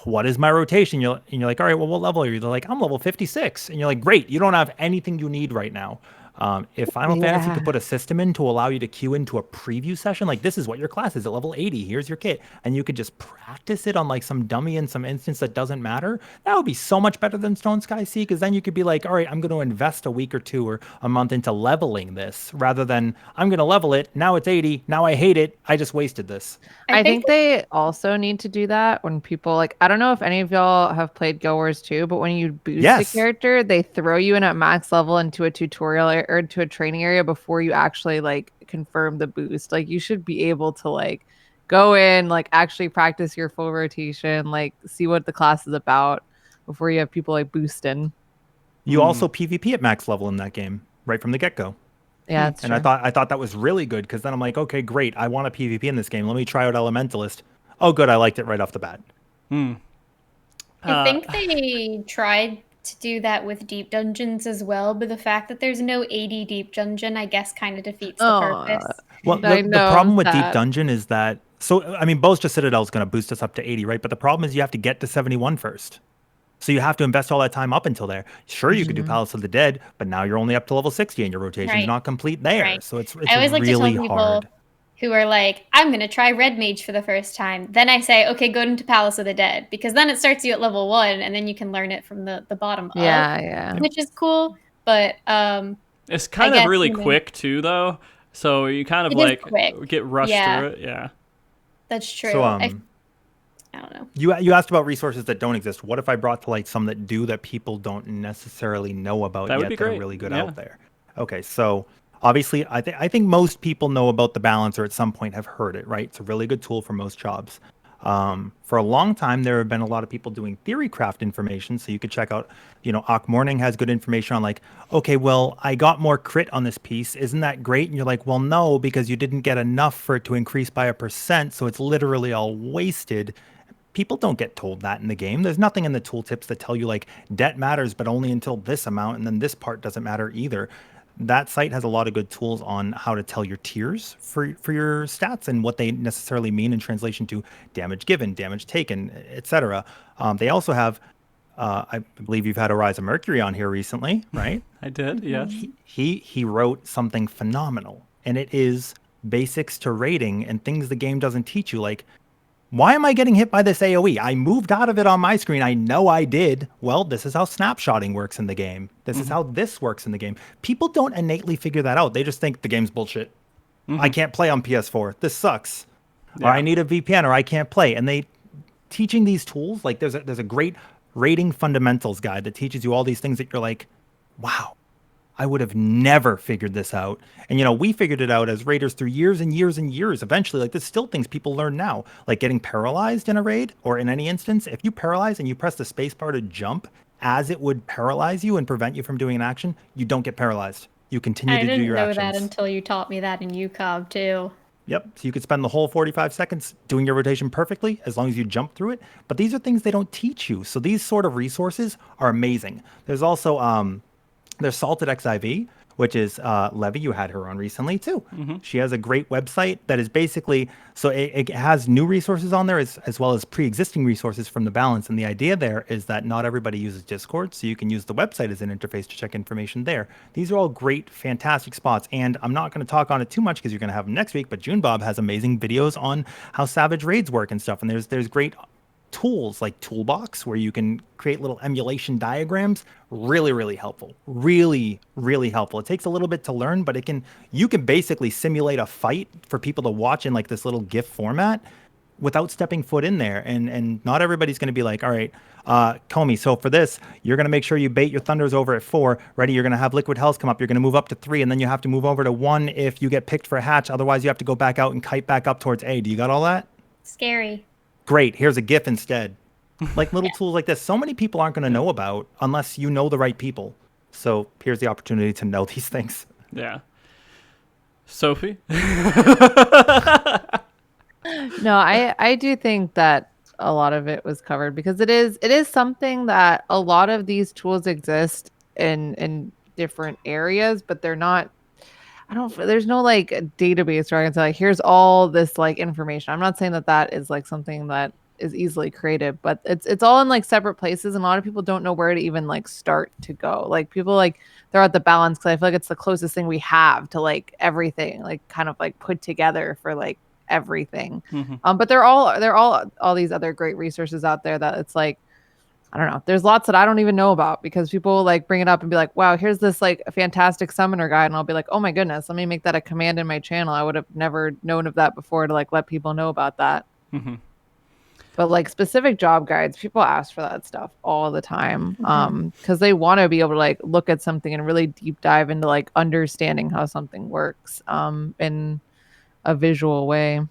What is my rotation? And you're like, all right, well, what level are you? They're like, I'm level 56. And you're like, great, you don't have anything you need right now. If Final Fantasy could put a system in to allow you to queue into a preview session, like this is what your class is at level 80, here's your kit, and you could just practice it on like some dummy in some instance that doesn't matter, that would be so much better than Stone Sky Sea, because then you could be like, all right, I'm going to invest a week or 2 or a month into leveling this, rather than I'm going to level it, now it's 80, now I hate it, I just wasted this. I think they also need to do that when people like, I don't know if any of y'all have played Guild Wars 2, but when you boost a character, they throw you in at max level into a tutorial or to a training area before you actually like confirm the boost. Like you should be able to like go in, like actually practice your full rotation, like see what the class is about before you have people like boosting. You also PvP at max level in that game right from the get-go. Yeah, that's and true. I thought that was really good, because then I'm like, okay, great, I want a PvP in this game. Let me try out Elementalist. Oh, good, I liked it right off the bat. I think they tried to do that with deep dungeons as well, but the fact that there's no 80 deep dungeon, I guess, kind of defeats the purpose. Well, the problem with deep dungeon is that, so I mean, Bo's Citadel is going to boost us up to 80, right? But the problem is you have to get to 71 first. So you have to invest all that time up until there. Sure, you could do Palace of the Dead, but now you're only up to level 60 and your rotation's not complete there. So it's I always like really to tell people hard. Who are like, I'm going to try Red Mage for the first time. Then I say, okay, go into Palace of the Dead, because then it starts you at level 1 and then you can learn it from the bottom up, which is cool. But it's kind of really quick too, though. So you kind of like get rushed through it. Yeah, that's true. So, I don't know. You asked about resources that don't exist. What if I brought to light some that do, that people don't necessarily know about yet, that are really good out there? Okay, so obviously, I think most people know about the Balance, or at some point have heard it, right? It's a really good tool for most jobs. For a long time, there have been a lot of people doing theorycraft information, so you could check out, Ock Morning has good information on like, okay, well, I got more crit on this piece. Isn't that great? And you're like, well, no, because you didn't get enough for it to increase by 1%, so it's literally all wasted. People don't get told that in the game. There's nothing in the tooltips that tell you like debt matters, but only until this amount, and then this part doesn't matter either. That site has a lot of good tools on how to tell your tiers for your stats and what they necessarily mean in translation to damage given, damage taken, etc. They also have, I believe you've had Arise of Mercury on here recently, right? I did, yes. He wrote something phenomenal, and it is basics to raiding and things the game doesn't teach you, like, why am I getting hit by this AoE? I moved out of it on my screen. I know I did. Well, this is how snapshotting works in the game. This is how this works in the game. People don't innately figure that out. They just think the game's bullshit. I can't play on PS4. This sucks. Or I need a VPN, or I can't play. And they teaching these tools, like there's a great rating fundamentals guide that teaches you all these things that you're like, wow, I would have never figured this out. And, we figured it out as raiders through years and years and years. Eventually, like, there's still things people learn now, like getting paralyzed in a raid, or in any instance, if you paralyze and you press the space bar to jump as it would paralyze you and prevent you from doing an action, you don't get paralyzed. You continue to do your actions. I didn't know that until you taught me that in UCOB too. Yep. So you could spend the whole 45 seconds doing your rotation perfectly as long as you jump through it. But these are things they don't teach you. So these sort of resources are amazing. There's also there's Salted XIV, which is Levy. You had her on recently too. She has a great website that is basically, so it has new resources on there as well as pre-existing resources from the Balance. And the idea there is that not everybody uses Discord, so you can use the website as an interface to check information there. These are all great, fantastic spots. And I'm not going to talk on it too much because you're going to have them next week, but June Bob has amazing videos on how Savage raids work and stuff. And there's great tools like Toolbox, where you can create little emulation diagrams, really, really helpful. Really, really helpful. It takes a little bit to learn, but you can basically simulate a fight for people to watch in like this little GIF format without stepping foot in there. And not everybody's going to be like, all right, Komi, so for this, you're going to make sure you bait your Thunders over at 4. Ready? You're going to have Liquid Hells come up. You're going to move up to 3, and then you have to move over to 1 if you get picked for a hatch. Otherwise, you have to go back out and kite back up towards A. Do you got all that? Scary. Great. Here's a GIF instead. Like little tools like this. So many people aren't going to know about unless you know the right people. So here's the opportunity to know these things. Yeah. Sophie? No, I do think that a lot of it was covered because it is something that a lot of these tools exist in different areas, but they're not. There's no like database where I can say like, here's all this like information. I'm not saying that is like something that is easily created, but it's all in like separate places, and a lot of people don't know where to even like start to go. Like people like they're at the balance because I feel like it's the closest thing we have to like everything, like kind of like put together for like everything. But they're all these other great resources out there that it's like, I don't know. There's lots that I don't even know about because people like bring it up and be like, wow, here's this like fantastic summoner guide. And I'll be like, oh my goodness, let me make that a command in my channel. I would have never known of that before to like let people know about that. But like specific job guides, people ask for that stuff all the time because they want to be able to like look at something and really deep dive into like understanding how something works in a visual way.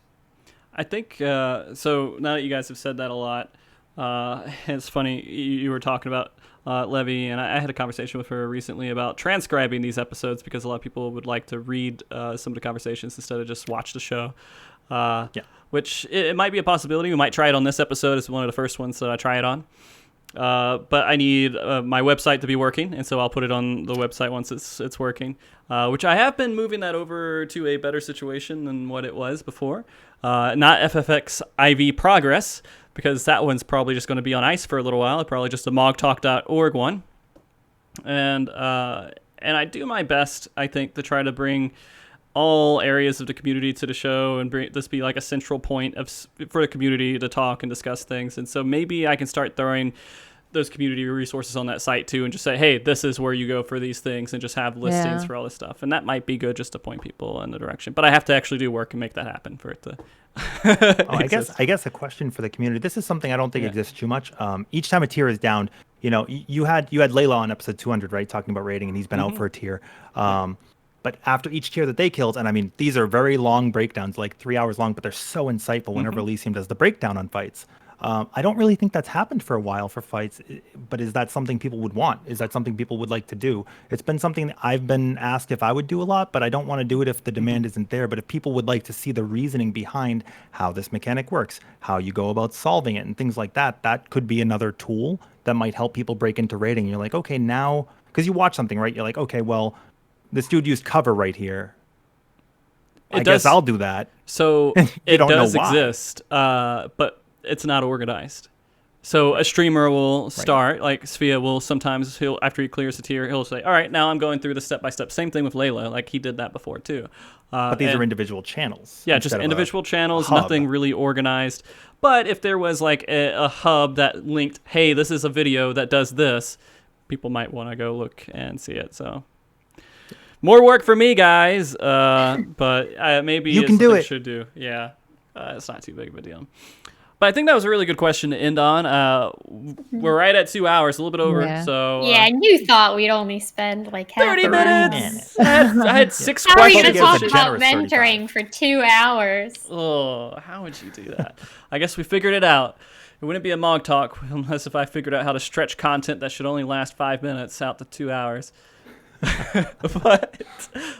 I think, so now that you guys have said that a lot, it's funny, you were talking about Levy, and I had a conversation with her recently about transcribing these episodes because a lot of people would like to read some of the conversations instead of just watch the show. Which it might be a possibility. We might try it on this episode. It's one of the first ones that I try it on. But I need my website to be working, and so I'll put it on the website once it's working, which I have been moving that over to a better situation than what it was before. Not FFX IV Progress, because that one's probably just going to be on ice for a little while. Probably just a MogTalk.org one. And I do my best, I think, to try to bring all areas of the community to the show and bring this be like a central point for the community to talk and discuss things. And so maybe I can start throwing those community resources on that site too and just say, hey, this is where you go for these things, and just have listings for all this stuff. And that might be good just to point people in the direction. But I have to actually do work and make that happen for it to I guess a question for the community. This is something I don't think exists too much. Each time a tier is down, you know, you had Layla on episode 200, right, talking about rating, and he's been out for a tier. But after each tier that they killed, and I mean, these are very long breakdowns, like 3 hours long, but they're so insightful whenever Elysium does the breakdown on fights. I don't really think that's happened for a while for fights, but is that something people would want? Is that something people would like to do? It's been something that I've been asked if I would do a lot, but I don't want to do it if the demand isn't there. But if people would like to see the reasoning behind how this mechanic works, how you go about solving it, and things like that, that could be another tool that might help people break into rating. You're like, okay, now, because you watch something, right? You're like, okay, well, this dude used cover right here. I guess I'll do that. So it does exist, but it's not organized. So a streamer will start, like Sfia will sometimes, after he clears the tier, he'll say, all right, now I'm going through the step-by-step. Same thing with Layla, like he did that before too. But these are individual channels. Yeah, just individual channels, nothing really organized. But if there was like a hub that linked, hey, this is a video that does this, people might want to go look and see it, so... More work for me, guys, but maybe you can do it. Should do. Yeah, it's not too big of a deal. But I think that was a really good question to end on. We're right at 2 hours, a little bit over. Yeah. So and you thought we'd only spend like half 30 minutes. I had 6 How are you questions. going to talk about mentoring for 2 hours? Oh, how would you do that? I guess we figured it out. It wouldn't be a Mog Talk unless if I figured out how to stretch content that should only last 5 minutes out to 2 hours. But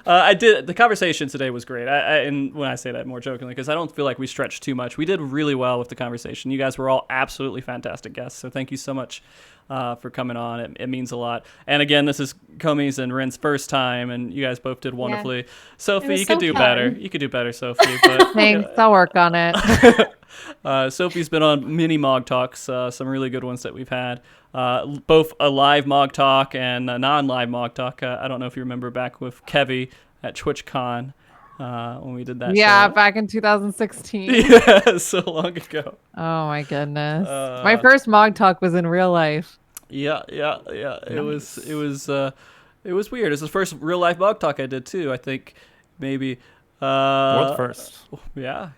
I did. The conversation today was great. And when I say that more jokingly, because I don't feel like we stretched too much. We did really well with the conversation. You guys were all absolutely fantastic guests. So thank you so much for coming on. It means a lot. And again, this is Komi's and Ren's first time, and you guys both did wonderfully. Yeah. Sophie, you could do better. You could do better, Sophie. But, thanks. I'll work on it. Sophie's been on many Mog Talks, some really good ones that we've had. Both a live Mog Talk and a non-live Mog Talk. I don't know if you remember back with Kevy at TwitchCon. when we did that. Yeah, show. back in 2016. Yeah, so long ago. Oh my goodness. My first MogTalk was in real life. Yeah. Nice. It was weird. It's the first real life bug talk I did too. I think maybe. World first. Yeah.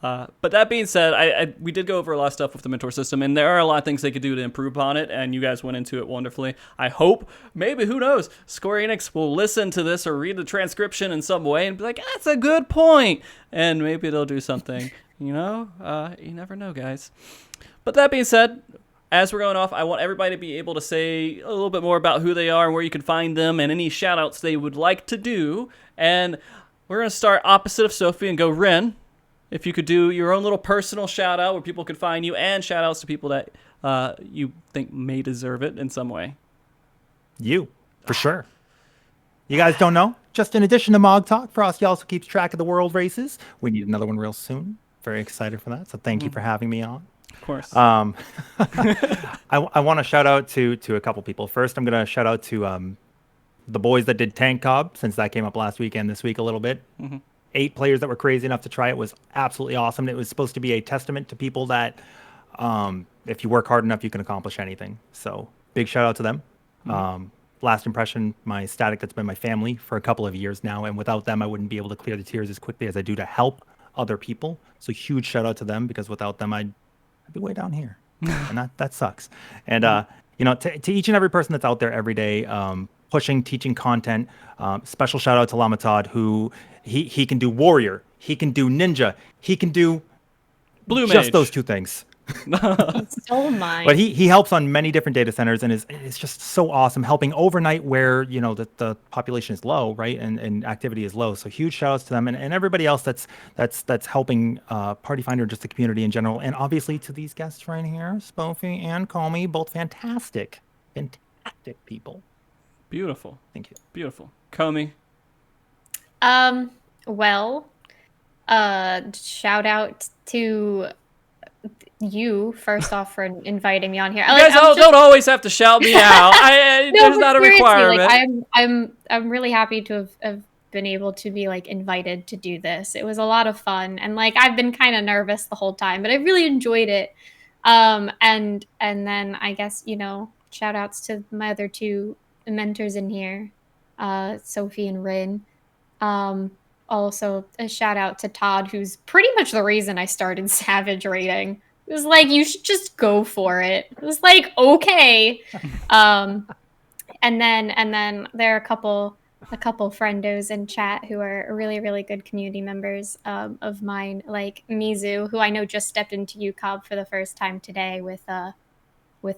But that being said, we did go over a lot of stuff with the mentor system, and there are a lot of things they could do to improve upon it, and you guys went into it wonderfully. I hope, maybe, who knows, Square Enix will listen to this or read the transcription in some way and be like, that's a good point, and maybe they'll do something. You never know, guys. But that being said, as we're going off, I want everybody to be able to say a little bit more about who they are and where you can find them and any shout-outs they would like to do. And we're going to start opposite of Sophie and go Ren. If you could do your own little personal shout-out where people could find you and shout-outs to people that you think may deserve it in some way. You, for sure. You guys don't know? Just in addition to MogTalk, Frosty also keeps track of the world races. We need another one real soon. Very excited for that. So thank you for having me on. Of course. I want to shout out to a couple people. First, I'm going to shout out to the boys that did Tank Cobb, since that came up last week and this week a little bit. 8 players that were crazy enough to try it. Was absolutely awesome. It was supposed to be a testament to people that if you work hard enough, you can accomplish anything. So big shout out to them. Last impression, my static that's been my family for a couple of years now, and without them, I wouldn't be able to clear the tiers as quickly as I do to help other people. So huge shout out to them, because without them, I'd be way down here, and that sucks. And to each and every person that's out there every day, pushing, teaching content. Special shout out to Lamatod, who he can do warrior, he can do ninja, he can do Blue just Mage. those 2 things. So mine. But he helps on many different data centers, and is just so awesome, helping overnight where the population is low, right, and activity is low. So huge shout outs to them, and everybody else that's helping Party Finder, just the community in general, and obviously to these guests right here, Spofie and Komi, both fantastic people. Beautiful. Thank you. Beautiful. Komi. Well, shout out to you first off for inviting me on here. You guys don't always have to shout me out. There's not a requirement. Like, I'm really happy to have been able to be like invited to do this. It was a lot of fun, and like I've been kind of nervous the whole time, but I really enjoyed it. And then I guess shout outs to my other 2 mentors in here, Sophie and Rin. Also a shout out to Todd, who's pretty much the reason I started Savage raiding. It was like, you should just go for it. It was like, okay. And then there are a couple friendos in chat who are really, really good community members of mine, like Mizu, who I know just stepped into UCOB for the first time today with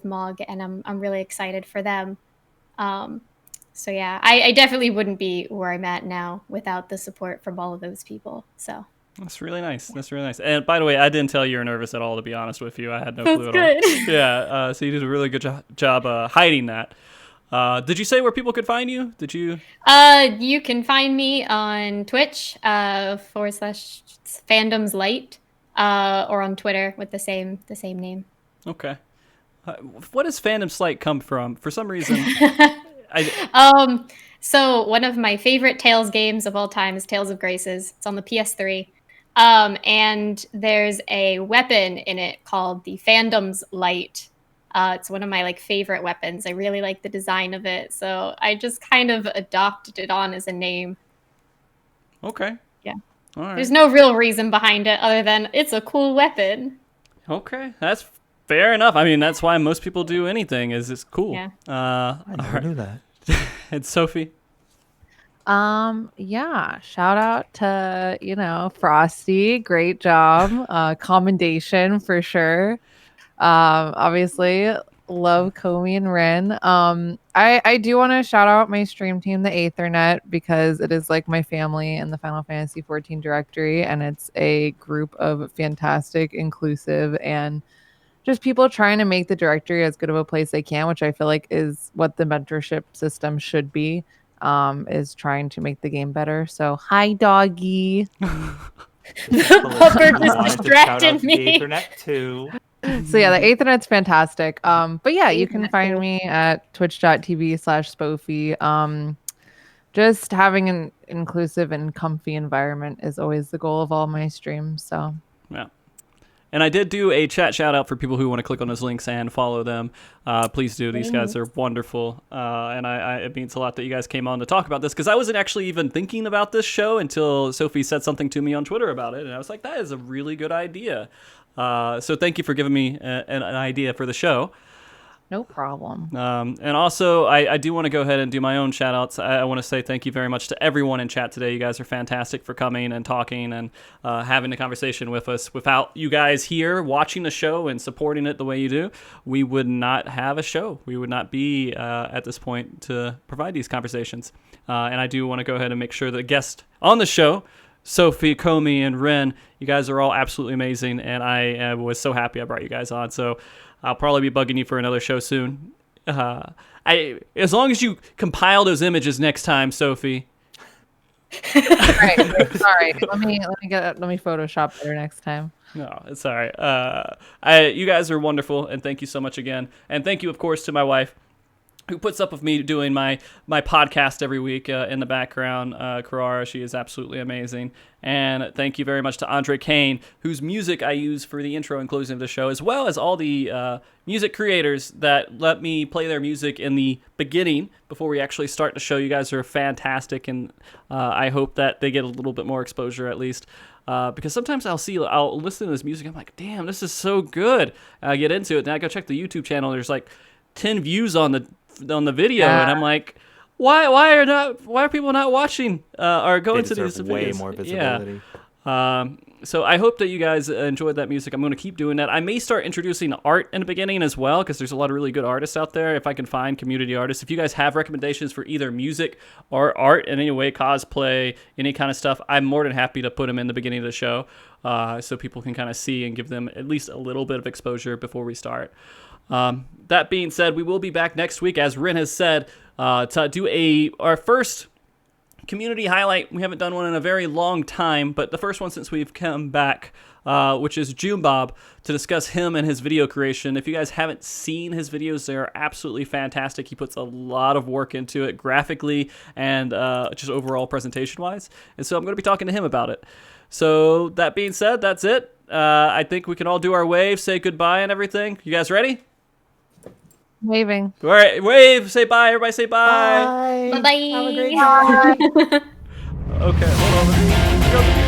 Mog, and I'm really excited for them. So yeah, I definitely wouldn't be where I'm at now without the support from all of those people. So that's really nice. And by the way, I didn't tell you were nervous at all, to be honest with you. I had no clue at all. Good. Yeah. So you did a really good job hiding that. Did you say where people could find you? Did you? You can find me on Twitch /fandomslight, or on Twitter with the same name. Okay. What does Fandom Slight come from? For some reason. So one of my favorite Tales games of all time is Tales of Graces. It's on the PS3. And there's a weapon in it called the Fandom's Light. It's one of my favorite weapons. I really like the design of it, so I just kind of adopted it on as a name. Okay. Yeah. All right. There's no real reason behind it other than it's a cool weapon. Okay, that's fair enough. I mean, that's why most people do anything. Is it's cool. Yeah. I never knew that. And Sophie. Yeah, shout out to Frosty, great job, commendation for sure. Obviously love Komi and Ren. I do want to shout out my stream team, the Aethernet, because it is like my family in the Final Fantasy 14 directory, and it's a group of fantastic, inclusive, and just people trying to make the directory as good of a place they can, which I feel like is what the mentorship system should be, is trying to make the game better. So hi, doggy. Pupper just distracted me. Ethernet too. So yeah, the Aethernet's fantastic. But yeah, you can find me at twitch.tv/Spofie. Just having inclusive and comfy environment is always the goal of all my streams. So Yeah. And I did do a chat shout out for people who want to click on those links and follow them. Please do. These guys are wonderful. And it means a lot that you guys came on to talk about this, because I wasn't actually even thinking about this show until Sophie said something to me on Twitter about it. And I was like, that is a really good idea. So thank you for giving me an idea for the show. no problem. And also, I do want to go ahead and do my own shout outs. I want to say thank you very much to everyone in chat today. You guys are fantastic for coming and talking and having a conversation with us. Without you guys here watching the show and supporting it the way you do, we would not have a show. We would not be at this point to provide these conversations. And I do want to go ahead and make sure that guests on the show, Sophie, Komi, and Ren, you guys are all absolutely amazing. And I was so happy I brought you guys on. So I'll probably be bugging you for another show soon. As long as you compile those images next time, Sophie. All right. Sorry. Let me Photoshop better next time. No, it's all right. You guys are wonderful, and thank you so much again. And thank you, of course, to my wife, who puts up with me doing my podcast every week in the background. Carrara, she is absolutely amazing. And thank you very much to Andre Kane, whose music I use for the intro and closing of the show, as well as all the music creators that let me play their music in the beginning before we actually start the show. You guys are fantastic, and I hope that they get a little bit more exposure at least. Because sometimes I'll listen to this music, I'm like, damn, this is so good. And I get into it, and I go check the YouTube channel, there's like 10 views on the video, and I'm like, why are people not watching or going to these videos? Way more visibility. Yeah. So I hope that you guys enjoyed that music. I'm going to keep doing that. I may start introducing art in the beginning as well, because there's a lot of really good artists out there. If I can find community artists, if you guys have recommendations for either music or art in any way, cosplay, any kind of stuff, I'm more than happy to put them in the beginning of the show, so people can kind of see and give them at least a little bit of exposure before we start. That being said, we will be back next week, as Rin has said, to do our first community highlight. We haven't done one in a very long time, but the first one since we've come back, which is June Bob, to discuss him and his video creation. If you guys haven't seen his videos, they are absolutely fantastic. He puts a lot of work into it, graphically and just overall presentation-wise. And so I'm going to be talking to him about it. So that being said, that's it. I think we can all do our wave, say goodbye and everything. You guys ready? Waving. All right, wave, say bye. Everybody say bye. Bye-bye. Have a great day. Okay, hold on.